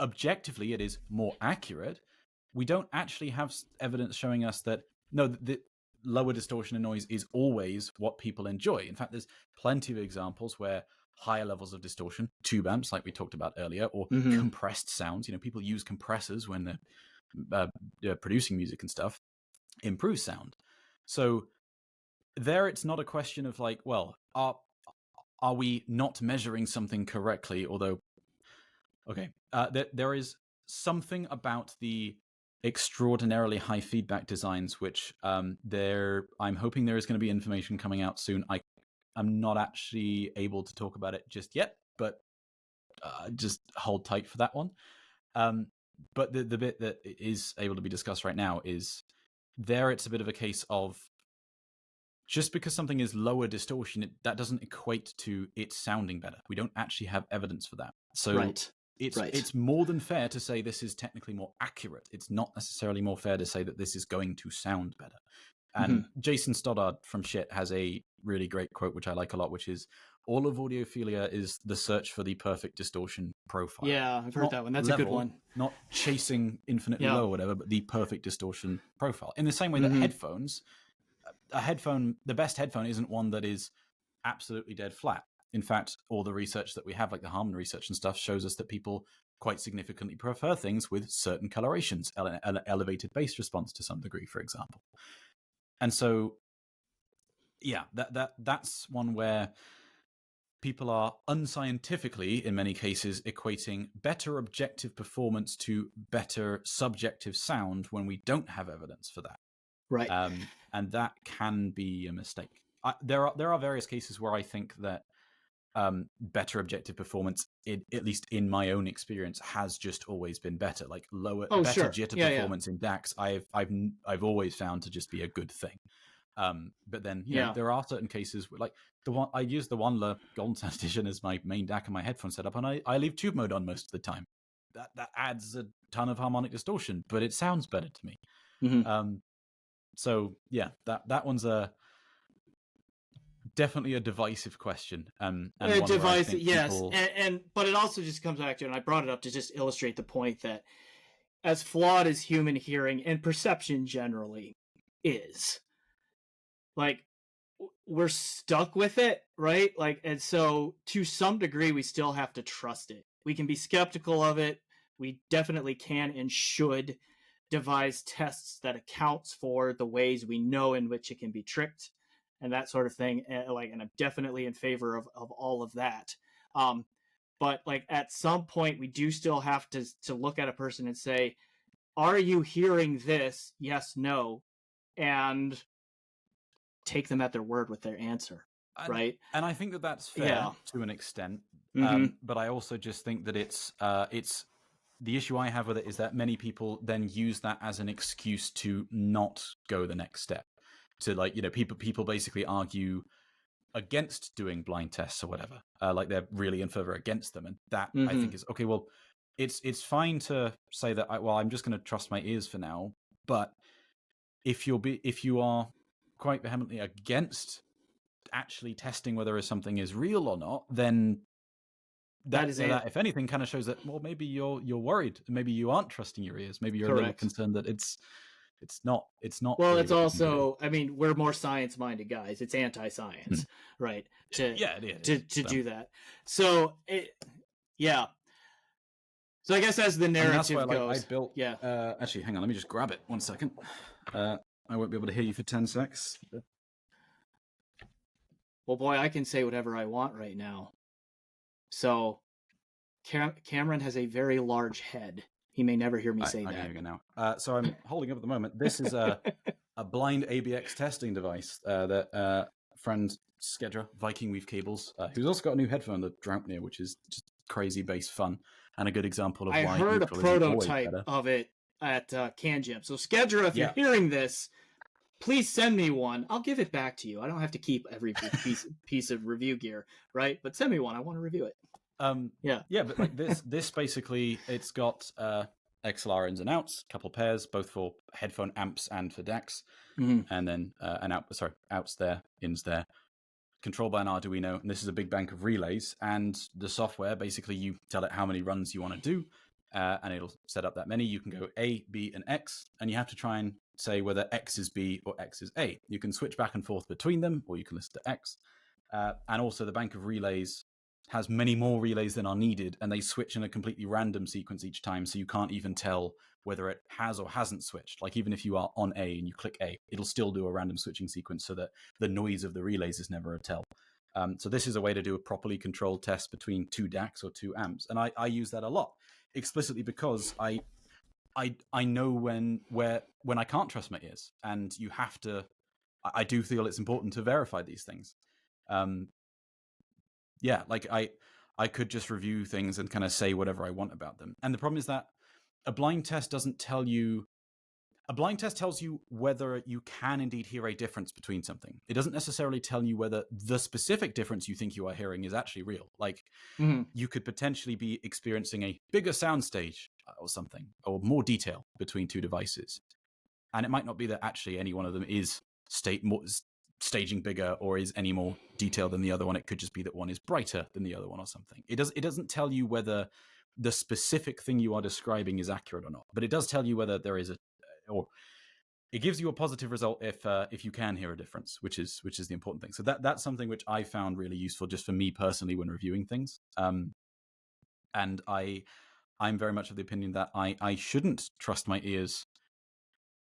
Objectively, it is more accurate. We don't actually have evidence showing us that, no, the lower distortion and noise is always what people enjoy. In fact, there's plenty of examples where higher levels of distortion, tube amps like we talked about earlier, or compressed sounds, people use compressors when they're producing music and stuff, improve sound. So there, it's not a question of like, well, are we not measuring something correctly? Although, okay, there is something about the extraordinarily high feedback designs, which I'm hoping there is going to be information coming out soon. I'm not actually able to talk about it just yet, but just hold tight for that one. But the bit that is able to be discussed right now is it's a bit of a case of, just because something is lower distortion, that doesn't equate to it sounding better. We don't actually have evidence for that. So it's more than fair to say this is technically more accurate. It's not necessarily more fair to say that this is going to sound better. And Jason Stoddard from Shit has a really great quote, which I like a lot, which is, all of audiophilia is the search for the perfect distortion profile. Yeah, I've heard that one. That's a good one. Not chasing infinitely low or whatever, but the perfect distortion profile. In the same way that headphones, the best headphone isn't one that is absolutely dead flat. In fact, all the research that we have, like the Harman research and stuff, shows us that people quite significantly prefer things with certain colorations, elevated bass response to some degree, for example. And so, yeah, that's one where people are unscientifically, in many cases, equating better objective performance to better subjective sound when we don't have evidence for that. Right. And that can be a mistake. There are various cases where I think that better objective performance, at least in my own experience, has just always been better. Like better jitter performance in DACs, I've always found to just be a good thing. But then there are certain cases where, like the one I use the Wandler GoldenSound Edition as my main DAC and my headphone setup, and I leave tube mode on most of the time. That adds a ton of harmonic distortion, but it sounds better to me. So yeah, that one's definitely a divisive question. And divisive, yes, but it also just comes back to, and I brought it up to just illustrate the point that, as flawed as human hearing and perception generally is, like, we're stuck with it, right? Like, and so to some degree, we still have to trust it. We can be skeptical of it. We definitely can and should devise tests that accounts for the ways we know in which it can be tricked and that sort of thing. And I'm definitely in favor of all of that. But like at some point, we do still have to look at a person and say, are you hearing this? Yes, no. And take them at their word with their answer, right? And I think that that's fair to an extent. But I also just think that it's the issue I have with it is that many people then use that as an excuse to not go the next step. To like, people basically argue against doing blind tests or whatever, like they're really in favor against them, and that I think is okay. Well, it's fine to say that. I'm just going to trust my ears for now. But if you are quite vehemently against actually testing whether something is real or not, then that if anything, kind of shows that maybe you're worried, maybe you aren't trusting your ears, maybe you're a little concerned that it's not. Well, really, it's also, I mean, we're more science-minded guys. It's anti-science, right? To do that. So So I guess as the narrative goes, I built. Actually, hang on. Let me just grab it. 1 second. I won't be able to hear you for 10 seconds. Well, boy, I can say whatever I want right now. So Cameron has a very large head. He may never hear me say that. I can hear you now. So I'm holding up at the moment. This is a blind ABX testing device that friend Skedra, Viking Weave Cables, who's also got a new headphone, the Droupnir, which is just crazy bass fun and a good example of why I heard a prototype of it at CanJam. So Skedra, if you're hearing this, please send me one. I'll give it back to you. I don't have to keep every piece of review gear, right? But send me one. I want to review it. But like this basically, it's got XLR ins and outs, a couple pairs, both for headphone amps and for DACs, and then outs there, ins there, controlled by an Arduino. And this is a big bank of relays, and the software basically you tell it how many runs you want to do, and it'll set up that many. You can go A, B, and X, and you have to try and say whether X is B or X is A. You can switch back and forth between them, or you can listen to X. And also the bank of relays has many more relays than are needed, and they switch in a completely random sequence each time, so you can't even tell whether it has or hasn't switched. Like even if you are on A and you click A, it'll still do a random switching sequence so that the noise of the relays is never a tell. So this is a way to do a properly controlled test between two DACs or two amps, and I use that a lot, explicitly because I know when I can't trust my ears, and you have to. I do feel it's important to verify these things. Like I could just review things and kind of say whatever I want about them. And the problem is that a blind test doesn't tell you. A blind test tells you whether you can indeed hear a difference between something. It doesn't necessarily tell you whether the specific difference you think you are hearing is actually real. Like you could potentially be experiencing a bigger soundstage or something, or more detail between two devices. And it might not be that actually any one of them is staging bigger or is any more detailed than the other one. It could just be that one is brighter than the other one or something. It doesn't tell you whether the specific thing you are describing is accurate or not, but it does tell you whether there is or it gives you a positive result if you can hear a difference, which is the important thing. So that's something which I found really useful just for me personally when reviewing things. And I'm very much of the opinion that I shouldn't trust my ears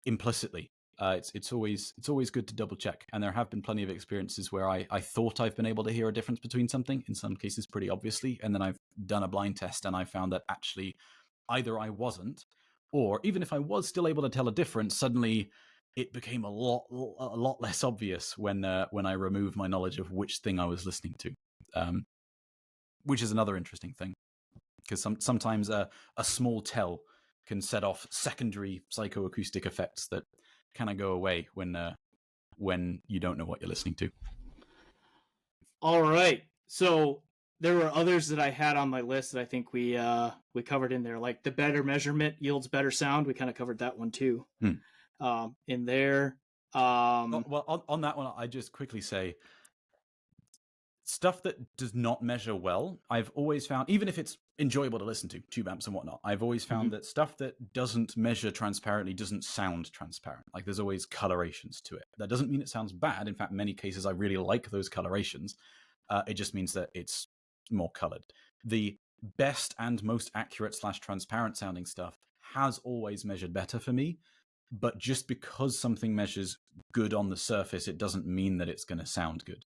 implicitly. It's always good to double check. And there have been plenty of experiences where I thought I've been able to hear a difference between something, in some cases pretty obviously, and then I've done a blind test and I found that actually either I wasn't, or even if I was still able to tell a difference, suddenly it became a lot less obvious when I removed my knowledge of which thing I was listening to, which is another interesting thing, because sometimes a small tell can set off secondary psychoacoustic effects that kind of go away when you don't know what you're listening to. All right, so there were others that I had on my list that I think we covered in there, like the better measurement yields better sound. We kind of covered that one too. In there. Well, on that one, I just quickly say, stuff that does not measure well, I've always found, even if it's enjoyable to listen to, tube amps and whatnot, I've always found that stuff that doesn't measure transparently doesn't sound transparent. Like there's always colorations to it. That doesn't mean it sounds bad. In fact, many cases I really like those colorations. It just means that it's more colored. The best and most accurate / transparent sounding stuff has always measured better for me. But just because something measures good on the surface, it doesn't mean that it's going to sound good.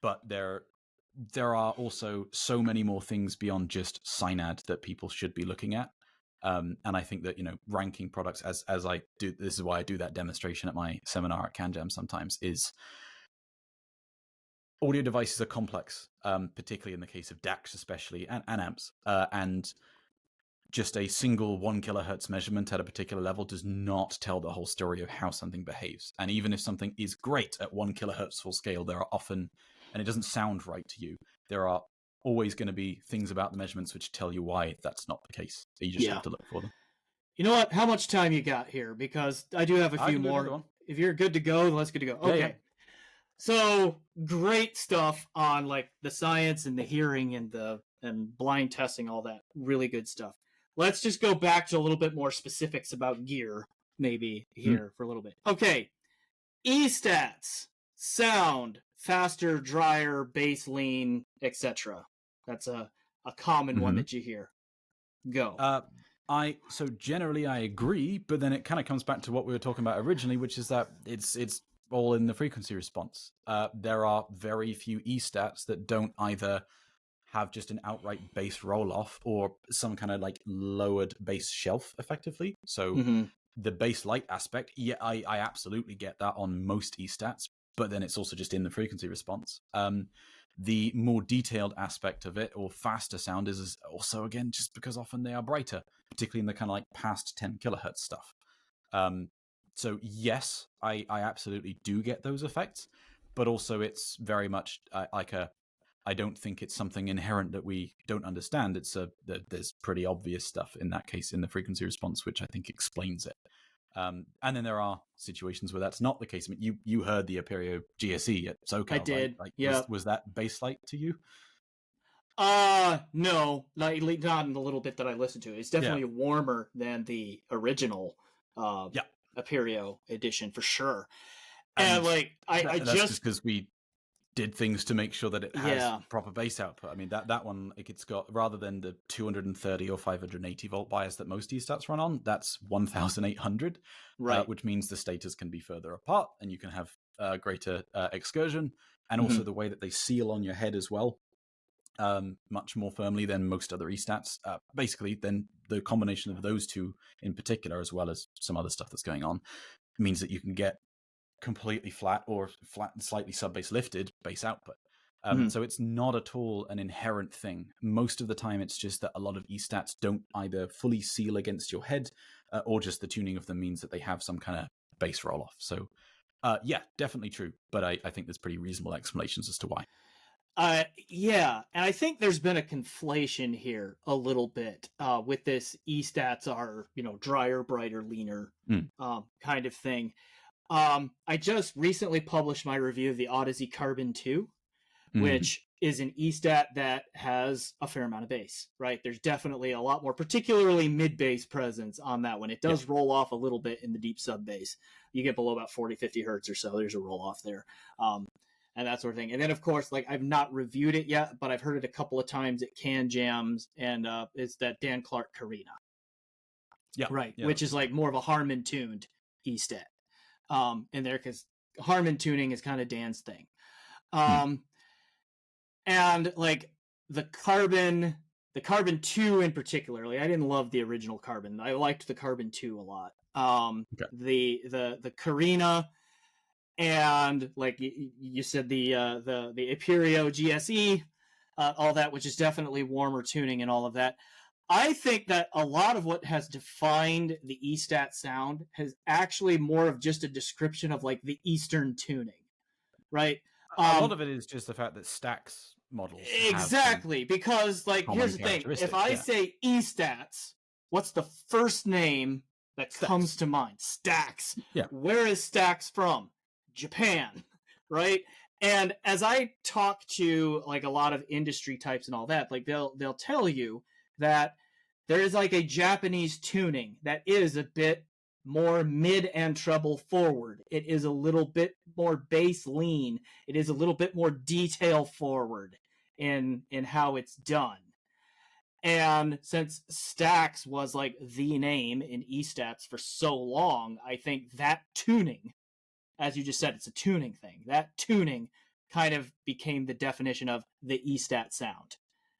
But there are also so many more things beyond just Synad that people should be looking at. And I think that, ranking products as I do, this is why I do that demonstration at my seminar at CanJam sometimes, is audio devices are complex, particularly in the case of DACs especially, and amps. And just a single 1 kilohertz measurement at a particular level does not tell the whole story of how something behaves. And even if something is great at 1 kilohertz full scale, there are often, and it doesn't sound right to you, there are always going to be things about the measurements which tell you why that's not the case. So you just have to look for them. You know what? How much time you got here? Because I do have a few more. If you're good to go, let's good to go. Okay. Yeah. So great stuff on like the science and the hearing and blind testing, all that. Really good stuff. Let's just go back to a little bit more specifics about gear, maybe here for a little bit. Okay, E-stats, sound, faster, drier, bass lean, etc. That's a common one that you hear. Go. So generally I agree, but then it kind of comes back to what we were talking about originally, which is that it's all in the frequency response. There are very few E-stats that don't either have just an outright bass roll-off or some kind of like lowered bass shelf effectively. So the bass light aspect, I absolutely get that on most E-stats, but then it's also just in the frequency response. The more detailed aspect of it, or faster sound, is also, again, just because often they are brighter, particularly in the kind of like past 10 kilohertz stuff. So yes, I absolutely do get those effects, but also it's very much I don't think it's something inherent that we don't understand. It's there's pretty obvious stuff in that case in the frequency response, which I think explains it. And then there are situations where that's not the case. I mean, you heard the Apereo GSE at SoCal. I did. Right? Yeah. Was that bass light to you? No, not in the little bit that I listened to. It's definitely warmer than the original Apereo edition for sure. And like I just because we did things to make sure that it has proper bass output. I mean, that one, like, it's got, rather than the 230 or 580 volt bias that most E-stats run on, that's 1800, right? Which means the stators can be further apart and you can have greater excursion, and also the way that they seal on your head as well, much more firmly than most other E-stats. Basically, then the combination of those two in particular, as well as some other stuff that's going on, means that you can get completely flat or flat and slightly sub-bass lifted bass output. So it's not at all an inherent thing. Most of the time it's just that a lot of E-stats don't either fully seal against your head or just the tuning of them means that they have some kind of bass roll-off. So yeah, definitely true. But I think there's pretty reasonable explanations as to why. Yeah, and I think there's been a conflation here a little bit with this E-stats are, drier, brighter, leaner kind of thing. I just recently published my review of the Odyssey Carbon 2, which is an E-stat that has a fair amount of bass, right? There's definitely a lot more, particularly mid-bass presence on that one. It does roll off a little bit in the deep sub-bass. You get below about 40, 50 hertz or so, there's a roll-off there. And that sort of thing. And then, of course, like, I've not reviewed it yet, but I've heard it a couple of times at CanJams, and it's that Dan Clark Carina. Yeah. Right, yeah. which is like more of a Harman-tuned E-stat. In there, because Harman tuning is kind of Dan's thing. And like the Carbon 2 in particular, like, I didn't love the original Carbon. I liked the Carbon 2 a lot. The Carina, and like you said, the Apereo GSE, all that, which is definitely warmer tuning and all of that. I think that a lot of what has defined the E-stat sound has actually more of just a description of like the Eastern tuning, right? A lot of it is just the fact that Stax models exactly, because like, here's the thing: if I say E-stats, what's the first name that comes to mind? Stax. Yeah. Where is Stax from? Japan, right? And as I talk to like a lot of industry types and all that, like they'll tell you that there is like a Japanese tuning that is a bit more mid and treble forward. It is a little bit more bass lean. It is a little bit more detail forward in how it's done. And since Stax was like the name in eStats for so long, I think that tuning, as you just said, it's a tuning thing. That tuning kind of became the definition of the eStat sound,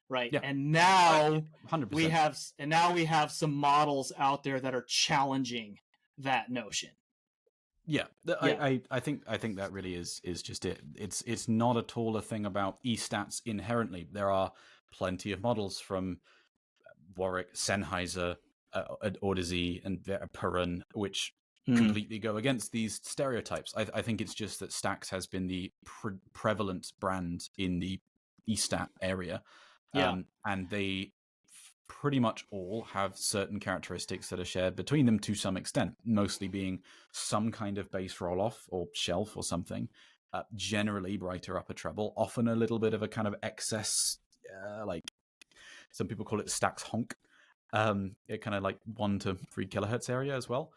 right? Yeah. And now 100%. we have some models out there that are challenging that notion. Yeah, I think that really is just it. It's not at all a thing about eStats inherently. There are plenty of models from Warwick, Sennheiser, Audeze, and Perun, which completely go against these stereotypes. I think it's just that Stax has been the prevalent brand in the eStat area, and they pretty much all have certain characteristics that are shared between them to some extent, mostly being some kind of bass roll-off or shelf or something, generally brighter upper treble, often a little bit of a kind of excess, like some people call it Stax honk, it kind of like 1 to 3 kilohertz area as well.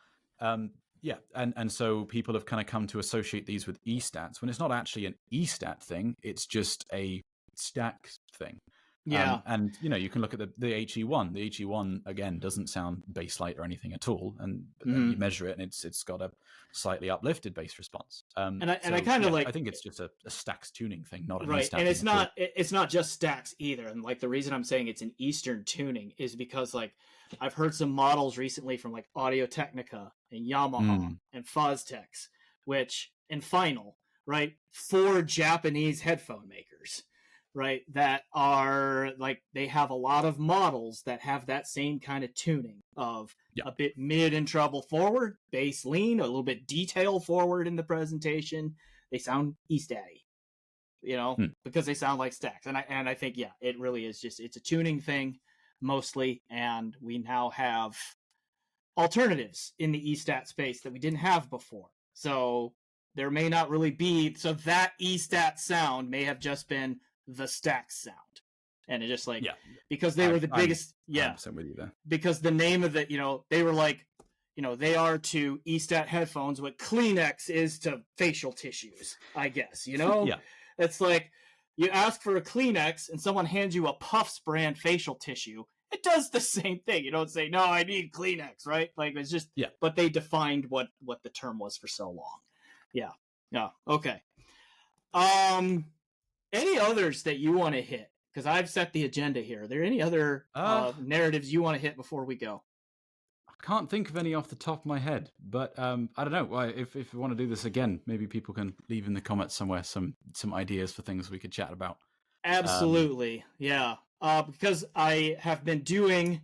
Yeah, and so people have kind of come to associate these with eStats when it's not actually an eStat thing, it's a Stax thing. Yeah. And you can look at the HE1. The HE1 again doesn't sound bass light or anything at all, and then you measure it, and it's got a slightly uplifted bass response. And I kind of like. I think it's just a Stax tuning thing, not an right. eStat And thing it's not just Stax either. And like the reason I'm saying it's an Eastern tuning is because like I've heard some models recently from like Audio Technica and Yamaha and Foztex, which and Final, right, 4 Japanese headphone makers. Right, that are like they have a lot of models that have that same kind of tuning of a bit mid and treble forward, bass lean, a little bit detail forward in the presentation. They sound eStatty, because they sound like Stax. And I think it really is it's a tuning thing mostly, and we now have alternatives in the eStat space that we didn't have before. So there may not really be that eStat sound may have just been the Stax sound, and it just like because they were the biggest I'm with you there. Because the name of it, they were like they are to eStat headphones what Kleenex is to facial tissues, I guess. It's like you ask for a Kleenex and someone hands you a Puffs brand facial tissue. It does the same thing. You don't say, no, I need Kleenex, right? Like it's just but they defined what the term was for so long. Okay. Any others that you want to hit? Because I've set the agenda here. Are there any other narratives you want to hit before we go? I can't think of any off the top of my head, but I don't know. If we want to do this again, maybe people can leave in the comments somewhere some ideas for things we could chat about. Absolutely, because I have been doing,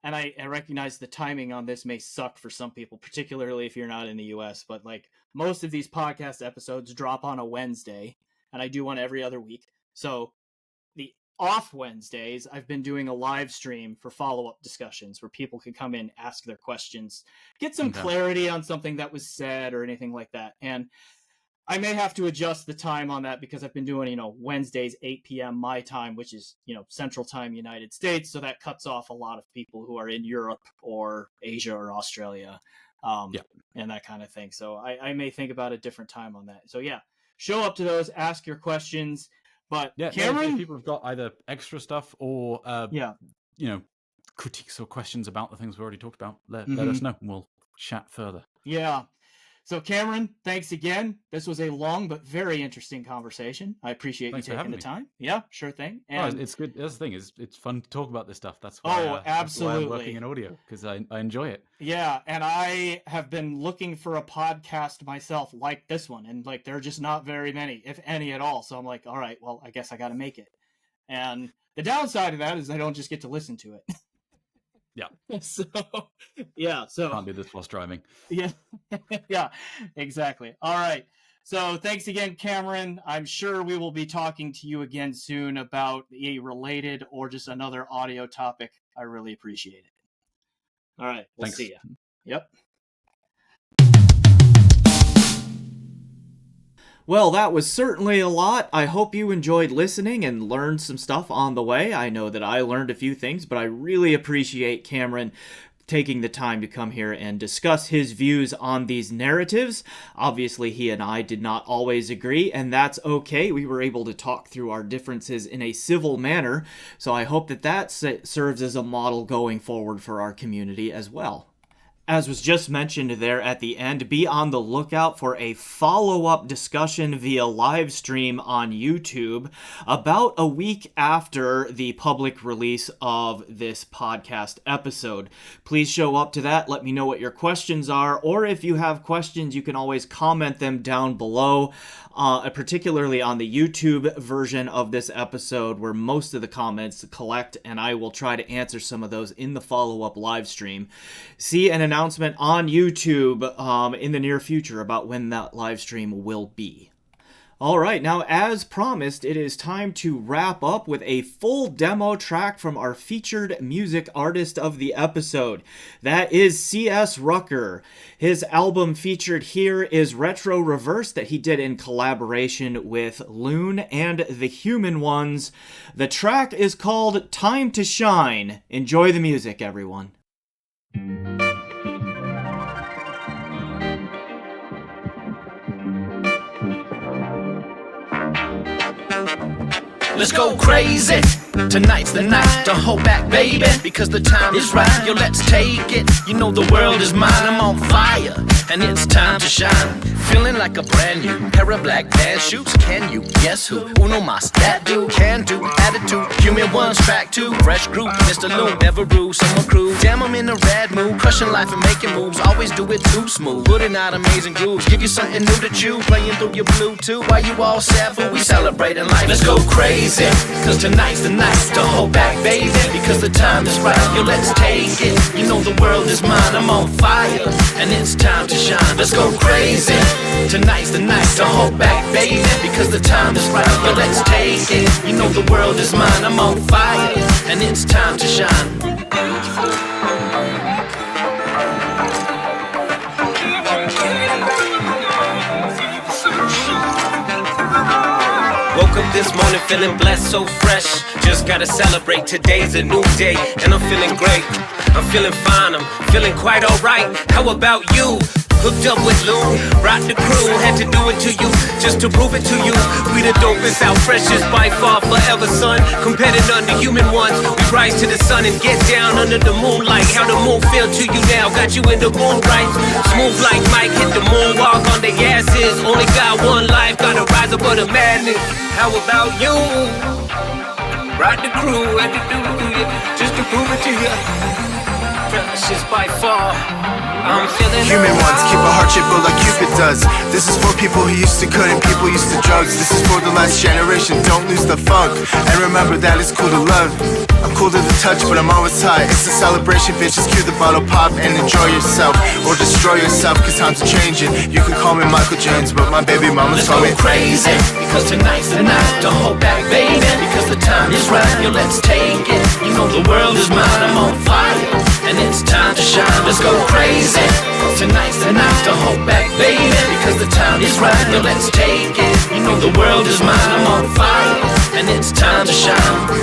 and I recognize the timing on this may suck for some people, particularly if you're not in the US, but like most of these podcast episodes drop on a Wednesday, and I do one every other week. So the off Wednesdays, I've been doing a live stream for follow-up discussions where people can come in, ask their questions, get some clarity on something that was said or anything like that. And I may have to adjust the time on that because I've been doing, Wednesdays, 8 p.m. my time, which is, Central Time, United States. So that cuts off a lot of people who are in Europe or Asia or Australia, and that kind of thing. So I may think about a different time on that. So show up to those, ask your questions. But Cameron, if people have got either extra stuff or critiques or questions about the things we already talked about, let us know and we'll chat further. Yeah. So Cameron, thanks again. This was a long but very interesting conversation. I appreciate you taking the time. Yeah, sure thing. And it's good. That's the thing is, it's fun to talk about this stuff. That's why. Absolutely. That's why I'm working in audio because I enjoy it. Yeah, and I have been looking for a podcast myself like this one, and like there are just not very many, if any at all. So I'm like, all right, well, I guess I got to make it. And the downside of that is I don't just get to listen to it. So can't do this whilst driving. Yeah, exactly. All right. So thanks again, Cameron. I'm sure we will be talking to you again soon about a related or just another audio topic. I really appreciate it. All right. We'll see you. Yep. Well, that was certainly a lot. I hope you enjoyed listening and learned some stuff on the way. I know that I learned a few things, but I really appreciate Cameron taking the time to come here and discuss his views on these narratives. Obviously, he and I did not always agree, and that's okay. We were able to talk through our differences in a civil manner, so I hope that serves as a model going forward for our community as well. As was just mentioned there at the end, be on the lookout for a follow-up discussion via live stream on YouTube about a week after the public release of this podcast episode. Please show up to that. Let me know what your questions are, or if you have questions, you can always comment them down below, particularly on the YouTube version of this episode where most of the comments collect, and I will try to answer some of those in the follow-up live stream. See an announcement on YouTube in the near future about when that live stream will be. Alright, now as promised, it is time to wrap up with a full demo track from our featured music artist of the episode. That is C.S. Rucker. His album featured here is Retro Reverse that he did in collaboration with Loon and the Human Ones. The track is called Time to Shine. Enjoy the music, everyone. Let's go crazy. Tonight's the night, don't hold back, baby, because the time is right. Yo, let's take it. You know the world is mine. I'm on fire, and it's time to shine. Feeling like a brand new pair of black pants shoes. Can you guess who? Uno mas, that dude. Can do, attitude. Human One's track 2. Fresh group, Mr. Loon, never rule, summer crew. Damn, I'm in a rad mood, crushing life and making moves. Always do it too smooth, putting out amazing grooves. Give you something new to chew, playing through your Bluetooth. While you all sad fool, we celebrating life. Let's go crazy, cause tonight's the night. Don't hold back, baby, because the time is right. Yo, let's take it. You know the world is mine. I'm on fire, and it's time to shine. Let's go crazy. Tonight's the night. Don't hold back, baby, because the time is right. Yo, let's take it. You know the world is mine. I'm on fire, and it's time to shine. Woke up this morning feeling blessed, so fresh. Just gotta celebrate, today's a new day. And I'm feeling great, I'm feeling fine, I'm feeling quite alright. How about you? Hooked up with Loon, rock the crew. Had to do it to you, just to prove it to you. We the dopest out, freshest by far, forever, son. Compared to none, the human ones. We rise to the sun and get down under the moonlight. How the moon feel to you now, got you in the moonlight. Smooth like Mike, hit the moonwalk on the asses. Only got one life, gotta rise above the madness. How about you? Rock the crew, had to do it just to prove it to you. Freshest by far. I'm feeling Human Ones keep a heart shaped built like Cupid does. This is for people who used to couldn't, people used to drugs. This is for the last generation, don't lose the funk. And remember that it's cool to love. I'm cool to the touch, but I'm always high. It's a celebration, bitches, cue the bottle pop and enjoy yourself. Or destroy yourself, cause times are changing. You can call me Michael James, but my baby mama's Let's go crazy, because tonight's the night. Don't hold back, baby, because the time is right. Yo, let's take it. You know the world is mine. I'm on fire, and it's time to shine. Let's go crazy. Tonight's the night. Don't hold back, baby, because the time is right. Yo, let's take it. You know the world is mine. I'm on fire, and it's time to shine.